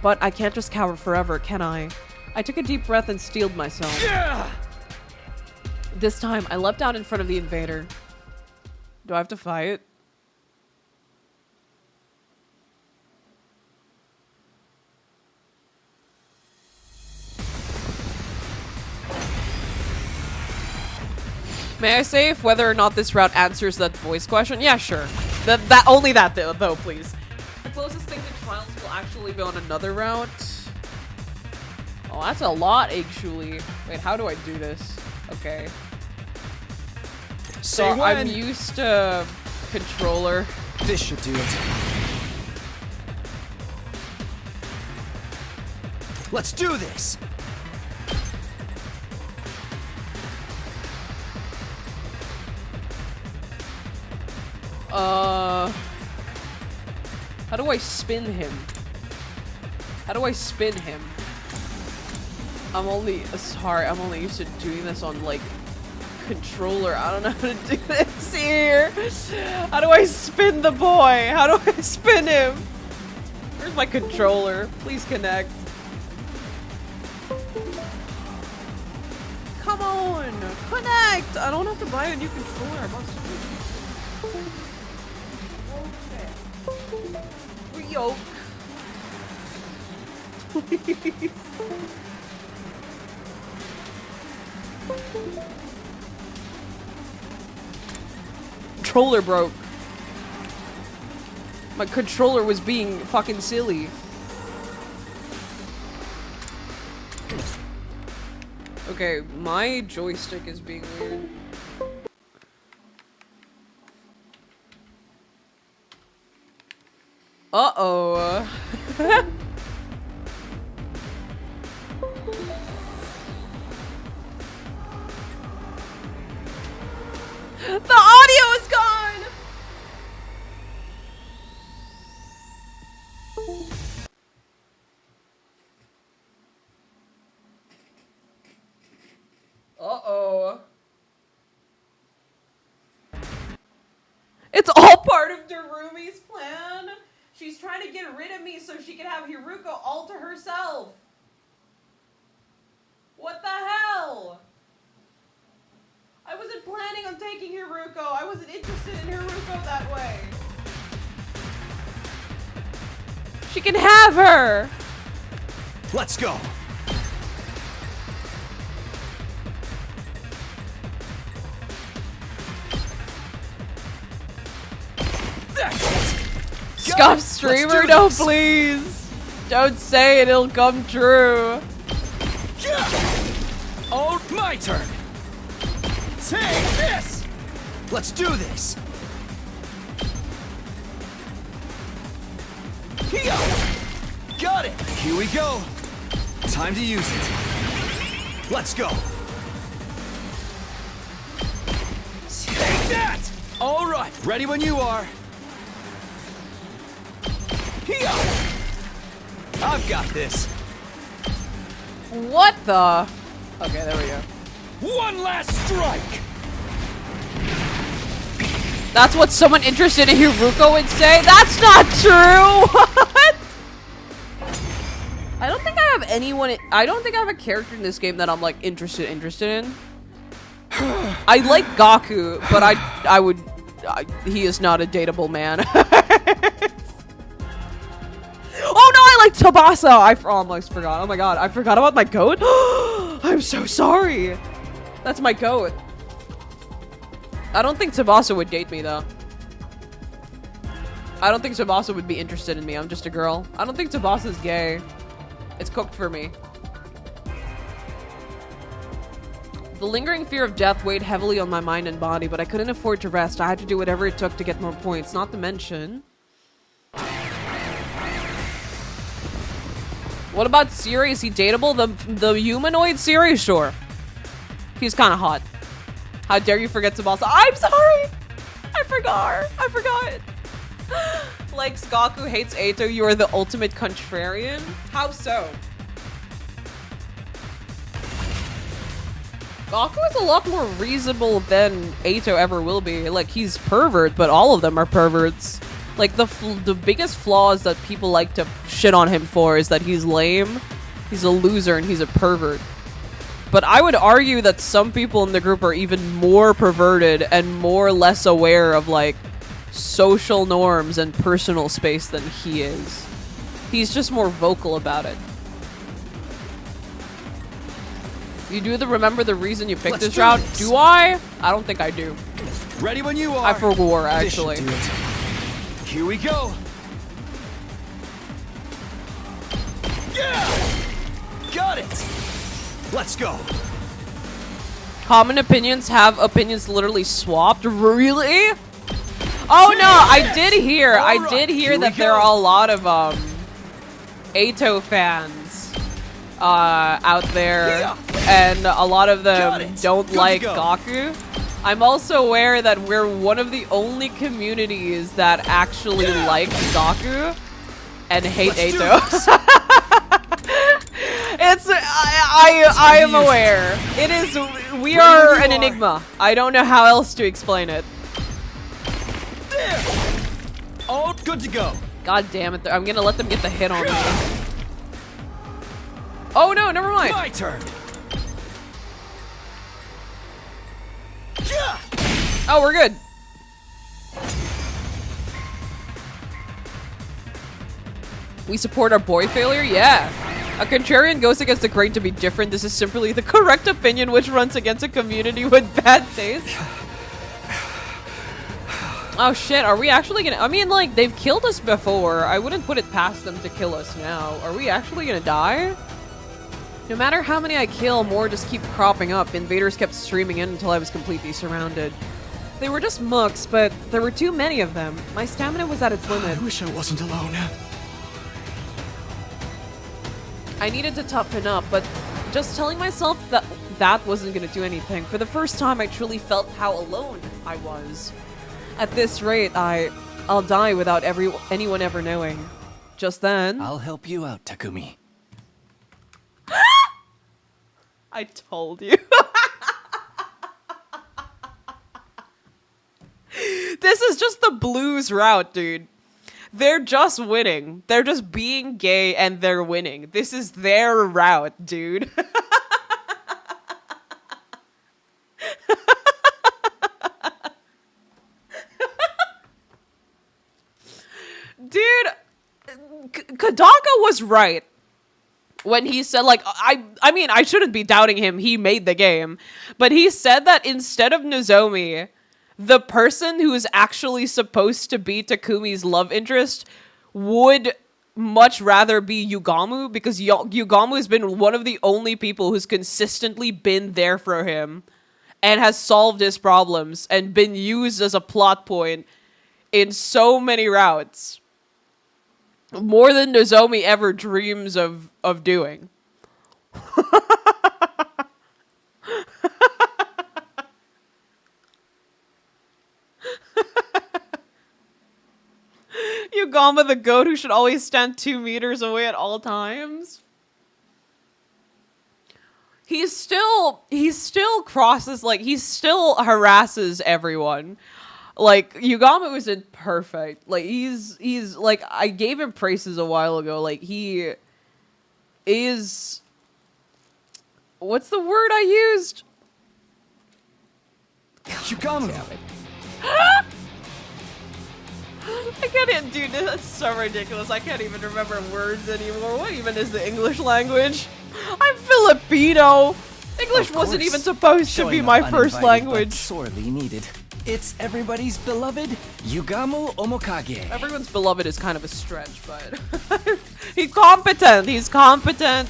But I can't just cower forever, can I? I took a deep breath and steeled myself. This time, I leapt out in front of the invader. Do I have to fight? May I say if whether or not this route answers that voice question? Yeah, sure. Only that though, please. The closest thing to trials will actually be on another route. Oh, that's a lot, actually. Wait, how do I do this? Okay. So I'm used to controller. This should do it. Let's do this! How do I spin him? How do I spin him? I'm only used to doing this on, like, controller. I don't know how to do this here. How do I spin the boy? How do I spin him? Where's my controller? Please connect. Come on! Connect! I don't have to buy a new controller. I must Reyoke. Please. Controller broke. My controller was being fucking silly. Okay, my joystick is being weird. Uh-oh. The audio is gone! It's all part of Darumi's plan. She's trying to get rid of me so she can have Heruko all to herself. What the hell? I wasn't planning on taking Heruko. I wasn't interested in Heruko that way. She can have her. Let's go. Scuff streamer, no please. Don't say it, it'll come true. Oh, my turn. Take this. Let's do this. Here. Got it. Here we go. Time to use it. Let's go. Take that. All right. Ready when you are. Here. I've got this. What the? Okay, there we go. One last strike. That's what someone interested in Heruko would say? That's not true! What? I don't think I have I don't think I have a character in this game that I'm, like, interested in. I like Gaku, but he is not a dateable man. Oh no, I like Tsubasa! I almost forgot. Oh my god, I forgot about my goat? I'm so sorry! That's my goat. I don't think Tsubasa would date me, though. I don't think Tsubasa would be interested in me. I'm just a girl. I don't think Tsubasa's gay. It's cooked for me. The lingering fear of death weighed heavily on my mind and body, but I couldn't afford to rest. I had to do whatever it took to get more points, not to mention... What about Siri? Is he dateable? The humanoid Siri? Sure. He's kind of hot. How dare you forget Tsubasa? I'm sorry! I forgot. Likes Gaku, hates Eito. You are the ultimate contrarian. How so? Gaku is a lot more reasonable than Eito ever will be. Like, he's pervert, but all of them are perverts. Like, the biggest flaws that people like to shit on him for is that he's lame, he's a loser, and he's a pervert. But I would argue that some people in the group are even more perverted and less aware of, like, social norms and personal space than he is. He's just more vocal about it. You do remember the reason you picked this route? Do I? I don't think I do. Ready when you are. I forgot, actually. Here we go. Yeah! Got it. Let's go. Common opinions have opinions literally swapped? Really? Oh no, I did hear that there are a lot of Eito fans out there, and a lot of them don't like Gaku. I'm also aware that we're one of the only communities that actually like Gaku and hate Eito. I am aware. It is, we are an enigma. I don't know how else to explain it. There. All good to go. God damn it, I'm gonna let them get the hit on me. Oh no, never mind. My turn. Oh, we're good. We support our boy failure? Yeah. A contrarian goes against the grain to be different. This is simply the correct opinion which runs against a community with bad taste. Oh shit, are we actually gonna... I mean, like, they've killed us before. I wouldn't put it past them to kill us now. Are we actually gonna die? No matter how many I kill, more just keep cropping up. Invaders kept streaming in until I was completely surrounded. They were just mooks, but there were too many of them. My stamina was at its limit. I wish I wasn't alone. I needed to toughen up, but just telling myself that that wasn't gonna do anything. For the first time, I truly felt how alone I was. At this rate, I'll die without anyone ever knowing. Just then... I'll help you out, Takumi. I told you. Did This is just the blues route, dude. They're just winning. They're just being gay and they're winning. This is their route, dude. Dude, Kadaka was right when he said, like, I mean, I shouldn't be doubting him. He made the game. But he said that instead of Nozomi, the person who is actually supposed to be Takumi's love interest would much rather be Yugamu, because Yugamu has been one of the only people who's consistently been there for him and has solved his problems and been used as a plot point in so many routes. More than Nozomi ever dreams of doing. Yugama the goat who should always stand 2 meters away at all times. He still crosses, like, he still harasses everyone. Like, Yugamu isn't perfect. Like, he's like, I gave him praises a while ago. Like, he is... What's the word I used? Yugamu! I can't even, dude, that's so ridiculous. I can't even remember words anymore. What even is the English language? I'm Filipino! English wasn't even supposed to be my first language. Sorely needed. It's everybody's beloved Yugamu Omokage. Everyone's beloved is kind of a stretch, but he's competent. He's competent.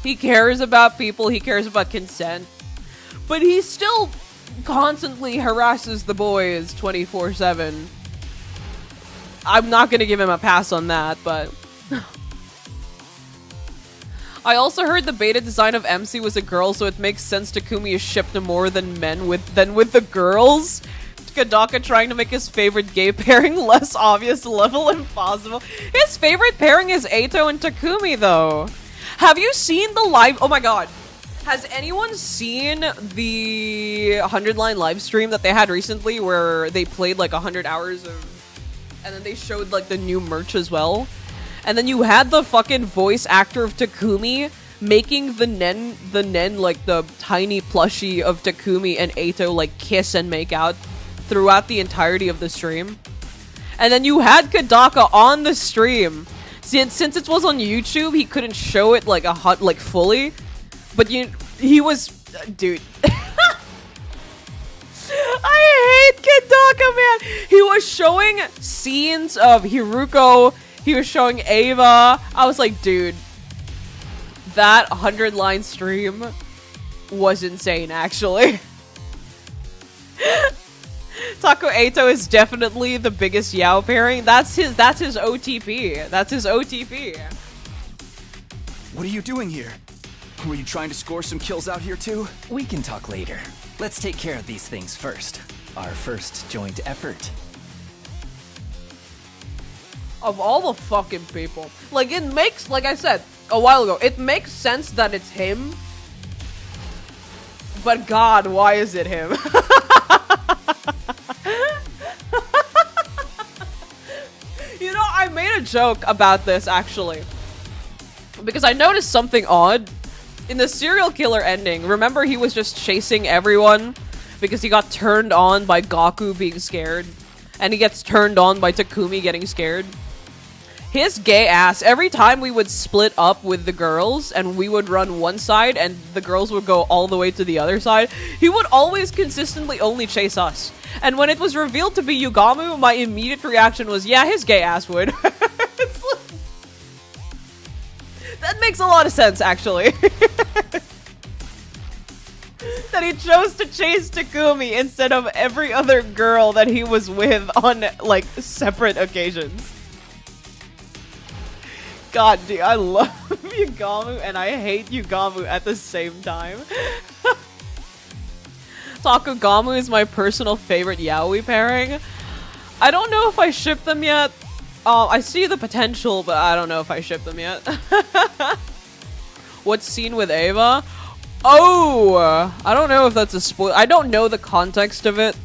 He cares about people. He cares about consent. But he still constantly harasses the boys 24/7. I'm not going to give him a pass on that, but... I also heard the beta design of MC was a girl, so it makes sense Takumi is shipped to more than men than with the girls. Kadaka trying to make his favorite gay pairing less obvious level impossible. His favorite pairing is Eito and Takumi, though. Have you seen the live... Oh my god. Has anyone seen the 100-line live stream that they had recently where they played like 100 hours of... And then they showed like the new merch as well? And then you had the fucking voice actor of Takumi making the nen, like the tiny plushie of Takumi and Eito, like kiss and make out throughout the entirety of the stream. And then you had Kadaka on the stream. Since it was on YouTube, he couldn't show it like fully. But he was, dude. I hate Kadaka, man. He was showing scenes of Heruko. He was showing Ava. I was like, dude, that 100-line stream was insane, actually. Taco Eito is definitely the biggest Yao pairing. That's his OTP. That's his OTP. What are you doing here? Were you trying to score some kills out here too? We can talk later. Let's take care of these things first. Our first joint effort. Of all the fucking people. Like, it makes, like I said a while ago, it makes sense that it's him. But god, why is it him? You know, I made a joke about this, actually. Because I noticed something odd. In the serial killer ending, remember he was just chasing everyone because he got turned on by Gaku being scared. And he gets turned on by Takumi getting scared. His gay ass, every time we would split up with the girls and we would run one side and the girls would go all the way to the other side, he would always consistently only chase us. And when it was revealed to be Yugamu, my immediate reaction was, yeah, his gay ass would. That makes a lot of sense, actually. That he chose to chase Takumi instead of every other girl that he was with on, like, separate occasions. God, dude, I love Yugamu and I hate Yugamu at the same time. Takugamu is my personal favorite yaoi pairing. I don't know if I ship them yet. I see the potential, but I don't know if I ship them yet. What scene with Ava? Oh! I don't know if that's a spoil. I don't know the context of it.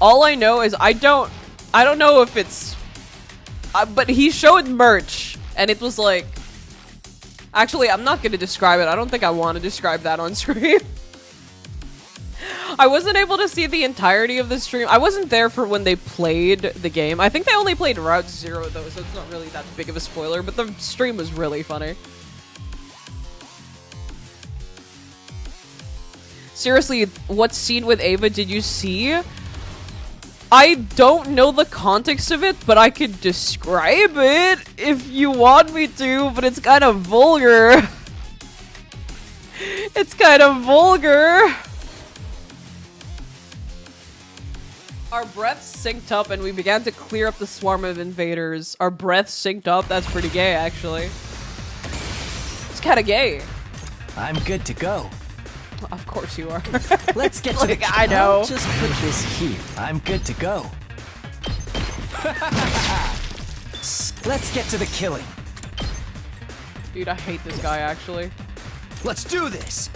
All I know is I don't know if it's... but he showed merch, and it was like... Actually, I'm not gonna describe it. I don't think I want to describe that on screen. I wasn't able to see the entirety of the stream. I wasn't there for when they played the game. I think they only played Route Zero though, so it's not really that big of a spoiler, but the stream was really funny. Seriously, what scene with Ava did you see? I don't know the context of it, but I could describe it if you want me to, but it's kind of vulgar. It's kind of vulgar. Our breaths synced up and we began to clear up the swarm of invaders. Our breaths synced up? That's pretty gay, actually. It's kind of gay. I'm good to go. Of course you are. Let's get to the... I know. I'll just put this here. I'm good to go. Let's get to the killing. Dude, I hate this guy, actually. Let's do this!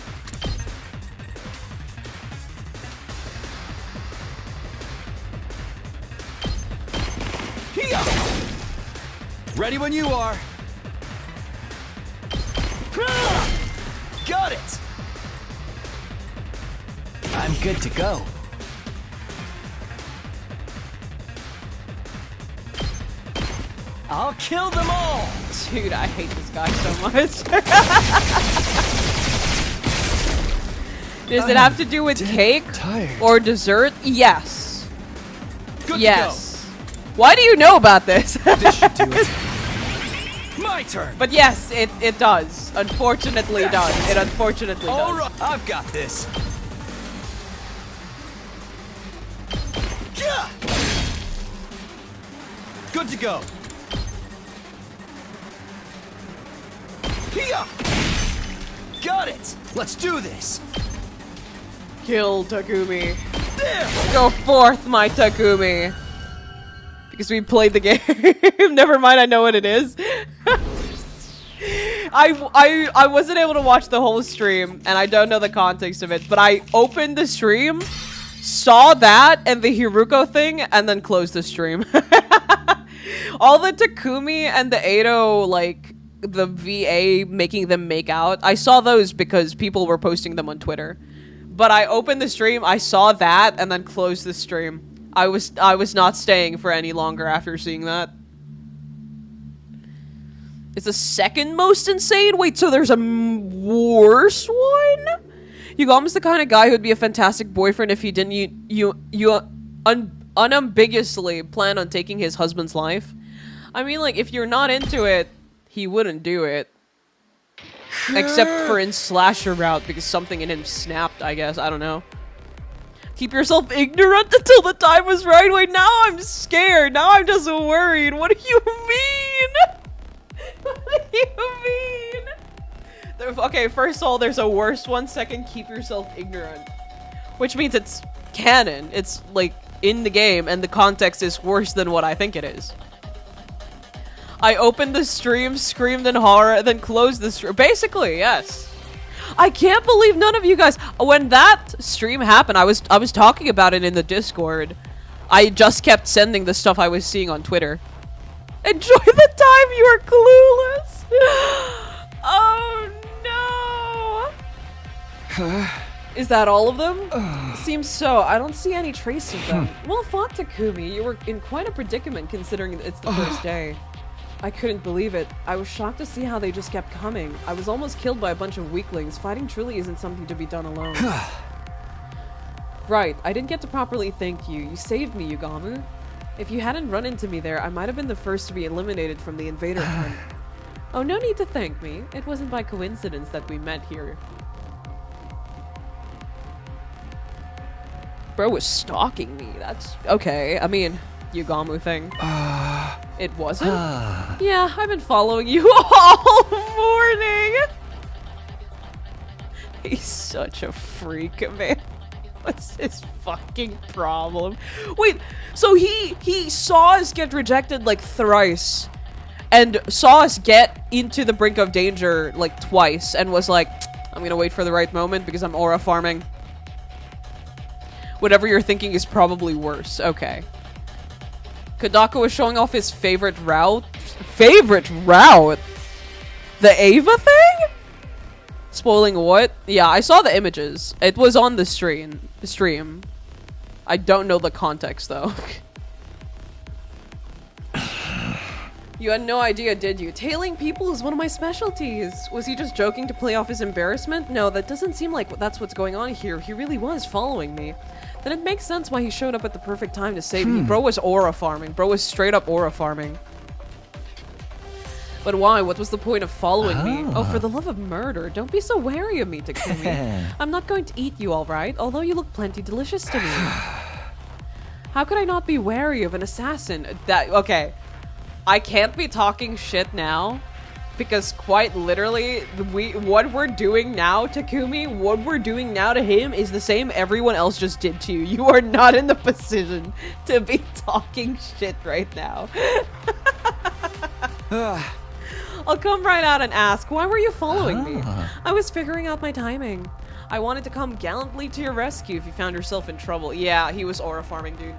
Hiya! Ready when you are. Got it! I'm good to go. I'll kill them all! Dude, I hate this guy so much. Does it have to do with cake or dessert? Yes. Good yes. Why do you know about this? This should do it. My turn! But yes, it does. Unfortunately does. It unfortunately does. Alright, I've got this. Yeah! Good to go. Hiya! Got it! Let's do this! Kill Takumi. There! Go forth, my Takumi. Because we played the game. Never mind, I know what it is. I wasn't able to watch the whole stream, and I don't know the context of it, but I opened the stream, saw that and the Heruko thing, and then closed the stream. All the Takumi and the Edo, like, the VA making them make out, I saw those because people were posting them on Twitter. But I opened the stream, I saw that, and then closed the stream. I was not staying for any longer after seeing that. It's the second most insane? Wait, so there's a worse one? Yugamu's the kind of guy who'd be a fantastic boyfriend if he didn't unambiguously plan on taking his husband's life. I mean, like, if you're not into it, he wouldn't do it. Except for in slasher route, because something in him snapped, I guess. I don't know. Keep yourself ignorant until the time was right. Wait, now I'm scared. Now I'm just worried. What do you mean? What do you mean? Okay, first of all, there's a worse one. Second, keep yourself ignorant. Which means it's canon. It's, like, in the game, and the context is worse than what I think it is. I opened the stream, screamed in horror, and then closed the stream. Basically, yes. I can't believe none of you guys... When that stream happened, I was talking about it in the Discord. I just kept sending the stuff I was seeing on Twitter. Enjoy the time you are clueless! Oh, no! Is that all of them? Seems so. I don't see any trace of them. Well fought, Takumi. You were in quite a predicament considering it's the first day. I couldn't believe it. I was shocked to see how they just kept coming. I was almost killed by a bunch of weaklings. Fighting truly isn't something to be done alone. Right, I didn't get to properly thank you. You saved me, Yugamu. If you hadn't run into me there, I might have been the first to be eliminated from the invader hunt. Oh, no need to thank me. It wasn't by coincidence that we met here. Bro was stalking me. That's okay. I mean, Yugamu thing. It wasn't? Yeah, I've been following you all morning. He's such a freak, man. What's his fucking problem? Wait, so he saw us get rejected like thrice and saw us get into the brink of danger like twice and was like, I'm gonna wait for the right moment because I'm aura farming. Whatever you're thinking is probably worse. Okay. Kadako is showing off his favorite route. Favorite route? The Ava thing? Spoiling what? Yeah, I saw the images. It was on the stream. I don't know the context though. You had no idea, did you? Tailing people is one of my specialties. Was he just joking to play off his embarrassment? No, that doesn't seem like that's what's going on here. He really was following me. Then it makes sense why he showed up at the perfect time to save me. Bro was aura farming. Bro was straight up aura farming. But why? What was the point of following me? Oh, for the love of murder. Don't be so wary of me, Takumi. I'm not going to eat you, alright? Although you look plenty delicious to me. How could I not be wary of an assassin? Okay. I can't be talking shit now. Because quite literally, what we're doing now, Takumi, what we're doing now to him is the same everyone else just did to you. You are not in the position to be talking shit right now. I'll come right out and ask, why were you following me? I was figuring out my timing. I wanted to come gallantly to your rescue if you found yourself in trouble. Yeah, he was aura farming, dude.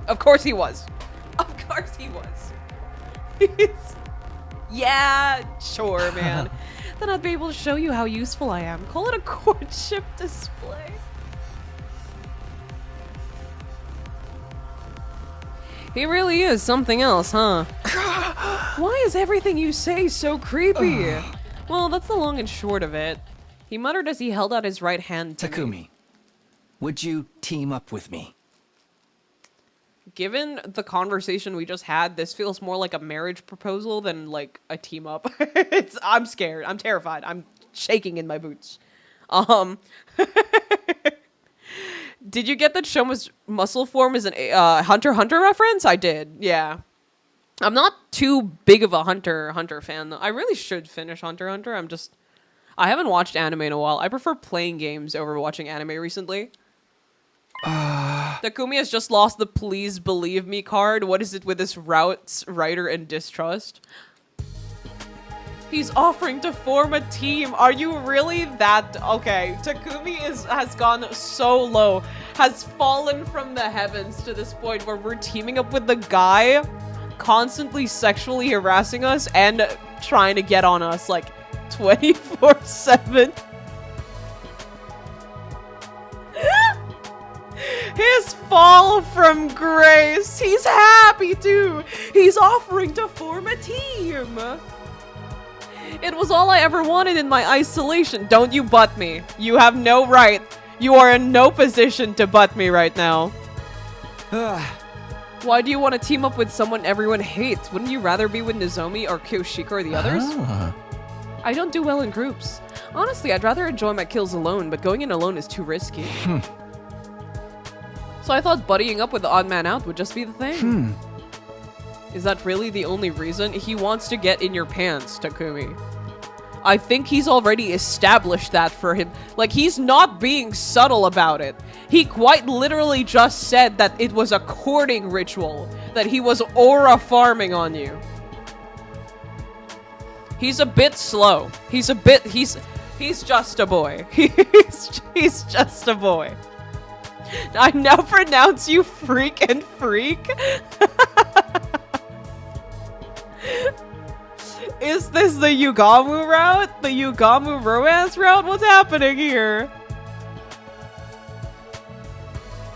Of course he was. Of course he was. Yeah, sure, man. Then I'd be able to show you how useful I am. Call it a courtship display. He really is something else, huh? Why is everything you say so creepy? Well, that's the long and short of it. He muttered as he held out his right hand to Takumi, me. would you team up with me? Given the conversation we just had, this feels more like a marriage proposal than like a team up. I'm scared. I'm terrified. I'm shaking in my boots. Did you get that Shoma's muscle form is an Hunter x Hunter reference? I did. Yeah. I'm not too big of a Hunter x Hunter fan though. I really should finish Hunter x Hunter. I haven't watched anime in a while. I prefer playing games over watching anime recently. Takumi has just lost the please believe me card. What is it with this routes, writer, and distrust? He's offering to form a team. Are you really that... Okay, Takumi has gone so low. Has fallen from the heavens to this point where we're teaming up with the guy constantly sexually harassing us and trying to get on us like 24/7. His fall from grace. He's happy too. He's offering to form a team. It was all I ever wanted in my isolation. Don't you butt me. You have no right. You are in no position to butt me right now. Why do you want to team up with someone everyone hates? Wouldn't you rather be with Nozomi or Kyoshiko or the others? I don't do well in groups. Honestly, I'd rather enjoy my kills alone, but going in alone is too risky. So I thought buddying up with the odd man out would just be the thing. Is that really the only reason? He wants to get in your pants, Takumi. I think he's already established that for him. Like, he's not being subtle about it. He quite literally just said that it was a courting ritual, that he was aura farming on you. He's a bit slow. He's just a boy. He's just a boy. I now pronounce you freak and freak. Is this the Yugamu route? The Yugamu romance route? What's happening here?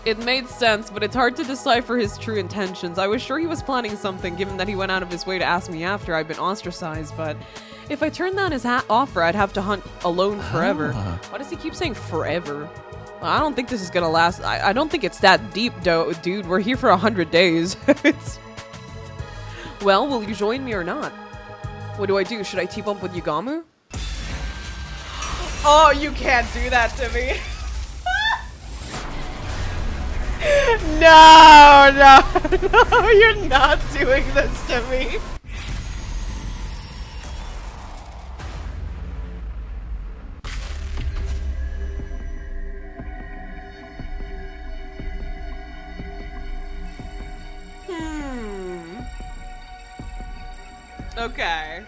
It made sense, but it's hard to decipher his true intentions. I was sure he was planning something, given that he went out of his way to ask me after I'd been ostracized, but if I turned down his offer, I'd have to hunt alone forever. Why does he keep saying forever? I don't think this is gonna last. I don't think it's that deep, dude. We're here for 100 days. Well, will you join me or not? What do I do? Should I team up with Yugamu? Oh, you can't do that to me. No, you're not doing this to me. Okay.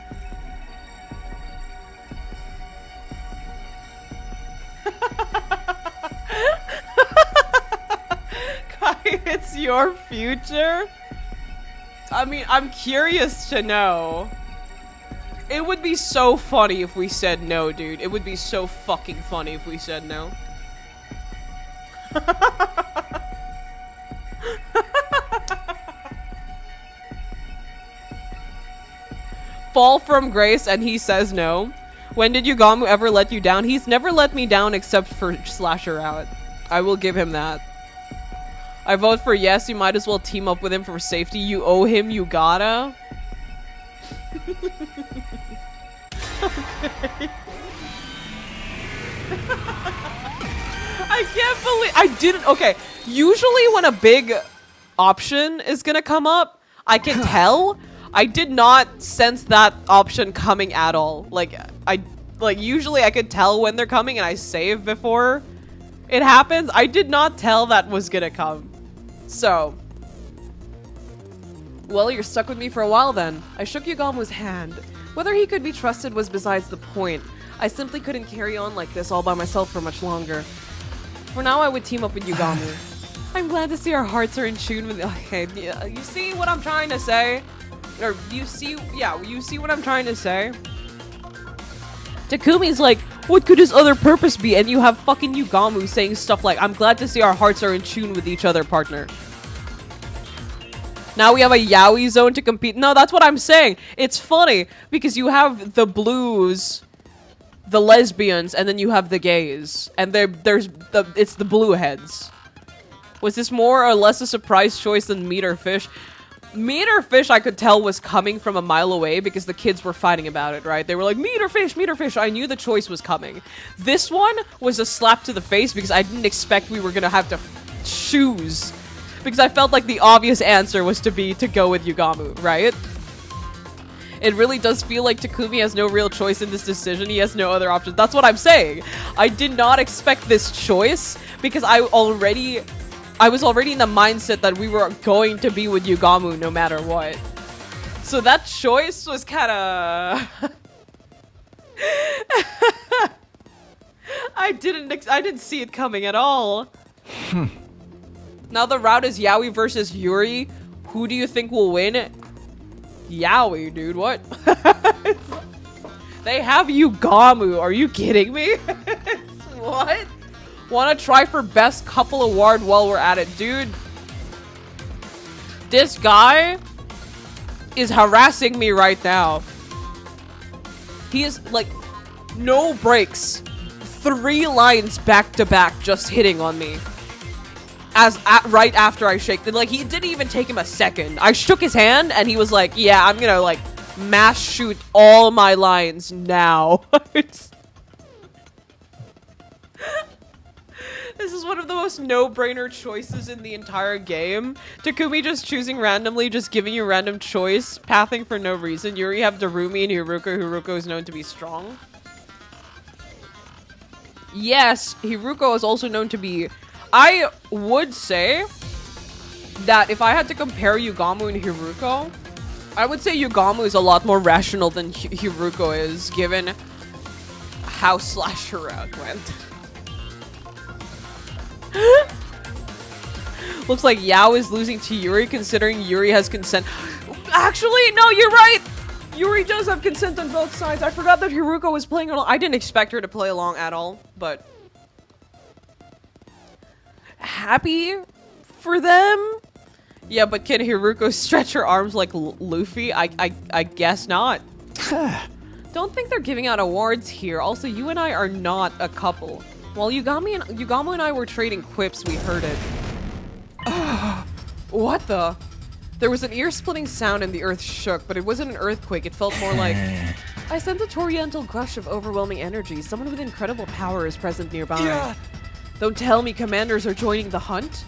this your future? I mean, I'm curious to know. It would be so funny if we said no, dude. It would be so fucking funny if we said no. Fall from grace and he says no. When did Yugamu ever let you down? He's never let me down except for Slasher Out. I will give him that. I vote for yes, you might as well team up with him for safety. You owe him, you gotta. Okay. I can't believe I didn't. Okay, usually when a big option is gonna come up, I can tell. I did not sense that option coming at all. Like usually I could tell when they're coming and I save before it happens. I did not tell that was gonna come. So, well, you're stuck with me for a while then. I shook Yugamu's hand. Whether he could be trusted was besides the point. I simply couldn't carry on like this all by myself for much longer. For now, I would team up with Yugamu. I'm glad to see our hearts are in tune with. Okay, yeah, you see what I'm trying to say? Or you see what I'm trying to say? Takumi's like, what could his other purpose be? And you have fucking Yugamu saying stuff like, I'm glad to see our hearts are in tune with each other, partner. Now we have a yaoi zone to compete. No, that's what I'm saying. It's funny because you have the blues, the lesbians, and then you have the gays. And it's the blue heads. Was this more or less a surprise choice than meat or fish? Meat or fish, I could tell was coming from a mile away because the kids were fighting about it, right? They were like, meat or fish, meat or fish. I knew the choice was coming. This one was a slap to the face because I didn't expect we were gonna have to choose. Because I felt like the obvious answer was to go with Yugamu, right? It really does feel like Takumi has no real choice in this decision. He has no other options. That's what I'm saying. I did not expect this choice because I was already in the mindset that we were going to be with Yugamu no matter what. So that choice was kind of... I didn't see it coming at all. Now the route is Yaoi versus Yuri. Who do you think will win? Yaoi, dude. What? They have Yugamu. Are you kidding me? What? Want to try for best couple award while we're at it, dude? This guy is harassing me right now. He is like no breaks, 3 lines back to back, just hitting on me. Right after I shake, like he didn't even take him a second. I shook his hand and he was like, "Yeah, I'm gonna like mass shoot all my lines now." This is one of the most no-brainer choices in the entire game. Takumi just choosing randomly, just giving you random choice, pathing for no reason. Yuri have Darumi and Heruko. Heruko is known to be strong. Yes, Heruko is also known to be... I would say that if I had to compare Yugamu and Heruko, I would say Yugamu is a lot more rational than Heruko is, given how Slasher Out went. Looks like Yao is losing to Yuri, considering Yuri has consent. Actually, no, you're right! Yuri does have consent on both sides. I forgot that Heruko was playing along. I didn't expect her to play along at all, but... happy for them? Yeah, but can Heruko stretch her arms like Luffy? I guess not. Don't think they're giving out awards here. Also, you and I are not a couple. While Yugamu and I were trading quips, we heard it. What the? There was an ear-splitting sound and the earth shook, but it wasn't an earthquake. It felt more like... I sensed a torrential gush of overwhelming energy. Someone with incredible power is present nearby. Yeah. Don't tell me commanders are joining the hunt?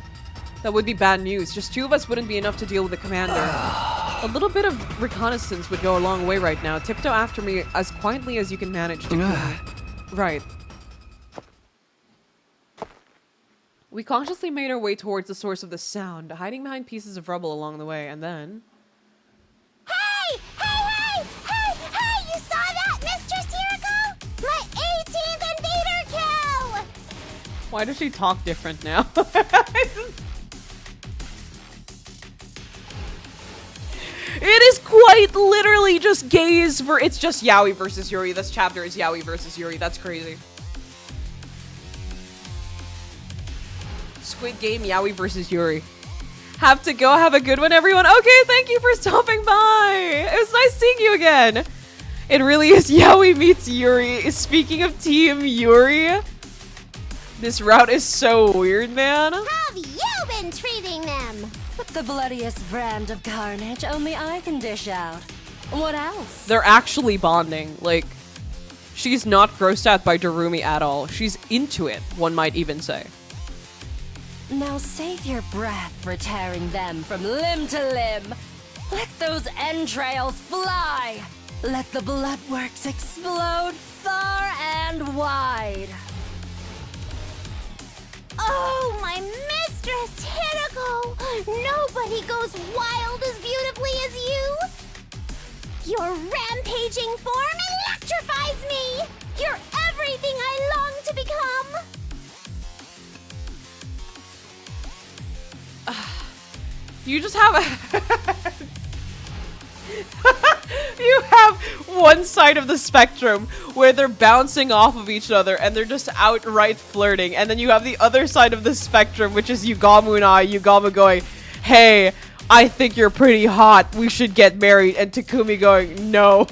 That would be bad news. Just 2 of us wouldn't be enough to deal with the commander. A little bit of reconnaissance would go a long way right now. Tiptoe after me as quietly as you can manage. Right. We cautiously made our way towards the source of the sound, hiding behind pieces of rubble along the way, and then... Hey! Hey! Hey! Hey! Hey! You saw that, Mistress Heruko? My 18th invader kill! Why does she talk different now? It is quite literally just gays for. It's just Yaoi versus Yuri. This chapter is Yaoi versus Yuri. That's crazy. Squid Game, Yaoi versus Yuri. Have to go. Have a good one, everyone. Okay, thank you for stopping by. It was nice seeing you again. It really is Yaoi meets Yuri. Speaking of Team Yuri, this route is so weird, man. How have you been treating them? With the bloodiest brand of carnage only I can dish out. What else? They're actually bonding. Like, she's not grossed out by Darumi at all. She's into it, one might even say. Now save your breath for tearing them from limb to limb. Let those entrails fly. Let the bloodworks explode far and wide. Oh, my mistress, Heruko! Nobody goes wild as beautifully as you! Your rampaging form electrifies me! You're everything I long to become! You just have you have one side of the spectrum where they're bouncing off of each other and they're just outright flirting, and then you have the other side of the spectrum, which is Yugamu going, hey, I think you're pretty hot, we should get married, and Takumi going, no.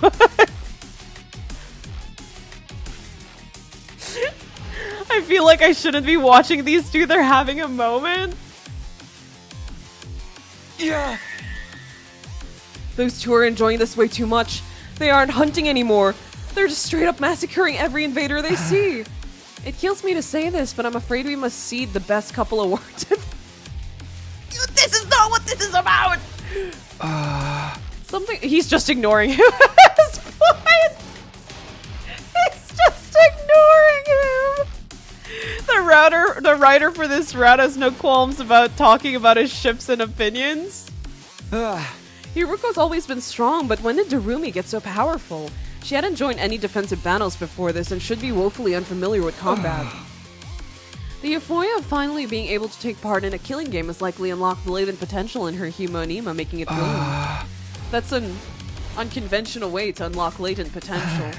I feel like I shouldn't be watching these two, they're having a moment. Yeah. Those two are enjoying this way too much. They aren't hunting anymore. They're just straight up massacring every invader they see. It kills me to say this, but I'm afraid we must cede the best couple awards. This is not what this is about! Something- he's just ignoring him at this point. He's just ignoring him. The writer for this route has no qualms about talking about his ships and opinions. Heruko's always been strong, but when did Darumi get so powerful? She hadn't joined any defensive battles before this and should be woefully unfamiliar with combat. The euphoria of finally being able to take part in a killing game has likely unlocked latent potential in her Himonima, making it bloom. That's an unconventional way to unlock latent potential.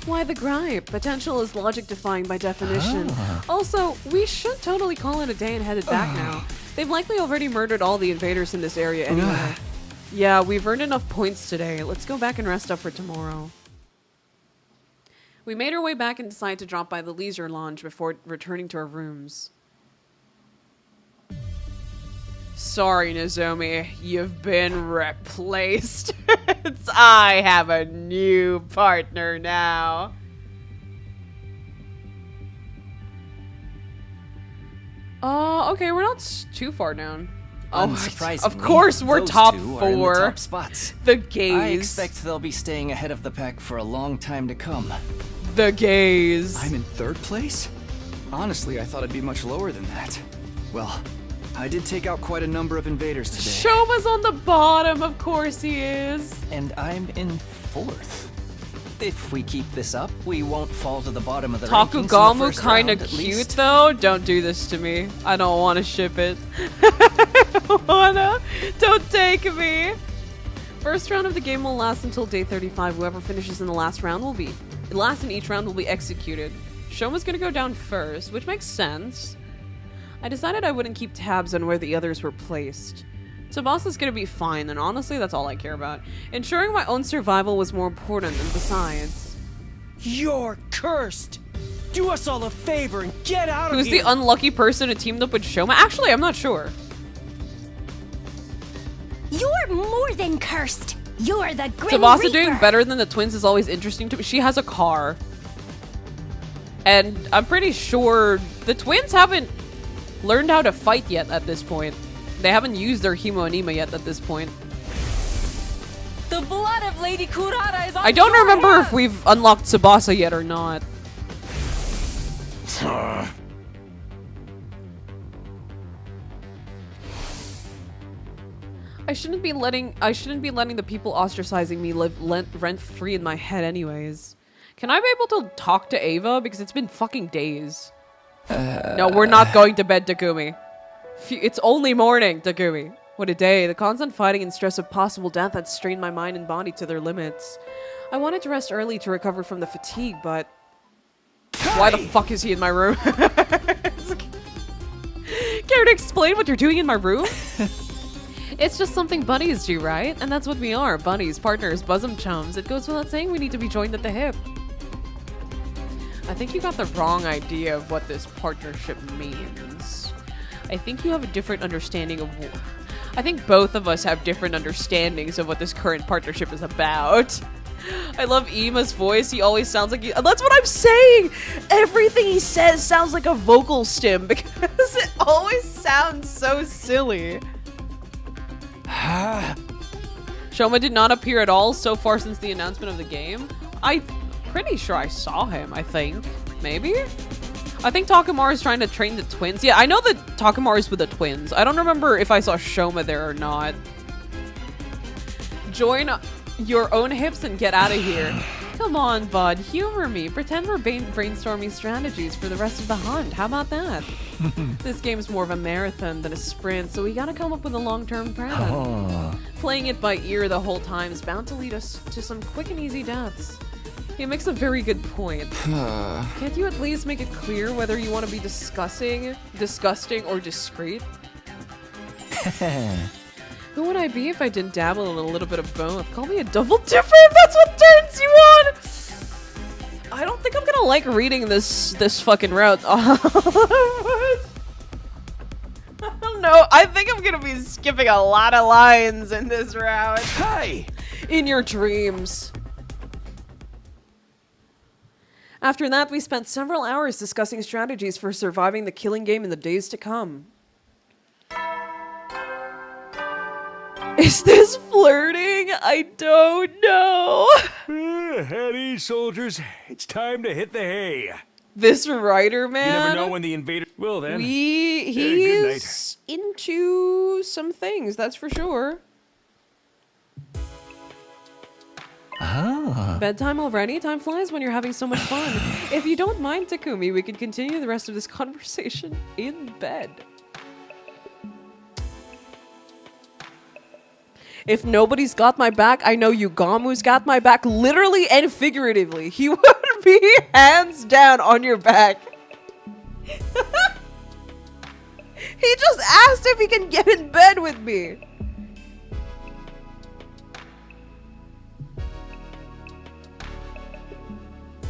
Why the gripe? Potential is logic-defying by definition. Also, we should totally call it a day and head it back now. They've likely already murdered all the invaders in this area anyway. Yeah, we've earned enough points today. Let's go back and rest up for tomorrow. We made our way back and decided to drop by the leisure lounge before returning to our rooms. Sorry, Nozomi, you've been replaced. I have a new partner now. Okay, we're not too far down. Unsurprisingly, of course we're those top two 4. are in the top spots. The gays. I expect they'll be staying ahead of the pack for a long time to come. The gays. I'm in 3rd place? Honestly, I thought I'd be much lower than that. Well, I did take out quite a number of invaders today. Shoma's on the bottom, of course he is. And I'm in 4th. If we keep this up, we won't fall to the bottom of the rankings in the Takugamu first kinda round, at cute least. though. Don't do this to me. I don't want to ship it. I don't wanna. Don't take me. First round of the game will last until day 35. Whoever finishes in the last round will be... last in each round will be executed. Shoma's gonna go down first, which makes sense. I decided I wouldn't keep tabs on where the others were placed. Tsubasa's gonna be fine, and honestly, that's all I care about. Ensuring my own survival was more important, and besides... You're cursed! Do us all a favor and get out of Who's here! the unlucky person who teamed up with Shoma? Actually, I'm not sure. You're more than cursed. You're the Grim Tsubasa Reaper. doing better than the twins is always interesting to me. She has a car. And I'm pretty sure the twins haven't learned how to fight yet at this point. They haven't used their Himonima yet at this point. The blood of Lady Kurara is on I don't your remember hands. if we've unlocked Tsubasa yet or not. I shouldn't be letting the people ostracizing me live rent free in my head anyways. Can I be able to talk to Ava? Because it's been fucking days. No, we're not going to bed, Takumi. It's only morning, Takumi. What a day. The constant fighting and stress of possible death had strained my mind and body to their limits. I wanted to rest early to recover from the fatigue, but... Why the fuck is he in my room? Care to explain what you're doing in my room? It's just something bunnies do, right? And that's what we are. Bunnies, partners, bosom chums. It goes without saying we need to be joined at the hip. I think you got the wrong idea of what this partnership means. I think you have a different understanding of... I think both of us have different understandings of what this current partnership is about. I love Ima's voice. He always sounds like... That's what I'm saying! Everything he says sounds like a vocal stim because it always sounds so silly. Shoma did not appear at all so far since the announcement of the game. I'm pretty sure I saw him, I think. Maybe? I think Takamaru is trying to train the twins. Yeah, I know that Takamaru is with the twins. I don't remember if I saw Shoma there or not. Join your own hips and get out of here. Come on, bud. Humor me. Pretend we're brainstorming strategies for the rest of the hunt. How about that? This game's more of a marathon than a sprint, so we gotta come up with a long-term plan. Playing it by ear the whole time is bound to lead us to some quick and easy deaths. He makes a very good point. Can't you at least make it clear whether you want to be disgusting, or discreet? Who would I be if I didn't dabble in a little bit of both? Call me a double dipper if that's what turns you on! I don't think I'm gonna like reading this fucking route. I don't know. I think I'm gonna be skipping a lot of lines in this route. Hey! In your dreams. After that, we spent several hours discussing strategies for surviving the killing game in the days to come. Is this flirting? I don't know. At ease, soldiers. It's time to hit the hay. This writer, man. You never know when the invader... Well, then. He's into some things, that's for sure. Bedtime already? Time flies when you're having so much fun. If you don't mind, Takumi, we can continue the rest of this conversation in bed. If nobody's got my back, I know Yugamu's got my back, literally and figuratively. He would be hands down on your back. He just asked if he can get in bed with me.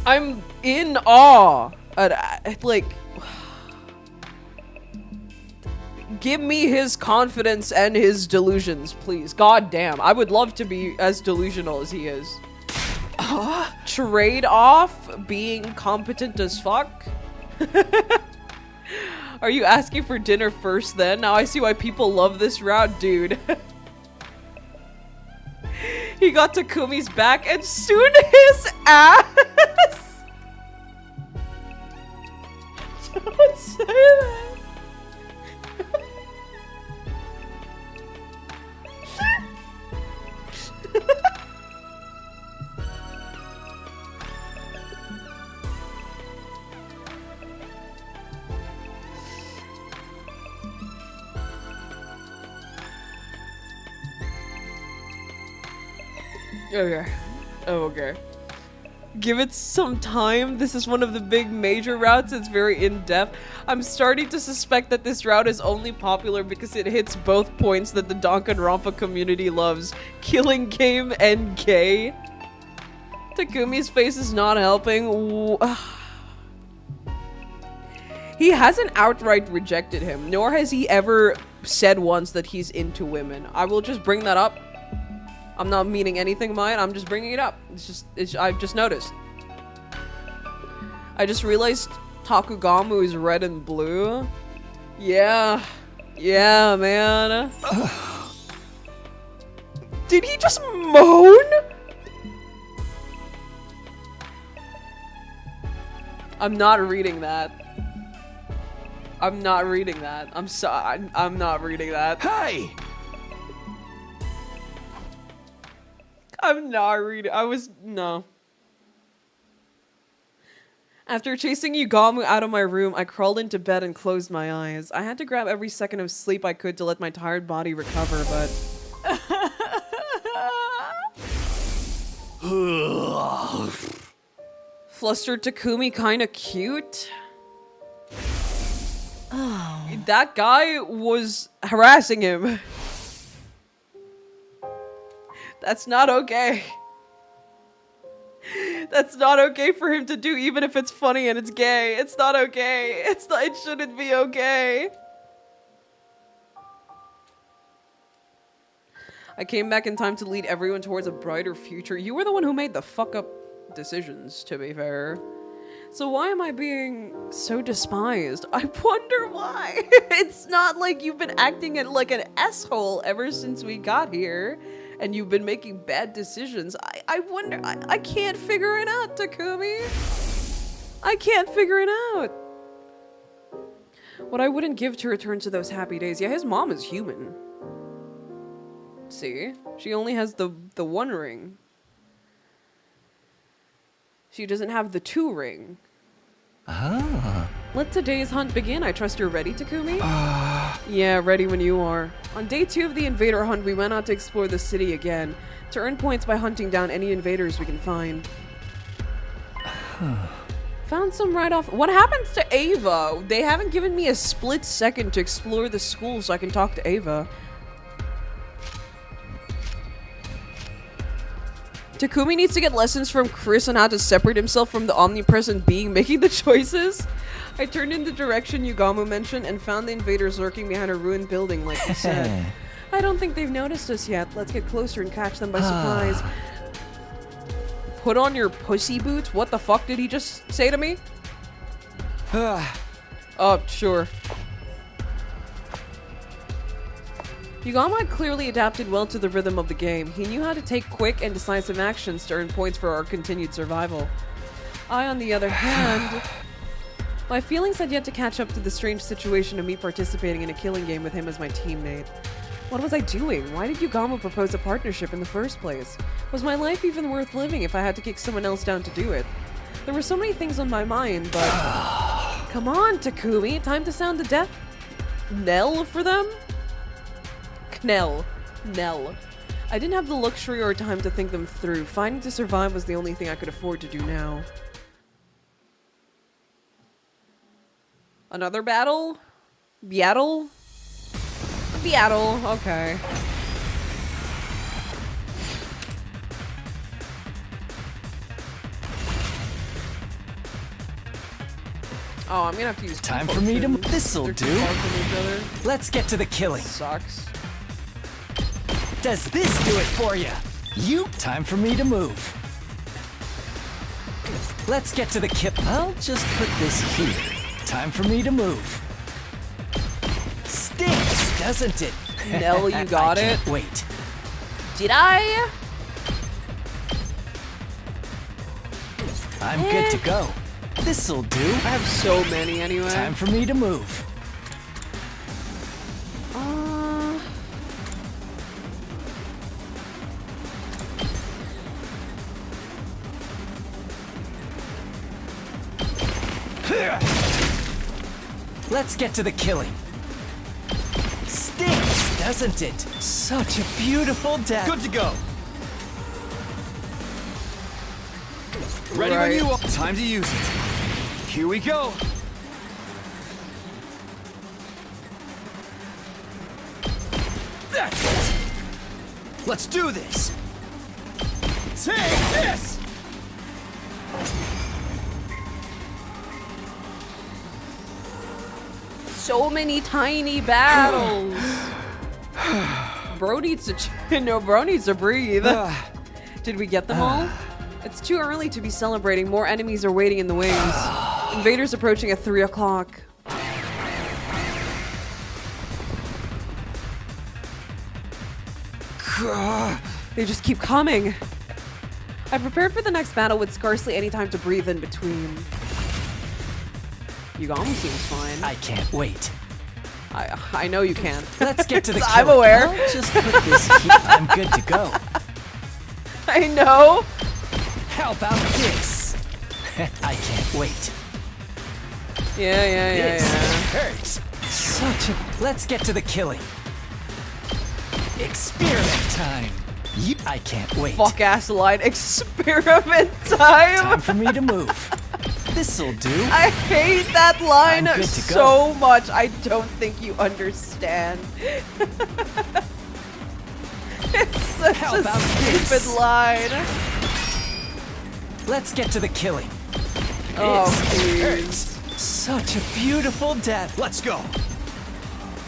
I'm in awe at like... Give me his confidence and his delusions, please. God damn. I would love to be as delusional as he is. Trade off being competent as fuck? Are you asking for dinner first then? Now I see why people love this route, dude. He got Takumi's back and soon his ass. Don't say that. Okay. Oh, okay. Give it some time. This is one of the big major routes. It's very in-depth. I'm starting to suspect that this route is only popular because it hits both points that the danganronpa community loves. Killing game and gay. Takumi's face is not helping. He hasn't outright rejected him, nor has he ever said once that he's into women. I will just bring that up. I'm not meaning anything by it, I'm just bringing it up. I've just noticed. I just realized Takugamu is red and blue. Yeah. Yeah, man. Did he just moan? I'm not reading that. I'm not reading that. I'm sorry. I'm not reading that. Hey! I'm not reading. No. After chasing Yugamu out of my room, I crawled into bed and closed my eyes. I had to grab every second of sleep I could to let my tired body recover, but... Flustered Takumi kinda cute? Oh. That guy was harassing him. That's not okay. That's not okay for him to do, even if it's funny and it's gay. It's not okay. It shouldn't be okay. I came back in time to lead everyone towards a brighter future. You were the one who made the fuck up decisions, to be fair. So why am I being so despised? I wonder why. It's not like you've been acting like an asshole ever since we got here. And you've been making bad decisions. I wonder, I can't figure it out, Takumi. I can't figure it out. What I wouldn't give to return to those happy days. Yeah, his mom is human. See? She only has the one ring. She doesn't have the 2 ring. Ah. Let today's hunt begin. I trust you're ready, Takumi? Yeah, ready when you are. On day 2 of the invader hunt, we went out to explore the city again, to earn points by hunting down any invaders we can find. Found some right off. What happens to Ava? They haven't given me a split second to explore the school so I can talk to Ava. Takumi needs to get lessons from Chris on how to separate himself from the omnipresent being making the choices. I turned in the direction Yugamu mentioned and found the invaders lurking behind a ruined building like he said. I don't think they've noticed us yet. Let's get closer and catch them by surprise. Put on your pussy boots? What the fuck did he just say to me? Oh, sure. Yugamu had clearly adapted well to the rhythm of the game. He knew how to take quick and decisive actions to earn points for our continued survival. I, on the other hand... My feelings had yet to catch up to the strange situation of me participating in a killing game with him as my teammate. What was I doing? Why did Yugamu propose a partnership in the first place? Was my life even worth living if I had to kick someone else down to do it? There were so many things on my mind, but... Come on, Takumi, time to sound the death knell for them? Knell. I didn't have the luxury or time to think them through. Fighting to survive was the only thing I could afford to do now. Another battle? Beatle? Okay. Oh, I'm gonna have to use time for me to... This'll do. Let's get to the killing. Sucks. Does this do it for you? Time for me to move. Let's get to the kill. I'll just put this here. Time for me to move. Stinks, doesn't it? Nell, you got it? Wait. Did I? I'm good to go. This'll do. I have so many anyway. Time for me to move. Let's get to the killing. Stinks, doesn't it? Such a beautiful death. Good to go. Ready when you are. Time to use it. Here we go. That's it. Let's do this. Take this. So many tiny battles. Bro needs to breathe. Did we get them all? It's too early to be celebrating. More enemies are waiting in the wings. Invaders approaching at 3 o'clock. They just keep coming. I prepared for the next battle with scarcely any time to breathe in between. Yugamu seems fine. I can't wait. I know you can. Let's get to the kill. I'm aware. I'll just put this here. I'm good to go. I know. How about this? I can't wait. Yeah. Hurts. Such a... Let's get to the killing. Experiment time. Yep, I can't wait. Fuck ass line. Experiment time. Time for me to move. This'll do. I hate that line I'm good to go. so much. I don't think you understand. It's such How a about stupid this? line. Let's get to the killing. Oh, This please. hurts. Such a beautiful death. Let's go.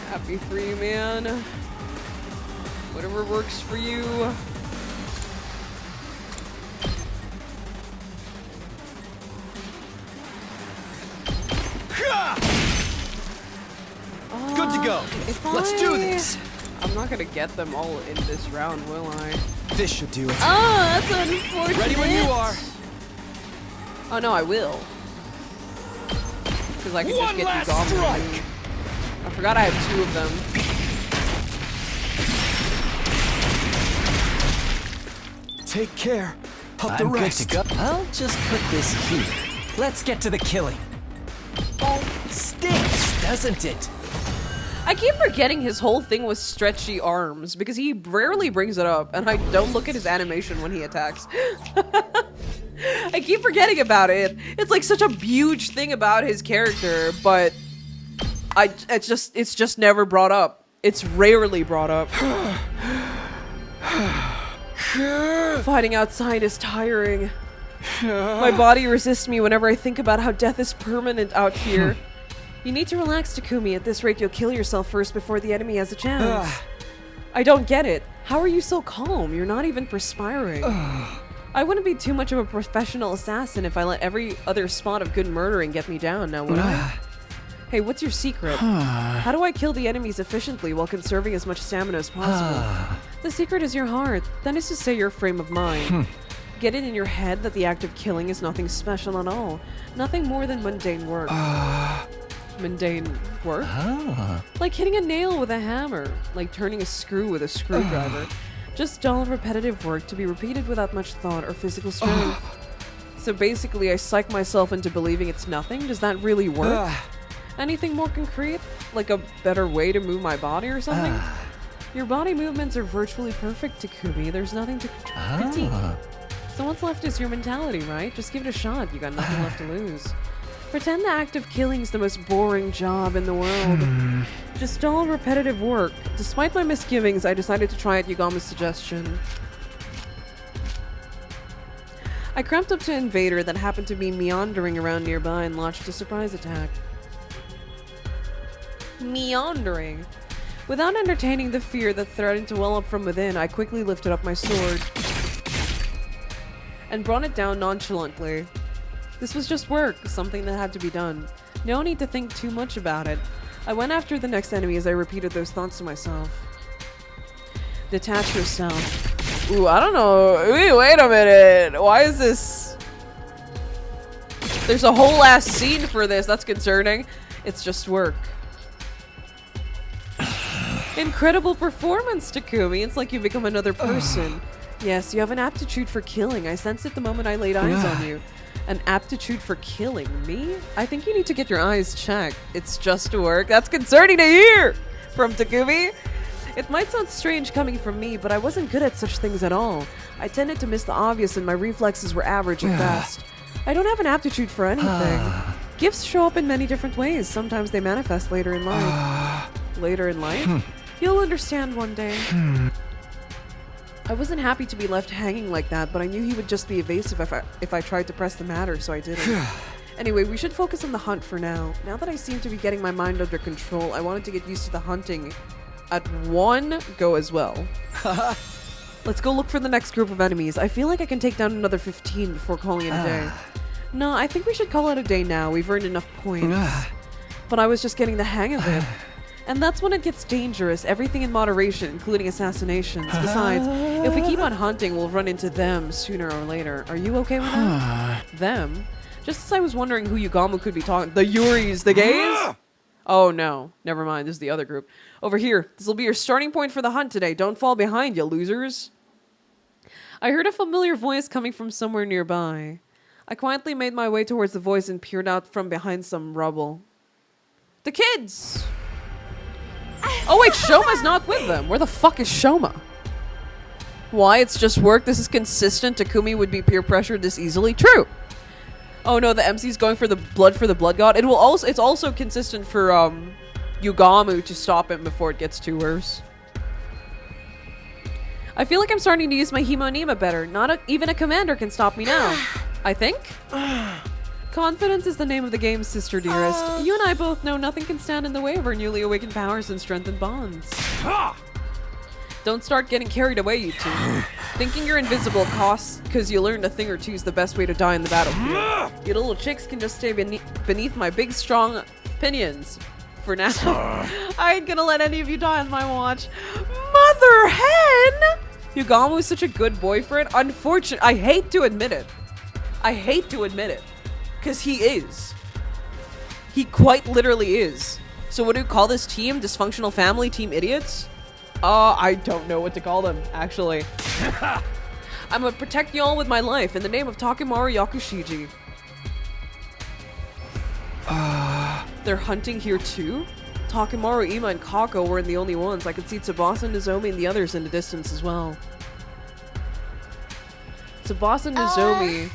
Happy for you, man. Whatever works for you. Good to go. If Let's do this. I'm not gonna get them all in this round, will I? This should do it. Oh, that's unfortunate. Ready when you are. Oh no, I will. Because I can One just get last Yugamu. strike. I forgot I have 2 of them. Take care of I'm the good rest. to go. I'll just put this here. Let's get to the killing. Oh, stinks, doesn't it? I keep forgetting his whole thing was stretchy arms because he rarely brings it up, and I don't look at his animation when he attacks. I keep forgetting about it. It's like such a huge thing about his character, but it's just never brought up. It's rarely brought up. Fighting outside is tiring. My body resists me whenever I think about how death is permanent out here. You need to relax, Takumi. At this rate, you'll kill yourself first before the enemy has a chance. I don't get it. How are you so calm? You're not even perspiring. I wouldn't be too much of a professional assassin if I let every other spot of good murdering get me down, now would I? Hey, what's your secret? How do I kill the enemies efficiently while conserving as much stamina as possible? The secret is your heart. That is to say, your frame of mind. Get it in your head that the act of killing is nothing special at all. Nothing more than mundane work. Mundane work? Like hitting a nail with a hammer. Like turning a screw with a screwdriver. Just dull, repetitive work to be repeated without much thought or physical strength. So basically, I psych myself into believing it's nothing? Does that really work? Anything more concrete? Like a better way to move my body or something? Your body movements are virtually perfect, Takumi. There's nothing to critique. So what's left is your mentality, right? Just give it a shot. You got nothing left to lose. Pretend the act of killing is the most boring job in the world. Just dull, repetitive work. Despite my misgivings, I decided to try out Yugamu's suggestion. I cramped up to an invader that happened to be meandering around nearby and launched a surprise attack. Meandering. Without entertaining the fear that threatened to well up from within, I quickly lifted up my sword and brought it down nonchalantly. This was just work, something that had to be done. No need to think too much about it. I went after the next enemy as I repeated those thoughts to myself. Detach yourself. Ooh, I don't know. Wait a minute. Why is this? There's a whole ass scene for this. That's concerning. It's just work. Incredible performance, Takumi. It's like you become another person. Yes, you have an aptitude for killing. I sensed it the moment I laid eyes on you. An aptitude for killing me? I think you need to get your eyes checked. It's just work. That's concerning to hear from Takumi. It might sound strange coming from me, but I wasn't good at such things at all. I tended to miss the obvious and my reflexes were average at best. I don't have an aptitude for anything. Gifts show up in many different ways. Sometimes they manifest later in life. Later in life? You'll understand one day. I wasn't happy to be left hanging like that, but I knew he would just be evasive if I tried to press the matter, so I didn't. Anyway, we should focus on the hunt for now. Now that I seem to be getting my mind under control, I wanted to get used to the hunting at one go as well. Let's go look for the next group of enemies. I feel like I can take down another 15 before calling it a day. No, I think we should call it a day now. We've earned enough points. But I was just getting the hang of it. And that's when it gets dangerous. Everything in moderation, including assassinations. Besides, if we keep on hunting, we'll run into them sooner or later. Are you okay with that? Them? Just as I was wondering who Yugamu could be talking— the Yuris, the gays? Oh no, never mind, this is the other group. Over here, this will be your starting point for the hunt today. Don't fall behind, you losers. I heard a familiar voice coming from somewhere nearby. I quietly made my way towards the voice and peered out from behind some rubble. The kids! Oh wait, Shoma's not with them. Where the fuck is Shoma? Why? It's just work. This is consistent. Takumi would be peer pressured this easily. True. Oh no, the MC's going for the blood god. It's also consistent for Yugamu to stop him before it gets too worse. I feel like I'm starting to use my Himonema better. Even a commander can stop me now. I think? Confidence is the name of the game, sister dearest. You and I both know nothing can stand in the way of our newly awakened powers and strengthened bonds. Don't start getting carried away, you two. Thinking you're invisible costs because you learned a thing or two is the best way to die in the battlefield. You little chicks can just stay beneath my big, strong pinions. For now. I ain't gonna let any of you die on my watch. Mother hen! Yugamu is such a good boyfriend. Unfortunate. I hate to admit it. Because he is. He quite literally is. So what do you call this team? Dysfunctional family? Team idiots? I don't know what to call them, actually. I'm gonna protect y'all with my life in the name of Takamaru Yakushiji. They're hunting here too? Takamaru, Ima, and Kako weren't the only ones. I could see Tsubasa and Nozomi and the others in the distance as well. Tsubasa and Nozomi.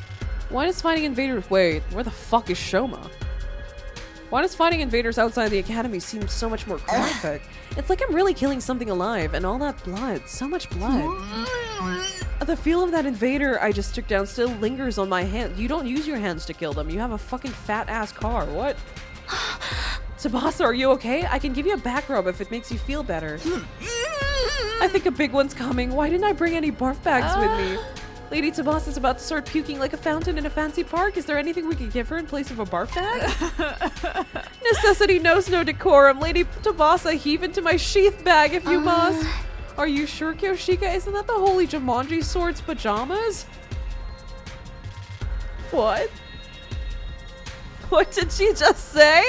Why does fighting invaders— wait, where the fuck is Shoma? Why does fighting invaders outside the academy seem so much more graphic? It's like I'm really killing something alive, and all that blood, so much blood. The feel of that invader I just took down still lingers on my hand. You don't use your hands to kill them. You have a fucking fat ass car. What? Tsubasa, are you okay? I can give you a back rub if it makes you feel better. I think a big one's coming. Why didn't I bring any barf bags with me? Lady Tsubasa's about to start puking like a fountain in a fancy park. Is there anything we could give her in place of a barf bag? Necessity knows no decorum. Lady Tsubasa, heave into my sheath bag if you must. Are you sure, Kyoshika? Isn't that the holy Jumanji sword's pajamas? What? What did she just say?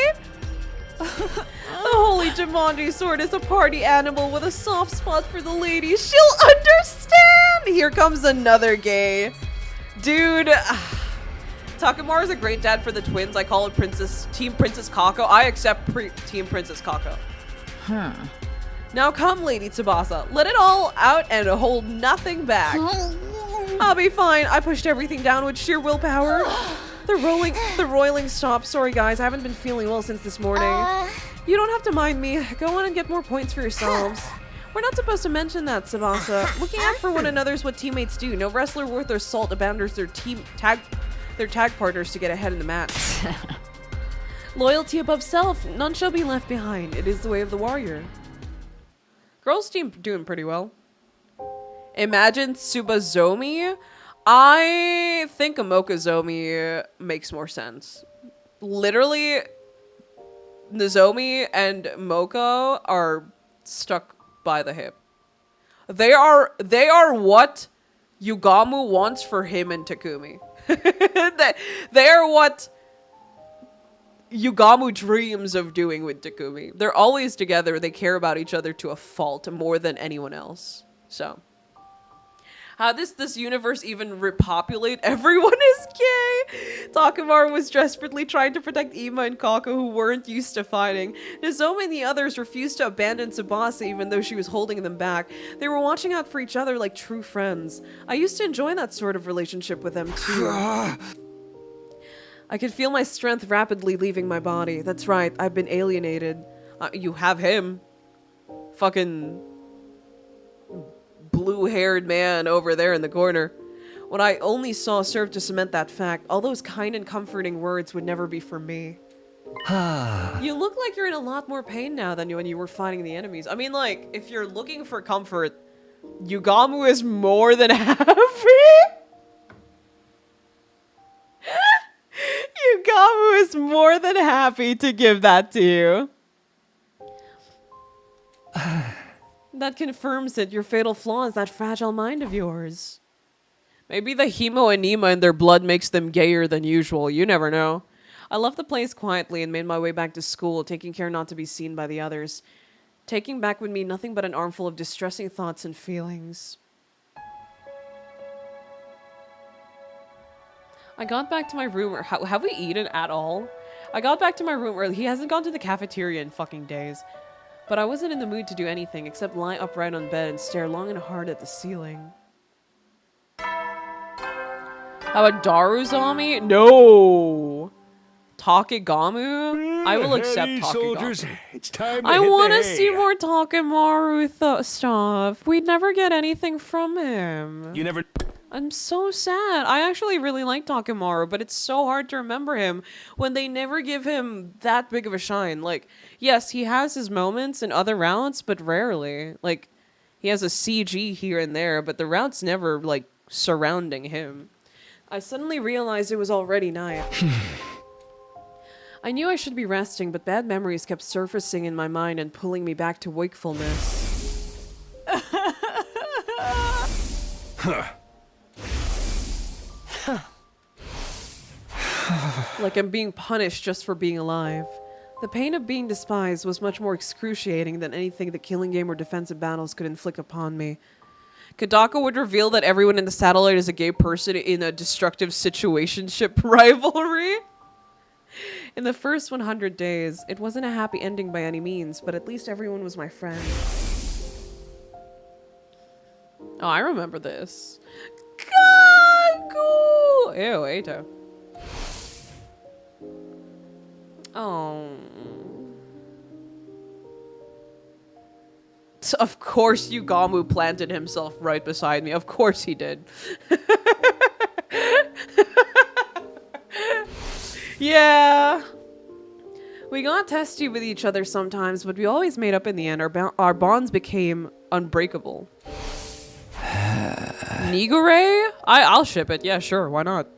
The holy Jumanji sword is a party animal with a soft spot for the ladies. She'll understand! Here comes another gay. Dude. Takamaru's a great dad for the twins. I call it Team Princess Kako. I accept Team Princess Kako. Now come, Lady Tsubasa. Let it all out and hold nothing back. I'll be fine. I pushed everything down with sheer willpower. The roiling stopped. Sorry, guys. I haven't been feeling well since this morning. You don't have to mind me. Go on and get more points for yourselves. We're not supposed to mention that, Tsubasa. Looking out for one another is what teammates do. No wrestler worth their salt abandons their tag partners to get ahead in the match. Loyalty above self. None shall be left behind. It is the way of the warrior. Girls team doing pretty well. Imagine Tsubazomi. I think Amokazomi makes more sense. Literally, Nozomi and Moko are stuck by the hip. They are what Yugamu wants for him and Takumi. they are what Yugamu dreams of doing with Takumi. They're always together. They care about each other to a fault more than anyone else. So, how does this universe even repopulate? Everyone is gay! Takamaru was desperately trying to protect Ima and Kako, who weren't used to fighting. Nozomi and the others refused to abandon Tsubasa even though she was holding them back. They were watching out for each other like true friends. I used to enjoy that sort of relationship with them too. I could feel my strength rapidly leaving my body. That's right, I've been alienated. You have him. Fucking blue-haired man over there in the corner. What I only saw served to cement that fact. All those kind and comforting words would never be for me. You look like you're in a lot more pain now than when you were fighting the enemies. I mean, like, if you're looking for comfort, Yugamu is more than happy. Yugamu is more than happy to give that to you. That confirms it. Your fatal flaw is that fragile mind of yours. Maybe the hemo enema in their blood makes them gayer than usual. You never know. I left the place quietly and made my way back to school, taking care not to be seen by the others. Taking back with me nothing but an armful of distressing thoughts and feelings. I got back to my room. Have we eaten at all? I got back to my room early. He hasn't gone to the cafeteria in fucking days. But I wasn't in the mood to do anything except lie upright on bed and stare long and hard at the ceiling. How about Daruzami? No! Takigamu? I will accept Takigamu. Soldiers, it's time to I hit want the to hay. see more Takamaru stuff. We'd never get anything from him. You never... I'm so sad. I actually really like Takamaru, but it's so hard to remember him when they never give him that big of a shine. Like, yes, he has his moments in other routes, but rarely. Like, he has a CG here and there, but the route's never, like, surrounding him. I suddenly realized it was already night. I knew I should be resting, but bad memories kept surfacing in my mind and pulling me back to wakefulness. Like I'm being punished just for being alive. The pain of being despised was much more excruciating than anything the killing game or defensive battles could inflict upon me. Kadako would reveal that everyone in the satellite is a gay person in a destructive situationship rivalry. In the first 100 days, it wasn't a happy ending by any means, but at least everyone was my friend. Oh, I remember this. Gaku! Ew, Eito. Oh. Of course Yugamu planted himself right beside me. Of course he did. Yeah. We got testy with each other sometimes, but we always made up in the end. Our bonds became unbreakable. Nigure? I'll ship it. Yeah, sure. Why not?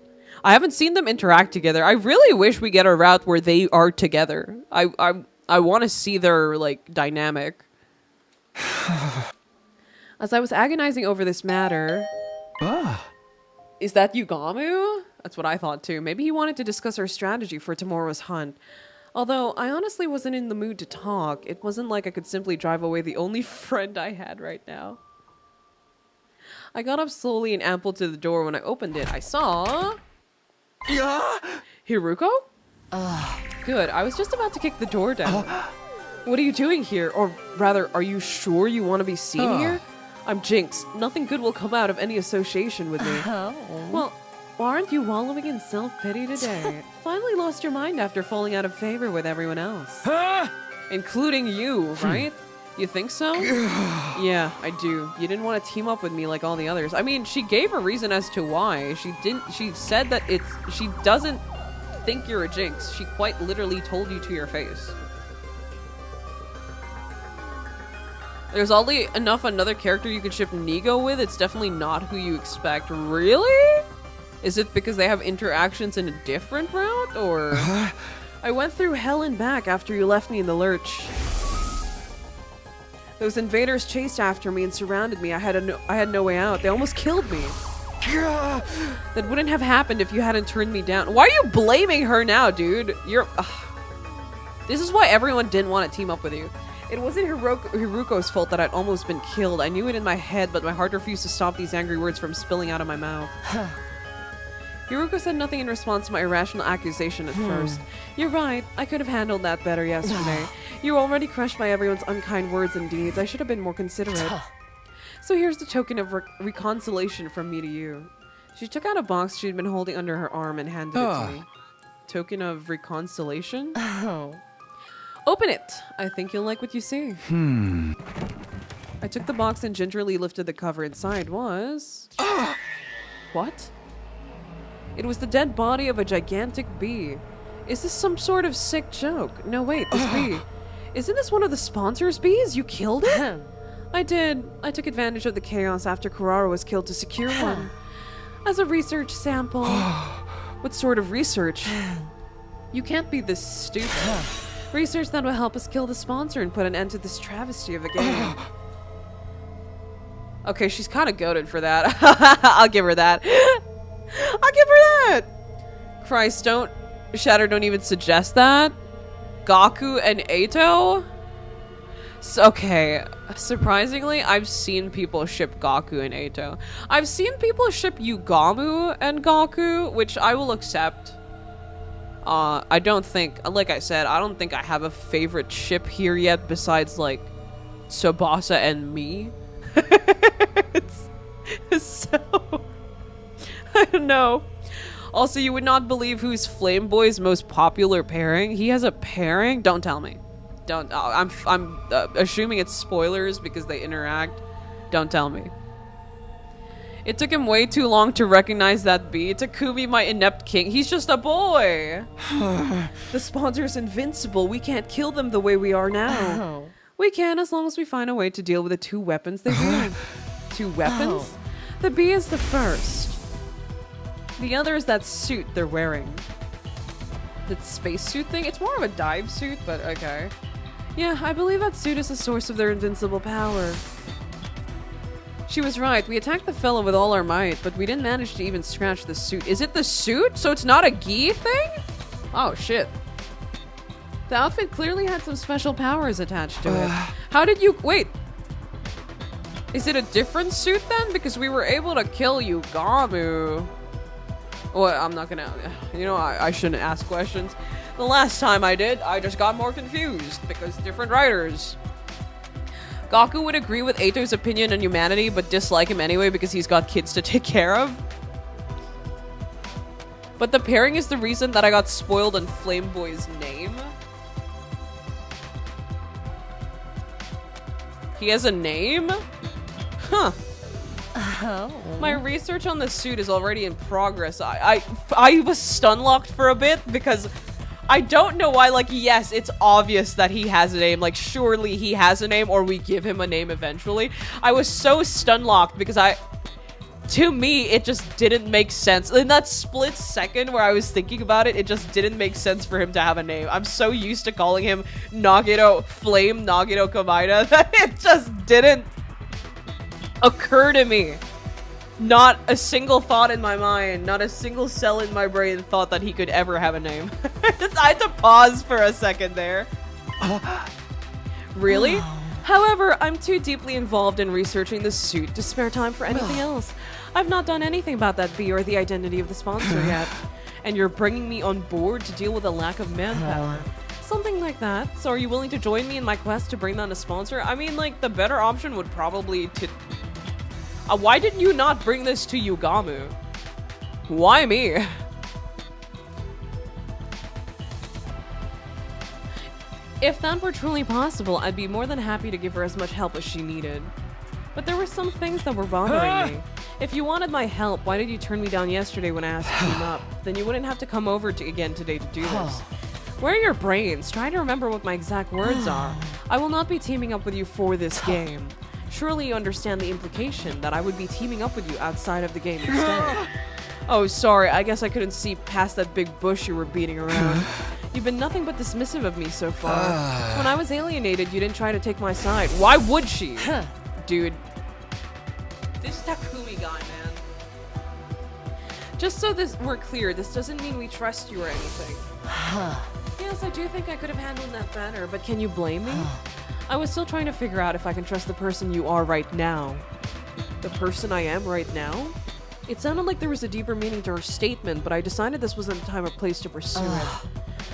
I haven't seen them interact together. I really wish we get a route where they are together. I want to see their, like, dynamic. As I was agonizing over this matter... Is that Yugamu? That's what I thought too. Maybe he wanted to discuss our strategy for tomorrow's hunt. Although, I honestly wasn't in the mood to talk. It wasn't like I could simply drive away the only friend I had right now. I got up slowly and ambled to the door. When I opened it, I saw... Heruko? Good. I was just about to kick the door down. What are you doing here? Or rather, are you sure you want to be seen here? I'm Jinx. Nothing good will come out of any association with me. Well, aren't you wallowing in self-pity today? Finally lost your mind after falling out of favor with everyone else. Including you, right? You think so? Yeah, I do. You didn't want to team up with me like all the others. I mean, she gave a reason as to why. She said that she doesn't think you're a Jinx. She quite literally told you to your face. There's only enough another character you could ship Nigo with. It's definitely not who you expect. Really? Is it because they have interactions in a different route, or... I went through hell and back after you left me in the lurch. Those invaders chased after me and surrounded me. I had no way out. They almost killed me. That wouldn't have happened if you hadn't turned me down. Why are you blaming her now, dude? This is why everyone didn't want to team up with you. It wasn't Heruko's fault that I'd almost been killed. I knew it in my head, but my heart refused to stop these angry words from spilling out of my mouth. Heruko said nothing in response to my irrational accusation at first. You're right. I could have handled that better yesterday. You were already crushed by everyone's unkind words and deeds. I should have been more considerate. So here's the token of reconciliation from me to you. She took out a box she'd been holding under her arm and handed it to me. Token of reconciliation? Open it. I think you'll like what you see. I took the box and gingerly lifted the cover. Inside was... What? It was the dead body of a gigantic bee. Is this some sort of sick joke? No, wait, this bee. Isn't this one of the sponsors' bees? You killed it? I did. I took advantage of the chaos after Kurara was killed to secure one. As a research sample. What sort of research? You can't be this stupid. Research that will help us kill the sponsor and put an end to this travesty of a game. Okay, she's kind of goated for that. I'll give her that. I'll give her that! Christ, don't even suggest that. Gaku and Eito? Okay, surprisingly, I've seen people ship Gaku and Eito. I've seen people ship Yugamu and Gaku, which I will accept. I don't think, like I said, I don't think I have a favorite ship here yet besides, like, Tsubasa and me. So, I don't know. Also, you would not believe who's Flame Boy's most popular pairing. He has a pairing? Don't tell me. Don't. I'm assuming it's spoilers because they interact. Don't tell me. It took him way too long to recognize that B. Takumi, my inept king. He's just a boy. The sponsor's invincible. We can't kill them the way we are now. Oh. We can as long as we find a way to deal with the 2 weapons they wield. 2 weapons? The B is the first. The other is that suit they're wearing. That spacesuit thing? It's more of a dive suit, but okay. Yeah, I believe that suit is the source of their invincible power. She was right. We attacked the fellow with all our might, but we didn't manage to even scratch the suit. Is it the suit? So it's not a gi thing? Oh, shit. The outfit clearly had some special powers attached to it. How did you... Wait. Is it a different suit then? Because we were able to kill Yugamu. Well, I'm not gonna... You know, I shouldn't ask questions. The last time I did, I just got more confused because different writers. Gaku would agree with Eito's opinion on humanity, but dislike him anyway because he's got kids to take care of. But the pairing is the reason that I got spoiled on Flame Boy's name. He has a name? Huh. Oh. My research on the suit is already in progress. I was stun-locked for a bit because I don't know why, like, yes, it's obvious that he has a name. Like, surely he has a name or we give him a name eventually. I was so stun-locked because to me, it just didn't make sense. In that split second where I was thinking about it, it just didn't make sense for him to have a name. I'm so used to calling him Flame Nagito Komaeda that it just didn't occur to me. Not a single thought in my mind, not a single cell in my brain thought that he could ever have a name. I had to pause for a second there. Really? However, I'm too deeply involved in researching the suit to spare time for anything else. I've not done anything about that B or the identity of the sponsor yet. And you're bringing me on board to deal with a lack of manpower. Something like that. So are you willing to join me in my quest to bring down a sponsor? I mean, like, the better option would probably to... why didn't you not bring this to Yugamu? Why me? If that were truly possible, I'd be more than happy to give her as much help as she needed. But there were some things that were bothering me. If you wanted my help, why did you turn me down yesterday when I asked to team up? Then you wouldn't have to come over again today to do this. Where are your brains? Try to remember what my exact words are. I will not be teaming up with you for this game. Surely you understand the implication that I would be teaming up with you outside of the game instead. Oh, sorry, I guess I couldn't see past that big bush you were beating around. You've been nothing but dismissive of me so far. When I was alienated, you didn't try to take my side. Why would she? Dude. This Takumi guy, man. Just so we're clear, this doesn't mean we trust you or anything. Yes, I do think I could have handled that better, but can you blame me? I was still trying to figure out if I can trust the person you are right now. The person I am right now? It sounded like there was a deeper meaning to her statement, but I decided this wasn't the time or place to pursue it.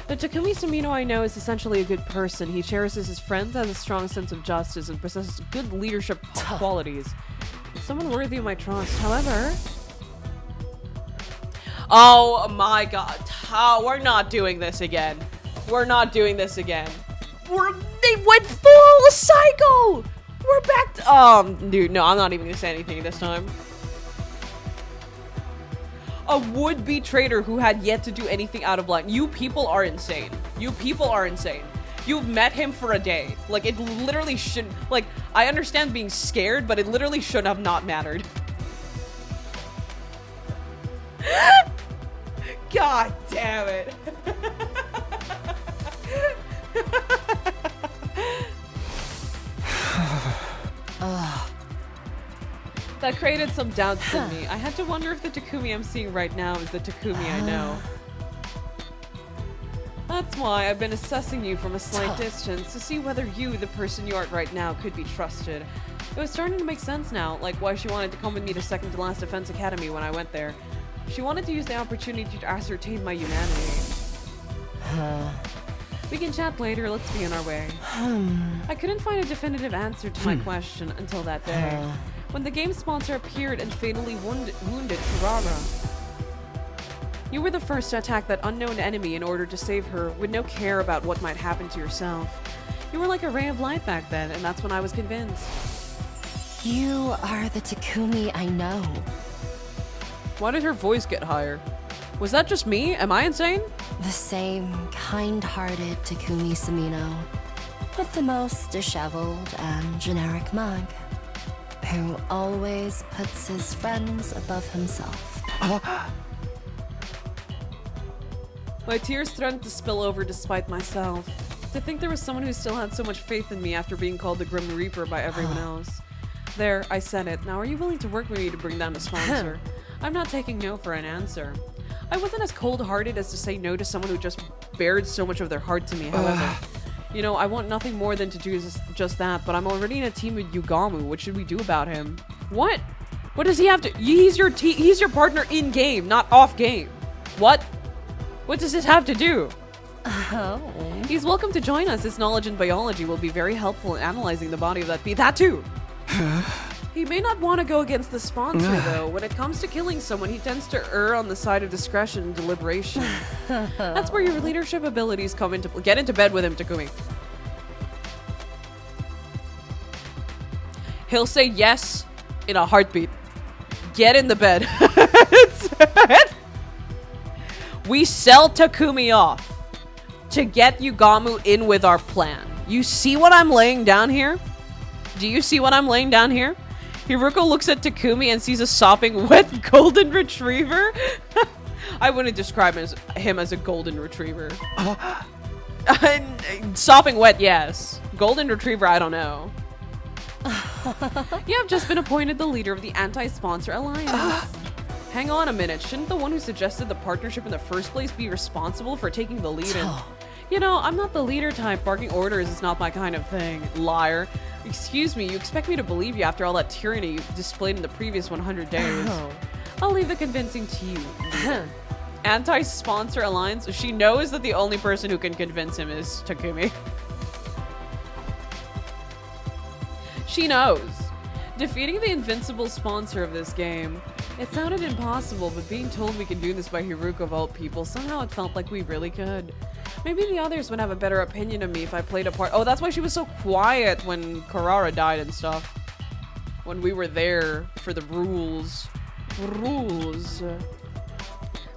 The Takumi Sumino I know is essentially a good person. He cherishes his friends, has a strong sense of justice, and possesses good leadership qualities. Someone worthy of my trust. However... Oh my god. We're not doing this again. We're not doing this again. They went full cycle! We're back to- dude, no, I'm not even gonna say anything this time. A would-be traitor who had yet to do anything out of line. You people are insane. You people are insane. You've met him for a day. Like, it literally shouldn't- like, I understand being scared, but it literally should have not mattered. God damn it. That created some doubts in me. I had to wonder if the Takumi I'm seeing right now is the Takumi I know. That That's why I've been assessing you from a slight distance to see whether you, the person you are right now, could be trusted. It was starting to make sense now, like why she wanted to come with me to second to last defense academy when I went there. She wanted to use the opportunity to ascertain my humanity. We can chat later, let's be on our way. I couldn't find a definitive answer to my question until that day, when the game sponsor appeared and fatally wounded Kurara. You were the first to attack that unknown enemy in order to save her, with no care about what might happen to yourself. You were like a ray of light back then, and that's when I was convinced. You are the Takumi I know. Why did her voice get higher? Was that just me? Am I insane? The same kind-hearted Takumi Sumino, with the most disheveled and generic mug, who always puts his friends above himself. My tears threatened to spill over despite myself. To think there was someone who still had so much faith in me after being called the Grim Reaper by everyone else. There, I said it. Now are you willing to work with me to bring down the sponsor? I'm not taking no for an answer. I wasn't as cold-hearted as to say no to someone who just bared so much of their heart to me, however. You know, I want nothing more than to do just that, but I'm already in a team with Yugamu. What should we do about him? What? What does he have to- He's your partner in-game, not off-game. What? What does this have to do? Oh. He's welcome to join us. His knowledge in biology will be very helpful in analyzing the body of that bee. That too! He may not want to go against the sponsor, though. When it comes to killing someone, he tends to err on the side of discretion and deliberation. That's where your leadership abilities come into play. Get into bed with him, Takumi. He'll say yes in a heartbeat. Get in the bed. We sell Takumi off to get Yugamu in with our plan. You see what I'm laying down here? Do you see what I'm laying down here? Heruko looks at Takumi and sees a sopping wet golden retriever. I wouldn't describe him as a golden retriever. Sopping wet, yes. Golden retriever, I don't know. You have just been appointed the leader of the anti-sponsor alliance. Hang on a minute, shouldn't the one who suggested the partnership in the first place be responsible for taking the lead in? You know, I'm not the leader type. Barking orders is not my kind of thing. Liar. Excuse me, you expect me to believe you after all that tyranny you displayed in the previous 100 days? I'll leave the convincing to you. Anti-sponsor alliance? She knows that the only person who can convince him is Takumi. She knows. Defeating the invincible sponsor of this game. It sounded impossible, but being told we could do this by Heruko of all people, somehow it felt like we really could. Maybe the others would have a better opinion of me if I played a part. Oh, that's why she was so quiet when Kurara died and stuff. When we were there for the rules.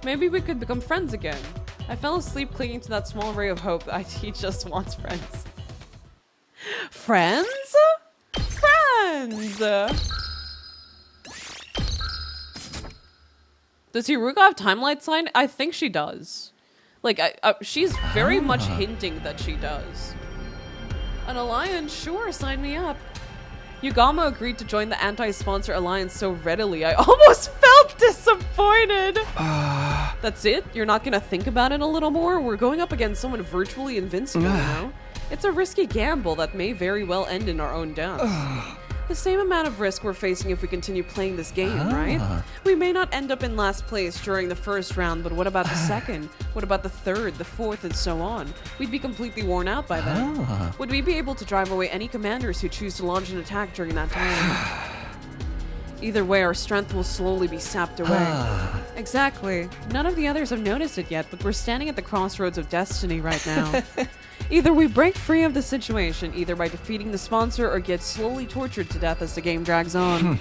Maybe we could become friends again. I fell asleep clinging to that small ray of hope that he just wants friends. Friends? Friends! Does Heruko have Timelight sign? I think she does. Like, she's very much hinting that she does. An alliance? Sure, sign me up. Yugamu agreed to join the anti-sponsor alliance so readily, I almost felt disappointed. That's it? You're not gonna think about it a little more? We're going up against someone virtually invincible, you know? It's a risky gamble that may very well end in our own death. The same amount of risk we're facing if we continue playing this game, right? We may not end up in last place during the first round, but what about the second? What about the third, the fourth, and so on? We'd be completely worn out by then. Would we be able to drive away any commanders who choose to launch an attack during that time? Either way, our strength will slowly be sapped away. Exactly. None of the others have noticed it yet, but we're standing at the crossroads of destiny right now. Either we break free of the situation, either by defeating the sponsor or get slowly tortured to death as the game drags on.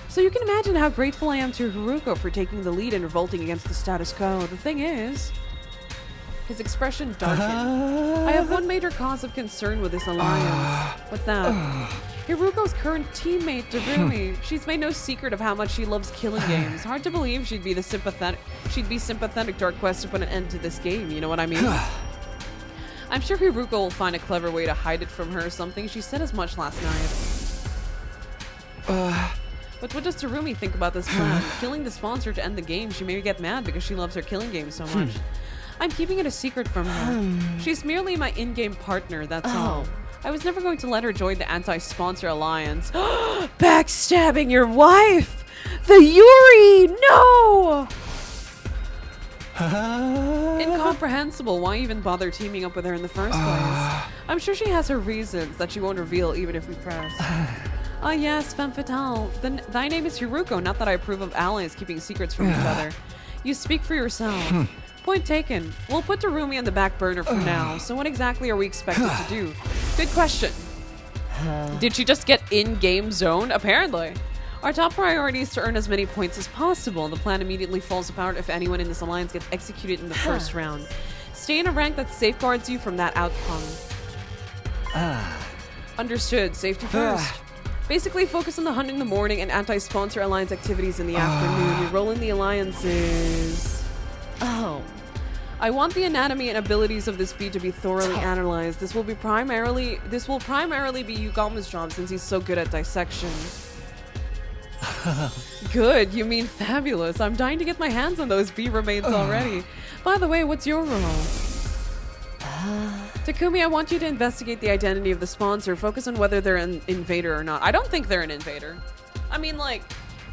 So you can imagine how grateful I am to Heruko for taking the lead and revolting against the status quo. The thing is... His expression darkened. I have one major cause of concern with this alliance. What's that? Heruko's current teammate, Darumi. She's made no secret of how much she loves killing games. Hard to believe she'd be sympathetic to our quest to put an end to this game, you know what I mean? I'm sure Heruko will find a clever way to hide it from her or something. She said as much last night. But what does Darumi think about this plan? Killing the sponsor to end the game, she may get mad because she loves her killing game so much. I'm keeping it a secret from her. She's merely my in-game partner, that's all. I was never going to let her join the anti-sponsor alliance. Backstabbing your wife! The Yuri! No! Incomprehensible. Why even bother teaming up with her in the first place? I'm sure she has her reasons that she won't reveal even if we press. Ah yes, femme fatale. Then thy name is Heruko, not that I approve of allies keeping secrets from each other. You speak for yourself. Point taken. We'll put Darumi on the back burner for now. So what exactly are we expected to do? Good question. Did she just get in-game zoned? Apparently. Our top priority is to earn as many points as possible. The plan immediately falls apart if anyone in this alliance gets executed in the first round. Stay in a rank that safeguards you from that outcome. Understood. Safety first. Basically, focus on the hunt in the morning and anti-sponsor alliance activities in the afternoon. You roll in the alliances. Oh. I want the anatomy and abilities of this bee to be thoroughly analyzed. This will primarily be Yugamu's job since he's so good at dissection. Good, you mean fabulous. I'm dying to get my hands on those bee remains already. By the way, what's your role? Takumi, I want you to investigate the identity of the sponsor. Focus on whether they're an invader or not. I don't think they're an invader. I mean, like,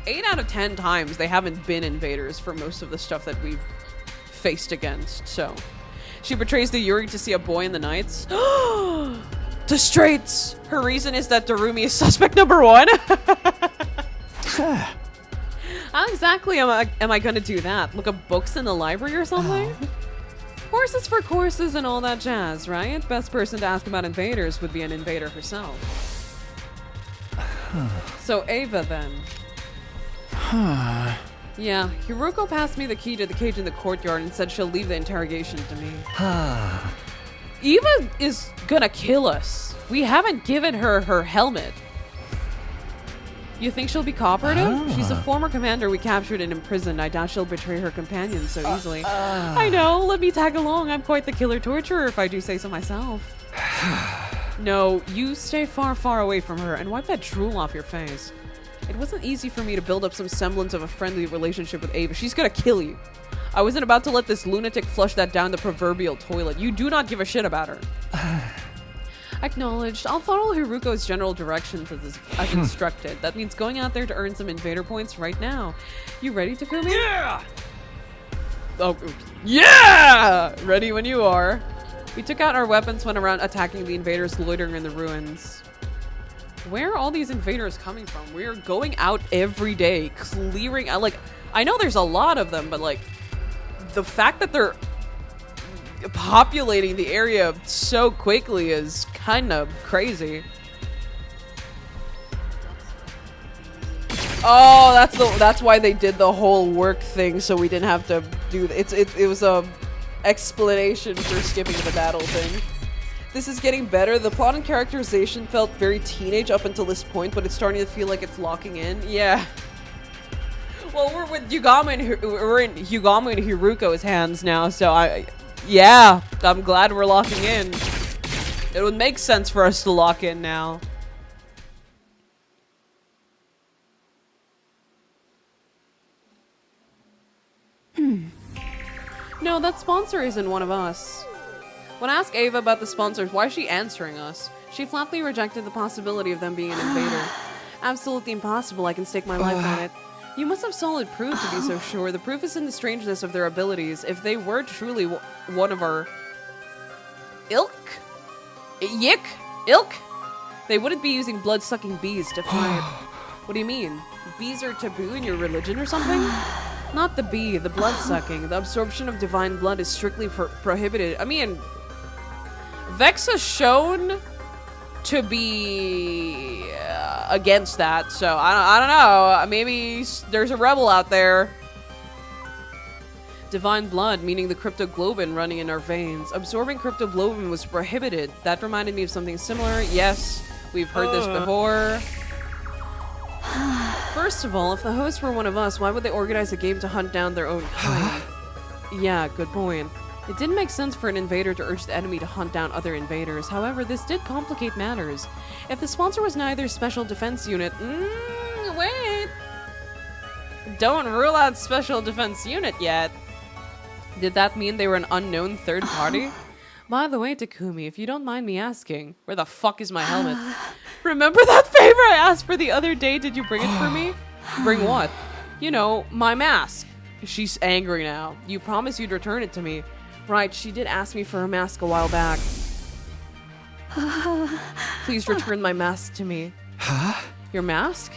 8 out of 10 times they haven't been invaders for most of the stuff that we've faced against, so. She betrays the Yuri to see a boy in the nights. The straights! Her reason is that Darumi is suspect number 1? How exactly am I gonna do that? Look up books in the library or something? Horses for courses and all that jazz, right? Best person to ask about invaders would be an invader herself. So Ava then. Yeah, Heruko passed me the key to the cage in the courtyard and said she'll leave the interrogation to me. Eva is gonna kill us. We haven't given her her helmet. You think she'll be cooperative? She's a former commander we captured and imprisoned. I doubt she'll betray her companions so easily. I know, let me tag along. I'm quite the killer torturer if I do say so myself. No, you stay far, far away from her and wipe that drool off your face. It wasn't easy for me to build up some semblance of a friendly relationship with Ava. She's gonna kill you. I wasn't about to let this lunatic flush that down the proverbial toilet. You do not give a shit about her. Acknowledged. I'll follow Hiruko's general directions as instructed. That means going out there to earn some invader points right now. You ready, Takumi? Yeah! Oh, yeah! Ready when you are. We took out our weapons, went around attacking the invaders loitering in the ruins. Where are all these invaders coming from? We're going out every day, clearing out, like, I know there's a lot of them, but like, the fact that they're populating the area so quickly is kind of crazy. Oh, that's why they did the whole work thing, so we didn't have to do it was a explanation for skipping the battle thing. This is getting better. The plot and characterization felt very teenage up until this point, but it's starting to feel like it's locking in. Yeah. Well, we're with Yugamu and we're in Yugamu and Heruko's hands now, so yeah, I'm glad we're locking in. It would make sense for us to lock in now. No, that sponsor isn't one of us. When I asked Ava about the sponsors, why is she answering us? She flatly rejected the possibility of them being an invader. Absolutely impossible, I can stake my life on it. You must have solid proof to be so sure. The proof is in the strangeness of their abilities. If they were truly one of our ilk, they wouldn't be using blood-sucking bees to fight. What do you mean? Bees are taboo in your religion or something? Not the bee, the blood-sucking. The absorption of divine blood is strictly prohibited. I mean, Vex is shown to be against that, so I don't know. Maybe there's a rebel out there. Divine blood, meaning the cryptoglobin running in our veins. Absorbing cryptoglobin was prohibited. That reminded me of something similar. Yes, we've heard this before. First of all, if the hosts were one of us, why would they organize a game to hunt down their own kind? Yeah, good point. It didn't make sense for an invader to urge the enemy to hunt down other invaders. However, this did complicate matters. If the sponsor was neither special defense unit... wait! Don't rule out special defense unit yet. Did that mean they were an unknown third party? By the way, Takumi, if you don't mind me asking, where the fuck is my helmet? Remember that favor I asked for the other day? Did you bring it for me? Bring what? You know, my mask. She's angry now. You promised you'd return it to me. Right, she did ask me for her mask a while back. Please return my mask to me. Huh? Your mask?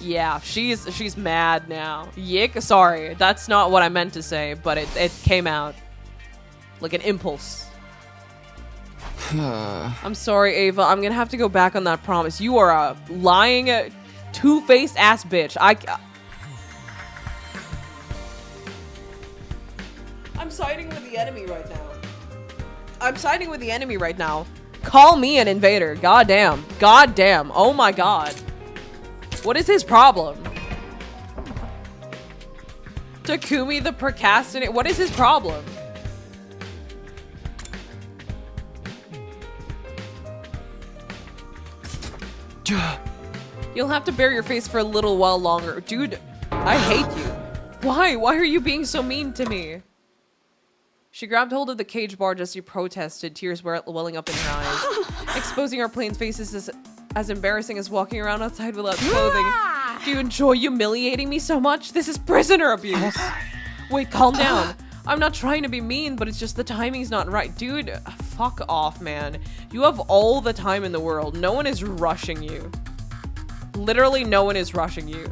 Yeah, she's mad now. Yick, sorry, that's not what I meant to say, but it came out like an impulse. I'm sorry, Ava. I'm gonna have to go back on that promise. You are a lying, two-faced ass bitch. I'm siding with the enemy right now. I'm siding with the enemy right now. Call me an invader. Goddamn. Goddamn. Oh my god. What is his problem? Takumi the procrastinator. What is his problem? You'll have to bear your face for a little while longer. Dude, I hate you. Why? Why are you being so mean to me? She grabbed hold of the cage bar just as she protested, tears welling up in her eyes. Exposing our plain faces is as embarrassing as walking around outside without clothing. Do you enjoy humiliating me so much? This is prisoner abuse. Wait, calm down. I'm not trying to be mean, but it's just the timing's not right. Dude, fuck off, man. You have all the time in the world. No one is rushing you. Literally, no one is rushing you.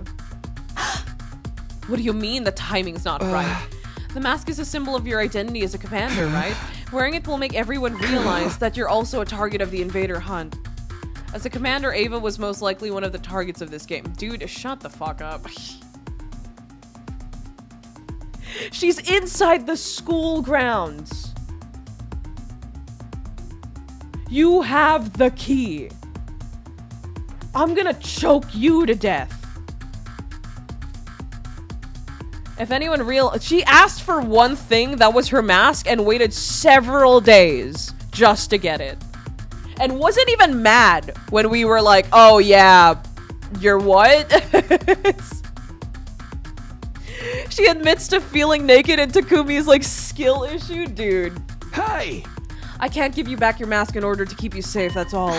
What do you mean the timing's not right? The mask is a symbol of your identity as a commander, right? Wearing it will make everyone realize that you're also a target of the invader hunt. As a commander, Ava was most likely one of the targets of this game. Dude, shut the fuck up. She's inside the school grounds. You have the key. I'm gonna choke you to death. If anyone she asked for one thing, that was her mask, and waited several days just to get it. And wasn't even mad when we were like, oh yeah, you're what? She admits to feeling naked and Takumi's like skill issue, dude. Hey! I can't give you back your mask in order to keep you safe, that's all.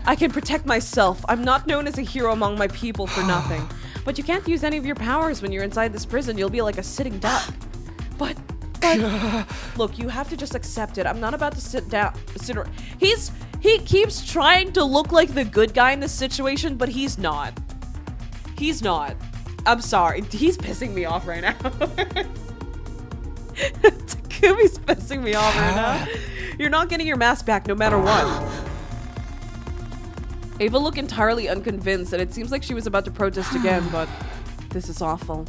I can protect myself. I'm not known as a hero among my people for nothing. But you can't use any of your powers when you're inside this prison. You'll be like a sitting duck. But look, you have to just accept it. I'm not about to he keeps trying to look like the good guy in this situation, but he's not. He's not. I'm sorry. He's pissing me off right now. Takumi's pissing me off right now. You're not getting your mask back no matter what. Ava looked entirely unconvinced, and it seems like she was about to protest again, but this is awful.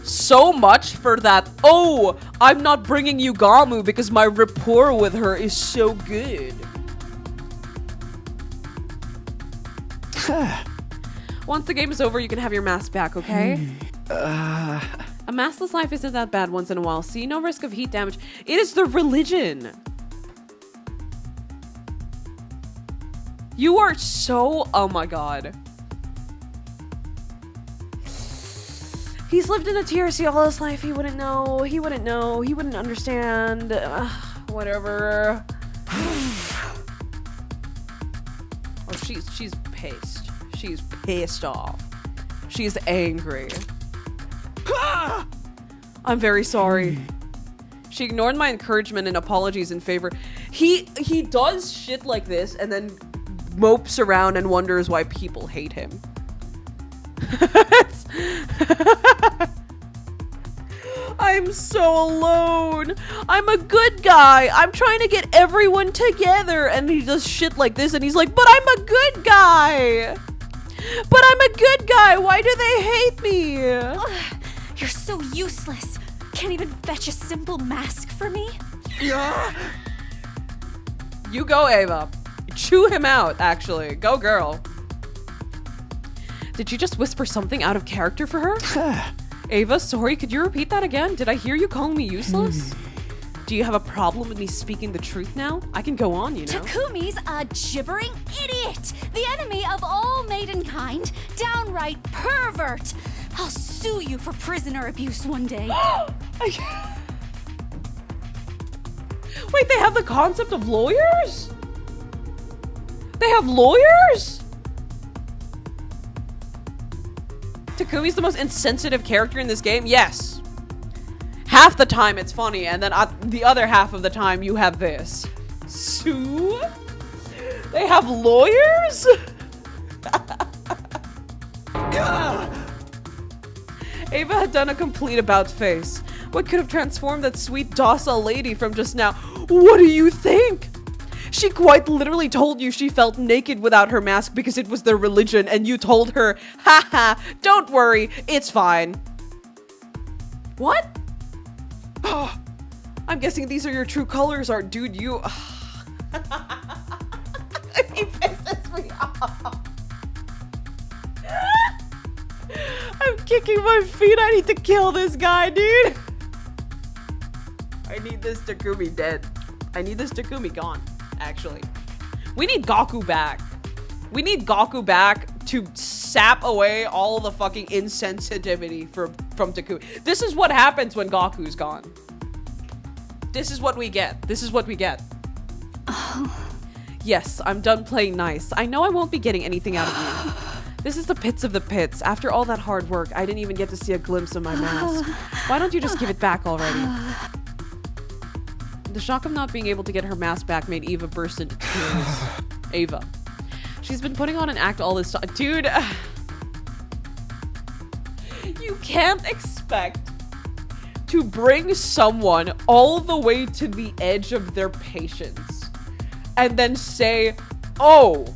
So much for that. Oh, I'm not bringing Yugamu because my rapport with her is so good. Once the game is over, you can have your mask back, okay? A maskless life isn't that bad once in a while. See, no risk of heat damage. It is the religion. You are so... Oh my god. He's lived in a TRC all his life. He wouldn't know. He wouldn't know. He wouldn't understand. Whatever. Oh, she's pissed. She's pissed off. She's angry. I'm very sorry. She ignored my encouragement and apologies in favor. He does shit like this and then mopes around and wonders why people hate him. I'm so alone. I'm a good guy. I'm trying to get everyone together, and he does shit like this and he's like, but I'm a good guy. But I'm a good guy. Why do they hate me? You're so useless. Can't even fetch a simple mask for me? Yeah. You go, Ava. Chew him out, actually. Go, girl. Did you just whisper something out of character for her? Ava, sorry, could you repeat that again? Did I hear you calling me useless? Do you have a problem with me speaking the truth now? I can go on, you know. Takumi's a gibbering idiot, the enemy of all maidenkind, downright pervert. I'll sue you for prisoner abuse one day. Wait, they have the concept of lawyers? They have lawyers? Takumi's the most insensitive character in this game? Yes. Half the time it's funny, and then the other half of the time you have this. Sue? They have lawyers? Ava had done a complete about face. What could have transformed that sweet, docile lady from just now? What do you think? She quite literally told you she felt naked without her mask because it was their religion, and you told her, haha, don't worry, it's fine. What? I'm guessing these are your true colors, art dude, you... He pisses me off. I'm kicking my feet. I need to kill this guy, dude. I need this Takumi dead. I need this Takumi gone, actually. We need Gaku back. We need Gaku back to sap away all the fucking insensitivity from Takumi. This is what happens when Gaku's gone. This is what we get. This is what we get. Yes, I'm done playing nice. I know I won't be getting anything out of you. This is the pits of the pits. After all that hard work, I didn't even get to see a glimpse of my mask. Why don't you just give it back already? The shock of not being able to get her mask back made Eva burst into tears. Ava. She's been putting on an act all this time. Dude. You can't expect to bring someone all the way to the edge of their patience and then say, oh,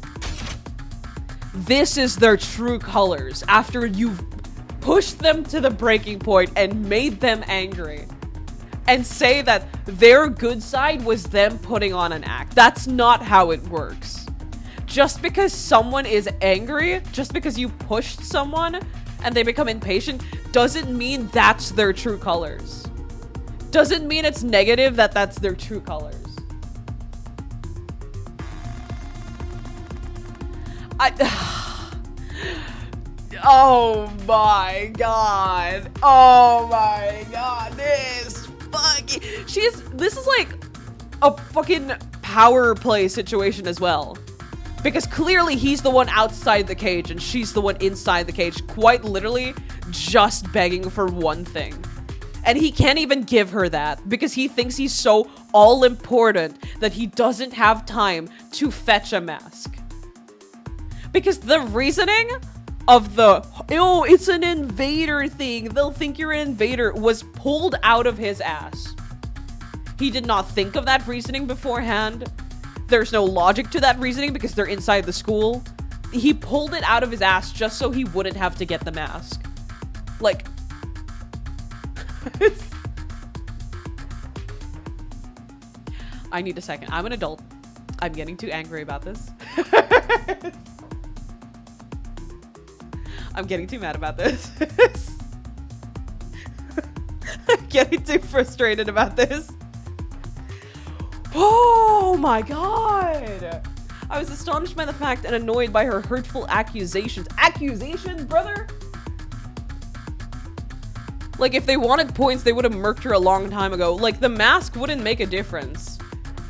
this is their true colors after you've pushed them to the breaking point and made them angry, and say that their good side was them putting on an act. That's not how it works. Just because someone is angry, just because you pushed someone and they become impatient, doesn't mean that's their true colors. Doesn't mean it's negative that that's their true colors. Oh my god. Oh my god. This is like a fucking power play situation as well. Because clearly he's the one outside the cage and she's the one inside the cage, quite literally just begging for one thing. And he can't even give her that because he thinks he's so all important that he doesn't have time to fetch a mask. Because the reasoning of the, oh, it's an invader thing, they'll think you're an invader, was pulled out of his ass. He did not think of that reasoning beforehand. There's no logic to that reasoning because they're inside the school. He pulled it out of his ass just so he wouldn't have to get the mask. Like... I need a second. I'm an adult. I'm getting too angry about this. I'm getting too mad about this. I'm getting too frustrated about this. Oh my god! I was astonished by the fact and annoyed by her hurtful accusations. Accusations, brother? Like, if they wanted points, they would have murked her a long time ago. Like, the mask wouldn't make a difference.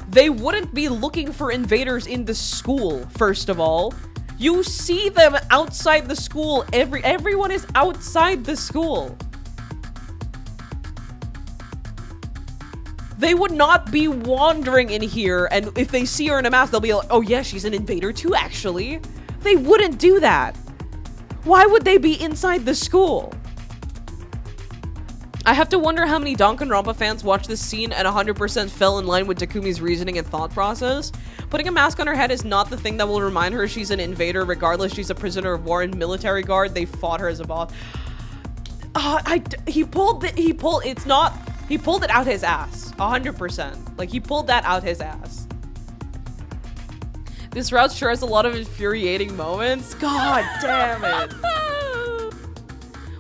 They wouldn't be looking for invaders in the school, first of all. You see them outside the school. Everyone is outside the school. They would not be wandering in here, and if they see her in a mask, they'll be like, oh yeah, she's an invader too, actually. They wouldn't do that. Why would they be inside the school? I have to wonder how many Danganronpa fans watched this scene and 100% fell in line with Takumi's reasoning and thought process. Putting a mask on her head is not the thing that will remind her she's an invader, regardless she's a prisoner of war and military guard. They fought her as a boss. He pulled it out his ass. 100%. Like, he pulled that out his ass. This route sure has a lot of infuriating moments. God damn it.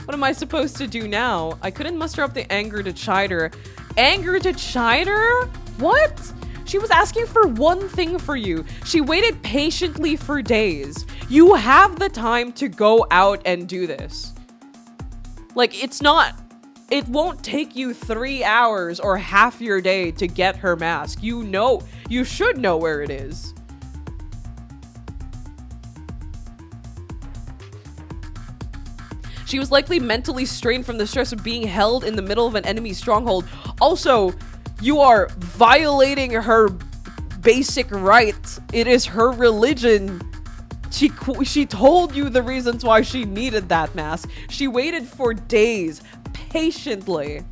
What am I supposed to do now? I couldn't muster up the anger to chide her. anger to chide her? What? She was asking for one thing for you. She waited patiently for days. You have the time to go out and do this. Like, it won't take you 3 hours or half your day to get her mask. You should know where it is. She was likely mentally strained from the stress of being held in the middle of an enemy stronghold. Also, you are violating her basic right. It is her religion. She told you the reasons why she needed that mask. She waited for days, patiently.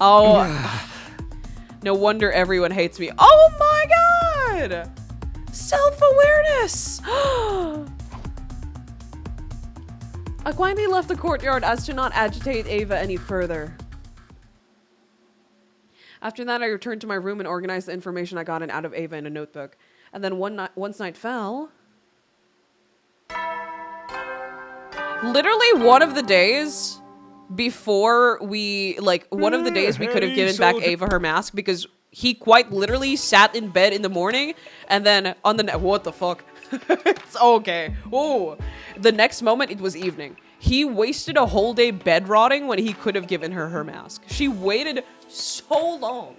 Oh, no wonder everyone hates me. Oh my god! Self-awareness! I quietly left the courtyard as to not agitate Ava any further. After that, I returned to my room and organized the information I got out of Ava in a notebook. And then once night fell... Literally one of the days before we, one of the days we could have given back Ava her mask because he quite literally sat in bed in the morning and then on the what the fuck? It's okay. Oh, the next moment it was evening. He wasted a whole day bed rotting when he could have given her her mask. She waited so long.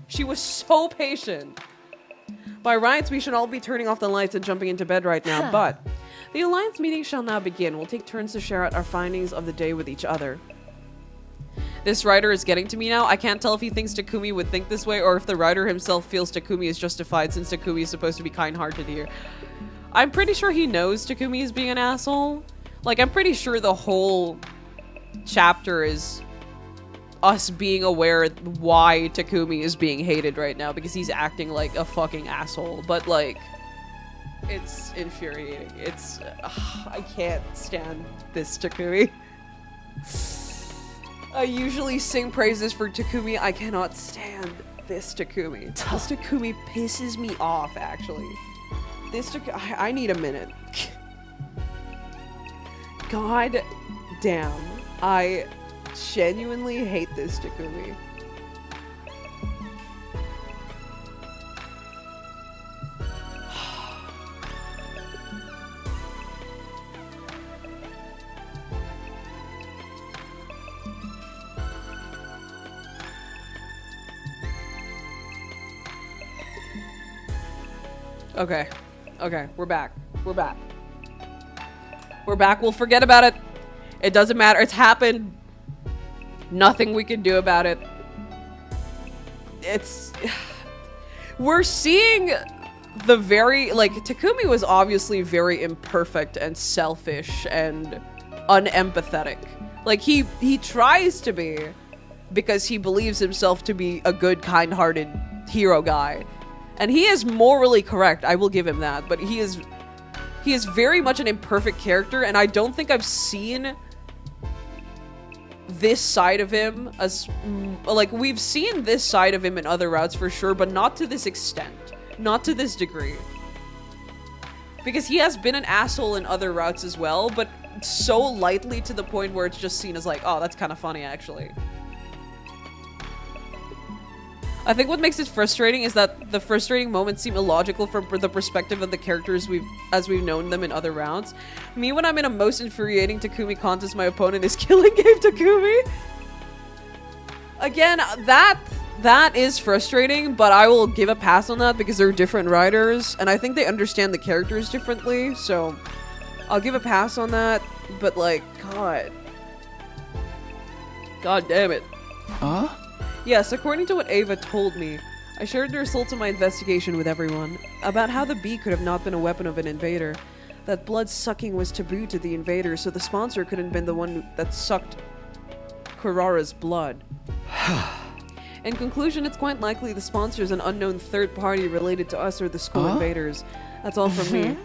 She was so patient. By rights, we should all be turning off the lights and jumping into bed right now, but the Alliance meeting shall now begin. We'll take turns to share out our findings of the day with each other. This writer is getting to me now. I can't tell if he thinks Takumi would think this way or if the writer himself feels Takumi is justified since Takumi is supposed to be kind-hearted here. I'm pretty sure he knows Takumi is being an asshole. Like, I'm pretty sure the whole chapter is us being aware why Takumi is being hated right now because he's acting like a fucking asshole. But, like, it's infuriating. It's... I can't stand this Takumi. I usually sing praises for Takumi. I cannot stand this Takumi. This Takumi pisses me off, actually. This Takumi... I need a minute. God damn. I genuinely hate this Takumi. Okay. Okay, we're back. We're back. We're back. We'll forget about it. It doesn't matter. It's happened. Nothing we can do about it. It's... We're seeing the very... Like, Takumi was obviously very imperfect and selfish and unempathetic. Like, he tries to be because he believes himself to be a good, kind-hearted hero guy. And he is morally correct, I will give him that, but he is very much an imperfect character, and I don't think I've seen this side of him as, like, we've seen this side of him in other routes for sure, but not to this extent, not to this degree. Because he has been an asshole in other routes as well, but so lightly to the point where it's just seen as like, oh, that's kind of funny, actually. I think what makes it frustrating is that the frustrating moments seem illogical from the perspective of the characters as we've known them in other rounds. Me, when I'm in a most infuriating Takumi contest, my opponent is killing game Takumi. Again, that is frustrating, but I will give a pass on that because they're different writers, and I think they understand the characters differently, so I'll give a pass on that, but like, God damn it. Huh? Yes, according to what Ava told me, I shared the results of my investigation with everyone, about how the bee could have not been a weapon of an invader, that blood-sucking was taboo to the invader, so the sponsor couldn't have been the one that sucked Kurara's blood. In conclusion, it's quite likely the sponsor is an unknown third party related to us or the school invaders. That's all from me.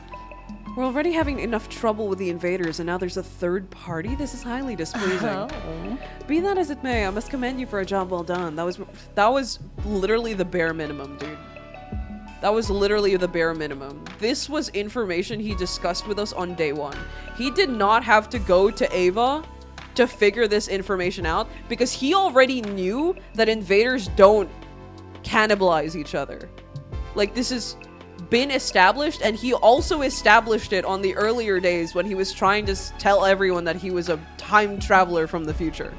We're already having enough trouble with the invaders, and now there's a third party? This is highly displeasing. Be that as it may, I must commend you for a job well done. That was literally the bare minimum, dude. That was literally the bare minimum. This was information he discussed with us on day one. He did not have to go to Ava to figure this information out because he already knew that invaders don't cannibalize each other. Like, this has been established, and he also established it on the earlier days when he was trying to tell everyone that he was a time traveler from the future.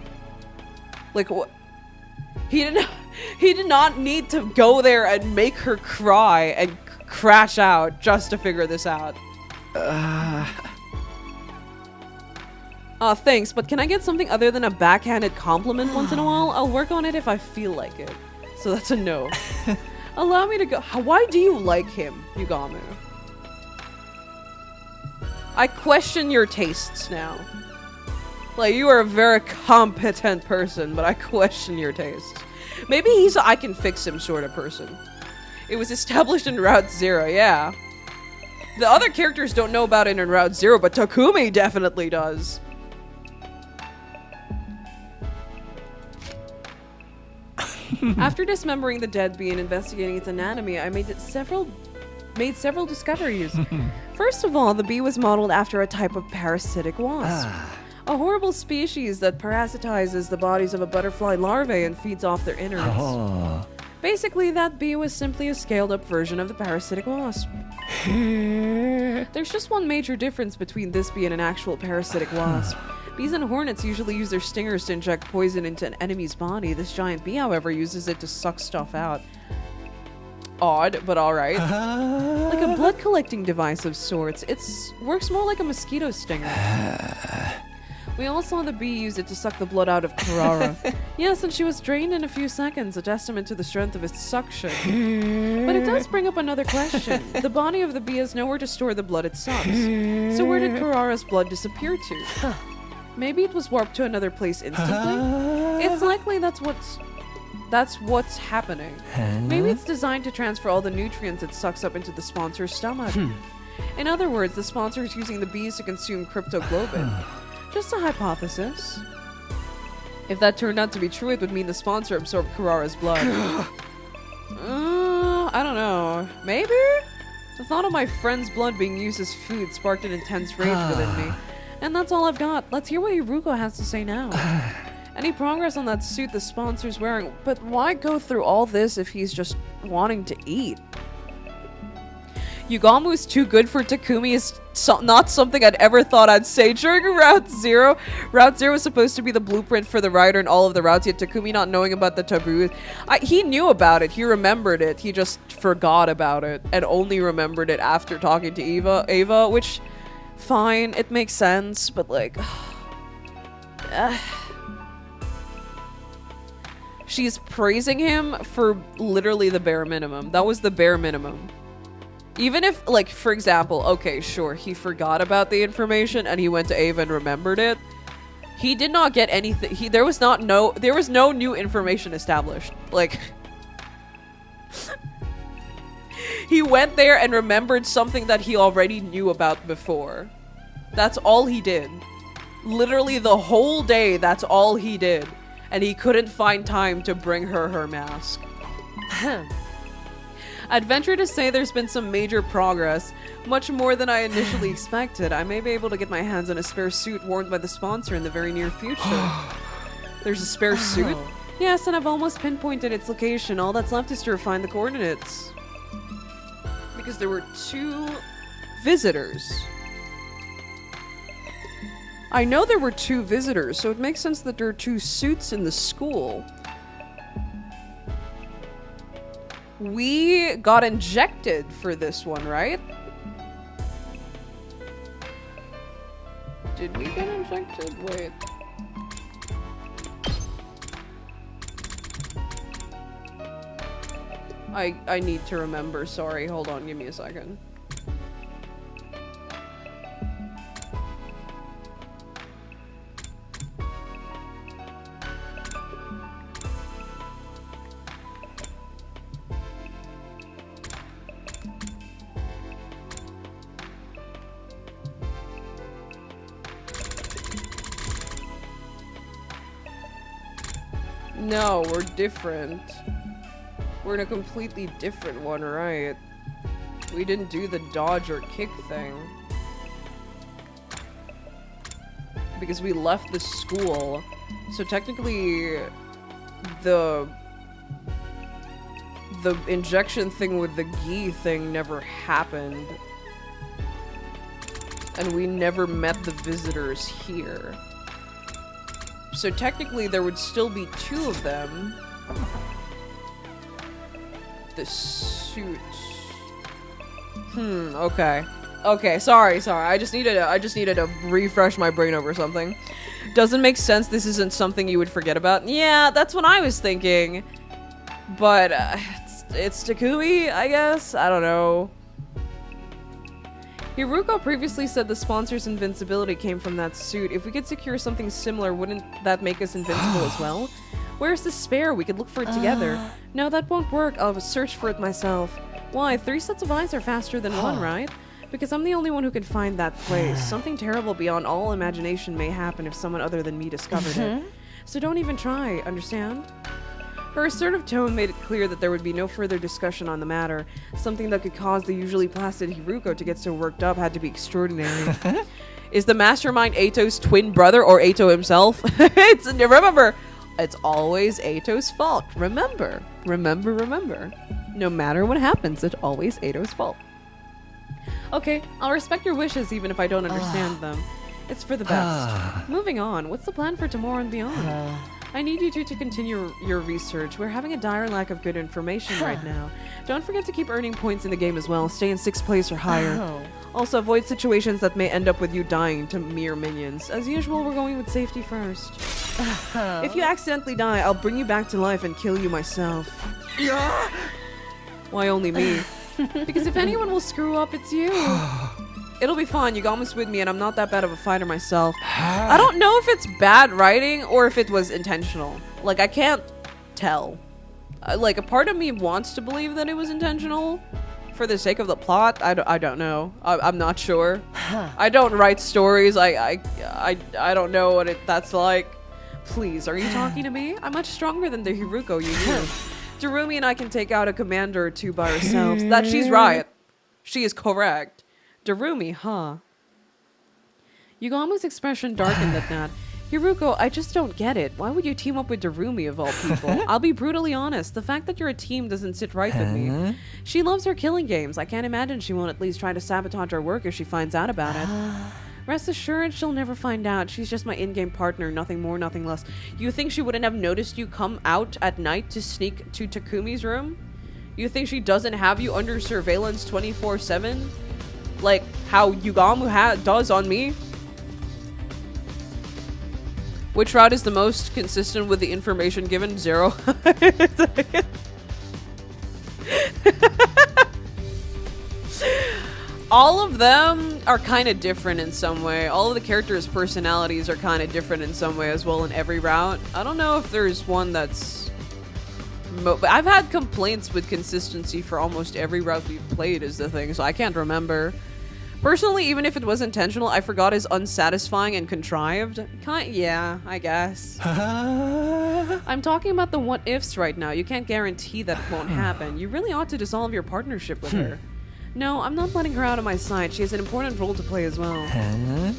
Like, what? He did not need to go there and make her cry and crash out just to figure this out. Thanks, but can I get something other than a backhanded compliment once in a while? I'll work on it if I feel like it. So that's a no. Allow me to go. Why do you like him, Yugamu? I question your tastes now. Like, you are a very competent person, but I question your tastes. Maybe he's a I can fix him sort of person. It was established in Route 0, yeah. The other characters don't know about it in Route 0, but Takumi definitely does. After dismembering the dead bee and investigating its anatomy, I made several discoveries. First of all, the bee was modeled after a type of parasitic wasp. A horrible species that parasitizes the bodies of a butterfly larvae and feeds off their innards. Basically, that bee was simply a scaled-up version of the parasitic wasp. There's just one major difference between this bee and an actual parasitic wasp. Bees and hornets usually use their stingers to inject poison into an enemy's body. This giant bee, however, uses it to suck stuff out. Odd, but alright. Like a blood-collecting device of sorts. It works more like a mosquito stinger. We all saw the bee use it to suck the blood out of Kurara. Yes, and she was drained in a few seconds, a testament to the strength of its suction. But it does bring up another question. The body of the bee has nowhere to store the blood it sucks. So where did Kurara's blood disappear to? Maybe it was warped to another place instantly? It's likely that's what's happening. Maybe it's designed to transfer all the nutrients it sucks up into the sponsor's stomach. In other words, the sponsor is using the bees to consume cryptoglobin. Just a hypothesis. If that turned out to be true, it would mean the sponsor absorbed Kurara's blood. I don't know. Maybe? The thought of my friend's blood being used as food sparked an intense rage within me. And that's all I've got. Let's hear what Heruko has to say now. Any progress on that suit the sponsor's wearing? But why go through all this if he's just wanting to eat? Yugamu's too good for Takumi is not something I'd ever thought I'd say during Route 0. Route 0 was supposed to be the blueprint for the rider and all of the routes, yet Takumi not knowing about the taboo. He knew about it, he remembered it, he just forgot about it, and only remembered it after talking to Ava, which, fine, it makes sense, but like... She's praising him for literally the bare minimum. That was the bare minimum. Even if, like, for example, okay, sure, he forgot about the information and he went to Ava and remembered it. He did not get anything. There was no new information established. Like, he went there and remembered something that he already knew about before. That's all he did. Literally the whole day, that's all he did. And he couldn't find time to bring her mask. I'd venture to say there's been some major progress, much more than I initially expected. I may be able to get my hands on a spare suit worn by the sponsor in the very near future. There's a spare suit? Yes, and I've almost pinpointed its location. All that's left is to refine the coordinates. Because there were 2 visitors. I know there were 2 visitors, so it makes sense that there are 2 suits in the school. We got injected for this one, right? Did we get injected? Wait. I need to remember, sorry. Hold on, give me a second. No, we're different. We're in a completely different one, right? We didn't do the dodge or kick thing. because we left the school. So technically, the injection thing with the gi thing never happened. And we never met the visitors here. So technically there would still be 2 of them. The suit. Okay. Okay, sorry. I just needed to refresh my brain over something. Doesn't make sense. This isn't something you would forget about. Yeah, that's what I was thinking. But it's Takumi, I guess. I don't know. Heruko previously said the sponsor's invincibility came from that suit. If we could secure something similar, wouldn't that make us invincible as well? Where's the spare? We could look for it together. No, that won't work. I'll search for it myself. Why? 3 sets of eyes are faster than 1, right? Because I'm the only one who can find that place. Something terrible beyond all imagination may happen if someone other than me discovered it. So don't even try, understand? Her assertive tone made it clear that there would be no further discussion on the matter. Something that could cause the usually placid Heruko to get so worked up had to be extraordinary. Is the mastermind Eito's twin brother or Eito himself? Remember, it's always Eito's fault. Remember. No matter what happens, it's always Eito's fault. Okay, I'll respect your wishes even if I don't understand them. It's for the best. Moving on, what's the plan for tomorrow and beyond? I need you two to continue your research. We're having a dire lack of good information right now. Don't forget to keep earning points in the game as well. Stay in 6th place or higher. Also, avoid situations that may end up with you dying to mere minions. As usual, we're going with safety first. If you accidentally die, I'll bring you back to life and kill you myself. Why only me? Because if anyone will screw up, it's you. It'll be fine. Yugamu's with me, and I'm not that bad of a fighter myself. I don't know if it's bad writing or if it was intentional. Like, I can't tell. Like, a part of me wants to believe that it was intentional for the sake of the plot. I don't know. I'm not sure. I don't write stories. I don't know what that's like. Please, are you talking to me? I'm much stronger than the Heruko you knew. Darumi and I can take out a commander or 2 by ourselves. That she's right. She is correct. Darumi, huh? Yugamu's expression darkened at that. Heruko, I just don't get it. Why would you team up with Darumi of all people? I'll be brutally honest. The fact that you're a team doesn't sit right with me. She loves her killing games. I can't imagine she won't at least try to sabotage our work if she finds out about it. Rest assured, she'll never find out. She's just my in-game partner, nothing more, nothing less. You think she wouldn't have noticed you come out at night to sneak to Takumi's room? You think she doesn't have you under surveillance 24/7? Like how Yugamu does on me? Which route is the most consistent with the information given? 0. All of them are kind of different in some way. All of the characters' personalities are kind of different in some way as well in every route. I don't know if there's one that's... I've had complaints with consistency for almost every route we've played is the thing, so I can't remember. Personally, even if it was intentional, I forgot is unsatisfying and contrived. Yeah, I guess. I'm talking about the what-ifs right now. You can't guarantee that it won't happen. You really ought to dissolve your partnership with her. No, I'm not letting her out of my sight. She has an important role to play as well.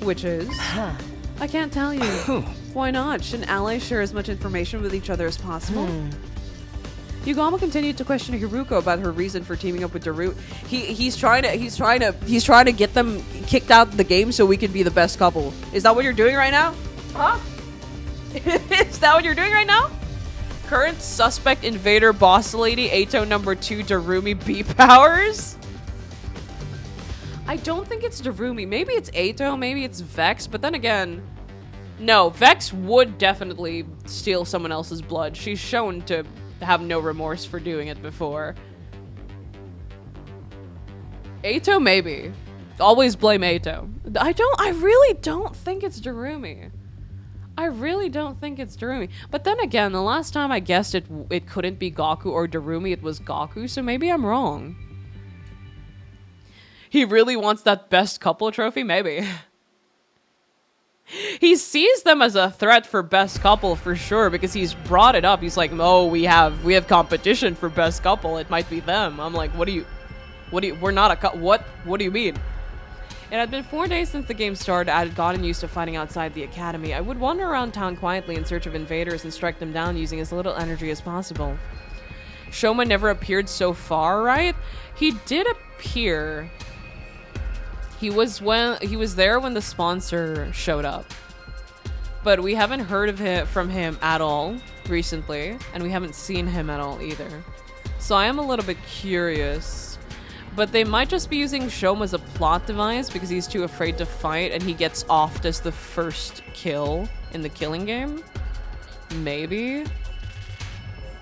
Which is? I can't tell you. Why not? Shouldn't allies share as much information with each other as possible? Yugamu continued to question Heruko about her reason for teaming up with Daru. He's trying to get them kicked out of the game so we can be the best couple. Is that what you're doing right now? Huh? Is that what you're doing right now? Current suspect invader boss lady Eito number 2 Darumi B powers? I don't think it's Darumi. Maybe it's Eito, maybe it's Vex, but then again, no, Vex would definitely steal someone else's blood. She's shown to have no remorse for doing it before. Eito, maybe. Always blame Eito. I really don't think it's Darumi. I really don't think it's Darumi. But then again, the last time I guessed it couldn't be Gaku or Darumi, it was Gaku, so maybe I'm wrong. He really wants that best couple trophy? Maybe. He sees them as a threat for best couple for sure because he's brought it up. He's like, "Oh, we have competition for best couple. It might be them." I'm like, "What do you we're not a what do you mean?" It had been 4 days since the game started. I had gotten used to fighting outside the academy. I would wander around town quietly in search of invaders and strike them down using as little energy as possible. Shoma never appeared so far, right? He did appear. He was there when the sponsor showed up. But we haven't heard of from him at all recently, and we haven't seen him at all either. So I am a little bit curious. But they might just be using Shoma as a plot device because he's too afraid to fight and he gets offed as the first kill in the killing game. Maybe.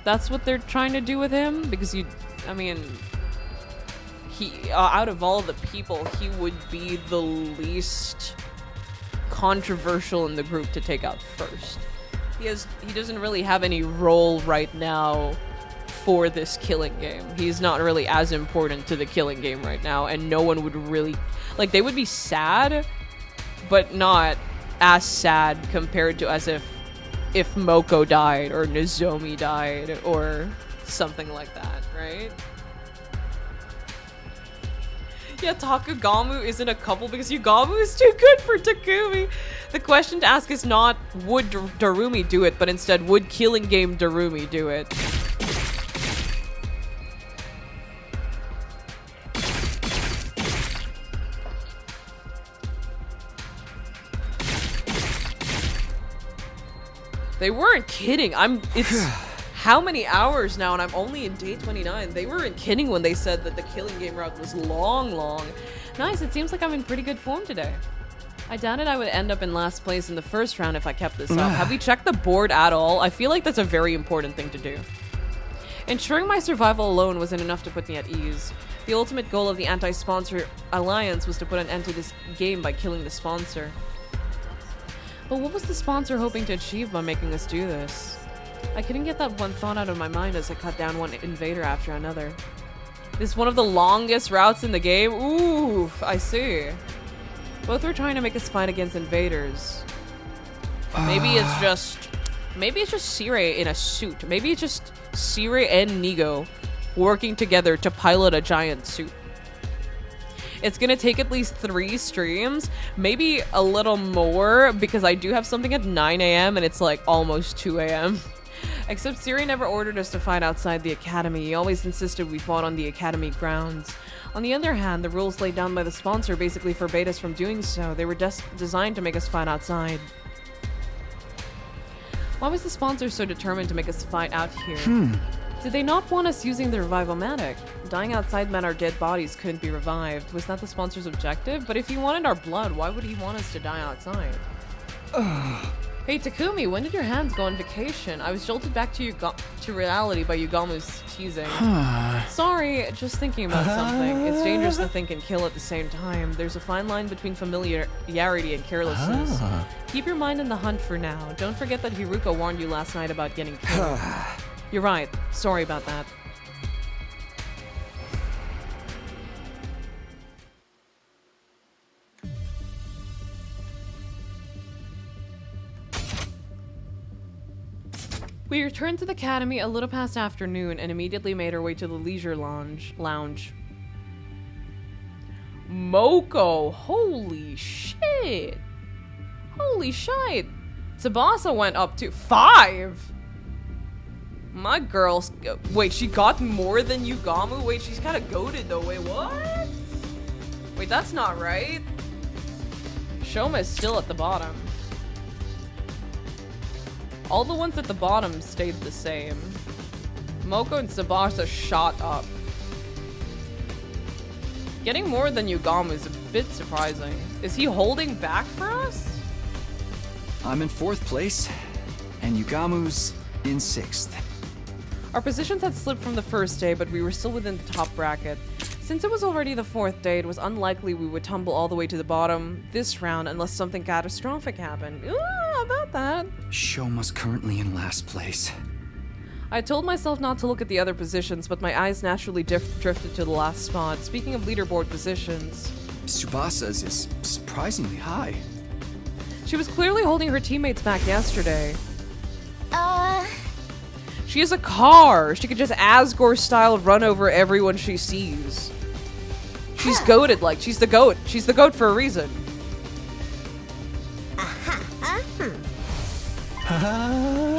That's what they're trying to do with him? Because he, out of all the people, he would be the least controversial in the group to take out first. He doesn't really have any role right now for this killing game. He's not really as important to the killing game right now, and no one would really, like, they would be sad, but not as sad compared to as if Moko died or Nozomi died or something like that, right? Yeah, Takagamu isn't a couple because Yugamu is too good for Takumi. The question to ask is not, would Darumi do it, but instead, would killing game Darumi do it? They weren't kidding. It's how many hours now and I'm only in day 29. They weren't kidding when they said that the killing game route was long. Nice, it seems like I'm in pretty good form today. I doubted I would end up in last place in the first round if I kept this up. Have we checked the board at all? I feel like that's a very important thing to do. Ensuring my survival alone wasn't enough to put me at ease. The ultimate goal of the anti-sponsor alliance was to put an end to this game by killing the sponsor. But what was the sponsor hoping to achieve by making us do this? I couldn't get that one thought out of my mind as I cut down one invader after another. This is one of the longest routes in the game? Ooh, I see. Both were trying to make us fight against invaders. Maybe it's just Siri in a suit. Maybe it's just Siri and Nigo working together to pilot a giant suit. It's gonna take at least 3 streams, maybe a little more, because I do have something at 9 a.m. and it's like almost 2 a.m. Except Siri never ordered us to fight outside the academy. He always insisted we fought on the academy grounds. On the other hand, the rules laid down by the sponsor basically forbade us from doing so. They were designed to make us fight outside. Why was the sponsor so determined to make us fight out here? Did they not want us using the revival-matic? Dying outside meant our dead bodies couldn't be revived. Was that the sponsor's objective? But if he wanted our blood, why would he want us to die outside? Hey Takumi, when did your hands go on vacation? I was jolted back to reality by Yugamu's teasing. Sorry, just thinking about something. It's dangerous to think and kill at the same time. There's a fine line between familiarity and carelessness. Keep your mind in the hunt for now. Don't forget that Heruko warned you last night about getting killed. You're right. Sorry about that. We returned to the academy a little past afternoon and immediately made our way to the leisure lounge. Moko, holy shit. Holy shit. Tsubasa went up to 5. My girl's... Wait, she got more than Yugamu? Wait, she's kind of goated though. Wait, what? Wait, that's not right. Shoma is still at the bottom. All the ones at the bottom stayed the same. Moko and Tsubasa shot up. Getting more than Yugamu is a bit surprising. Is he holding back for us? I'm in 4th place, and Yugamu's in 6th. Our positions had slipped from the first day, but we were still within the top bracket. Since it was already the 4th day, it was unlikely we would tumble all the way to the bottom this round unless something catastrophic happened. Ooh, how about that? Shoma's currently in last place. I told myself not to look at the other positions, but my eyes naturally drifted to the last spot. Speaking of leaderboard positions... Tsubasa's is surprisingly high. She was clearly holding her teammates back yesterday. She has a car. She could just Asgore-style run over everyone she sees. She's goated, like, she's the goat. She's the goat for a reason.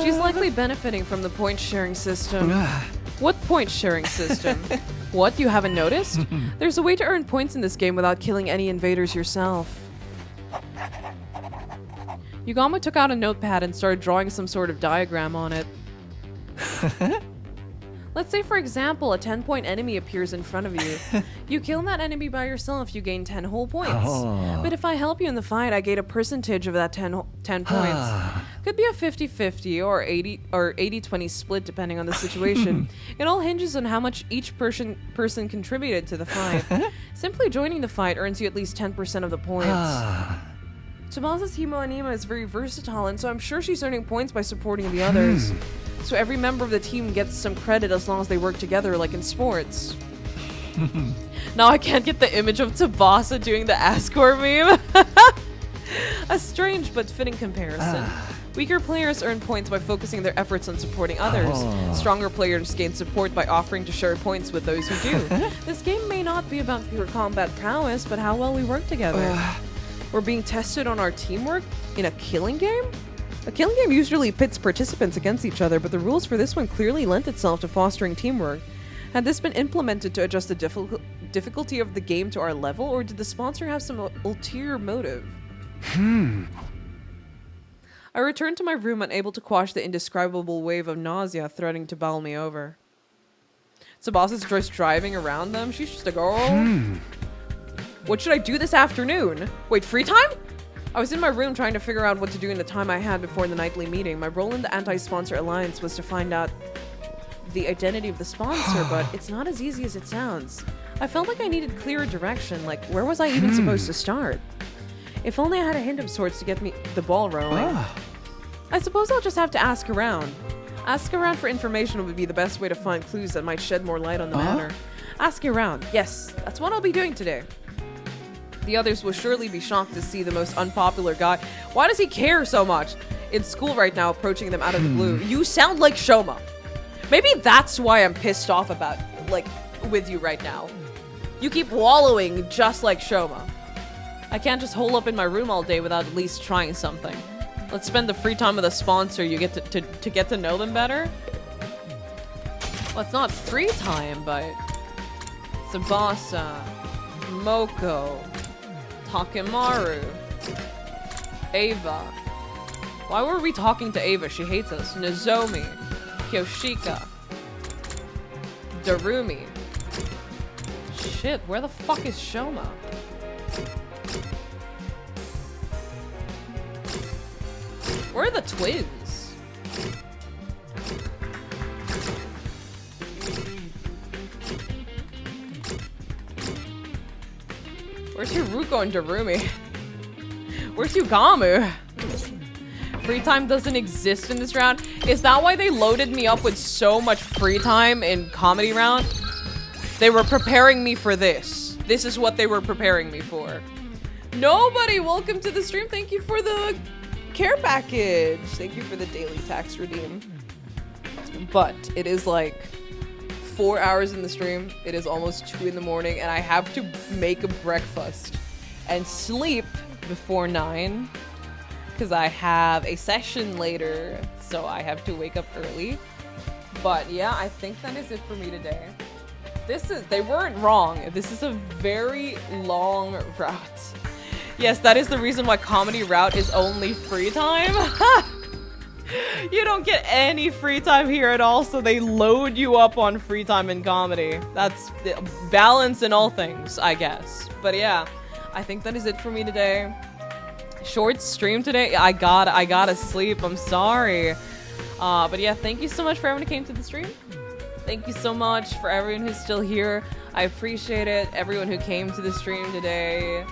She's likely benefiting from the point sharing system. What point sharing system? What, you haven't noticed? There's a way to earn points in this game without killing any invaders yourself. Yugamu took out a notepad and started drawing some sort of diagram on it. Let's say, for example, a 10-point enemy appears in front of you. You kill that enemy by yourself, you gain 10 whole points. But if I help you in the fight, I gain a percentage of that 10 points. Could be a 50-50 or 80-20 split depending on the situation. It all hinges on how much each person contributed to the fight. Simply joining the fight earns you at least 10% of the points. Tsubasa's Himo Anima is very versatile, and so I'm sure she's earning points by supporting the others. So every member of the team gets some credit as long as they work together, like in sports. Now I can't get the image of Tsubasa doing the Ascor meme. A strange but fitting comparison. Weaker players earn points by focusing their efforts on supporting others. Stronger players gain support by offering to share points with those who do. This game may not be about pure combat prowess, but how well we work together. We're being tested on our teamwork in a killing game? A killing game usually pits participants against each other, but the rules for this one clearly lent itself to fostering teamwork. Had this been implemented to adjust the difficulty of the game to our level, or did the sponsor have some ulterior motive? I returned to my room unable to quash the indescribable wave of nausea threatening to bowl me over. Tsubasa's just driving around them. She's just a girl. What should I do this afternoon? Wait, free time? I was in my room trying to figure out what to do in the time I had before the nightly meeting. My role in the anti-sponsor alliance was to find out the identity of the sponsor, but it's not as easy as it sounds. I felt like I needed clearer direction, like where was I even supposed to start? If only I had a hint of sorts to get me the ball rolling. I suppose I'll just have to ask around. Ask around for information would be the best way to find clues that might shed more light on the matter. Ask around. Yes, that's what I'll be doing today. The others will surely be shocked to see the most unpopular guy. Why does he care so much? In school right now, approaching them out of the blue. You sound like Shoma. Maybe that's why I'm pissed off about, like, with you right now. You keep wallowing just like Shoma. I can't just hole up in my room all day without at least trying something. Let's spend the free time with a sponsor. You get to get to know them better. Well, it's not free time, but Tsubasa, Moko, Takamaru, Ava. Why were we talking to Ava? She hates us. Nozomi, Kyoshika, Darumi. Shit, where the fuck is Shoma? Where are the twins? Where's Heruko and Darumi? Where's Yugamu? Free time doesn't exist in this round. Is that why they loaded me up with so much free time in comedy round? They were preparing me for this. This is what they were preparing me for. Nobody, welcome to the stream. Thank you for the care package. Thank you for the daily tax redeem. But it is like 4 hours in the stream. It is almost 2 in the morning and I have to make a breakfast and sleep before 9 because I have a session later, so I have to wake up early. But yeah, I think that is it for me today. They weren't wrong. This is a very long route. Yes, that is the reason why comedy route is only free time. You don't get any free time here at all, so they load you up on free time in comedy. That's balance in all things, I guess. But yeah, I think that is it for me today. Short stream today. I gotta sleep. I'm sorry. But yeah, thank you so much for everyone who came to the stream. Thank you so much for everyone who's still here. I appreciate it. Everyone who came to the stream today.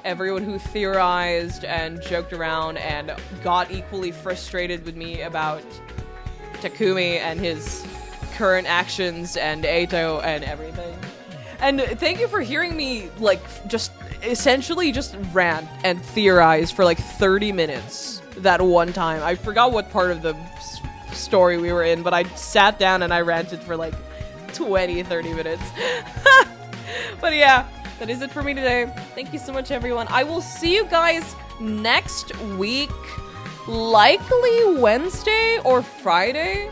Everyone who theorized and joked around and got equally frustrated with me about Takumi and his current actions and Eito and everything. And thank you for hearing me, like, just essentially just rant and theorize for like 30 minutes that one time. I forgot what part of the story we were in, but I sat down and I ranted for like 20-30 minutes. But yeah, That is it for me today. Thank you so much, everyone. I will see you guys next week. Likely Wednesday or Friday.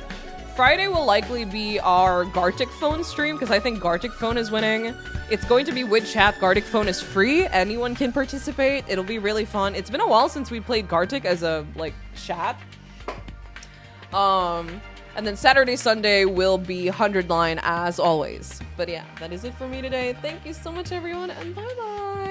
Friday will likely be our Gartic Phone stream because I think Gartic Phone is winning. It's going to be with chat. Gartic Phone is free. Anyone can participate. It'll be really fun. It's been a while since we played Gartic as a, like, chat. And then Saturday, Sunday will be 100 line as always. But yeah, that is it for me today. Thank you so much, everyone, and bye-bye.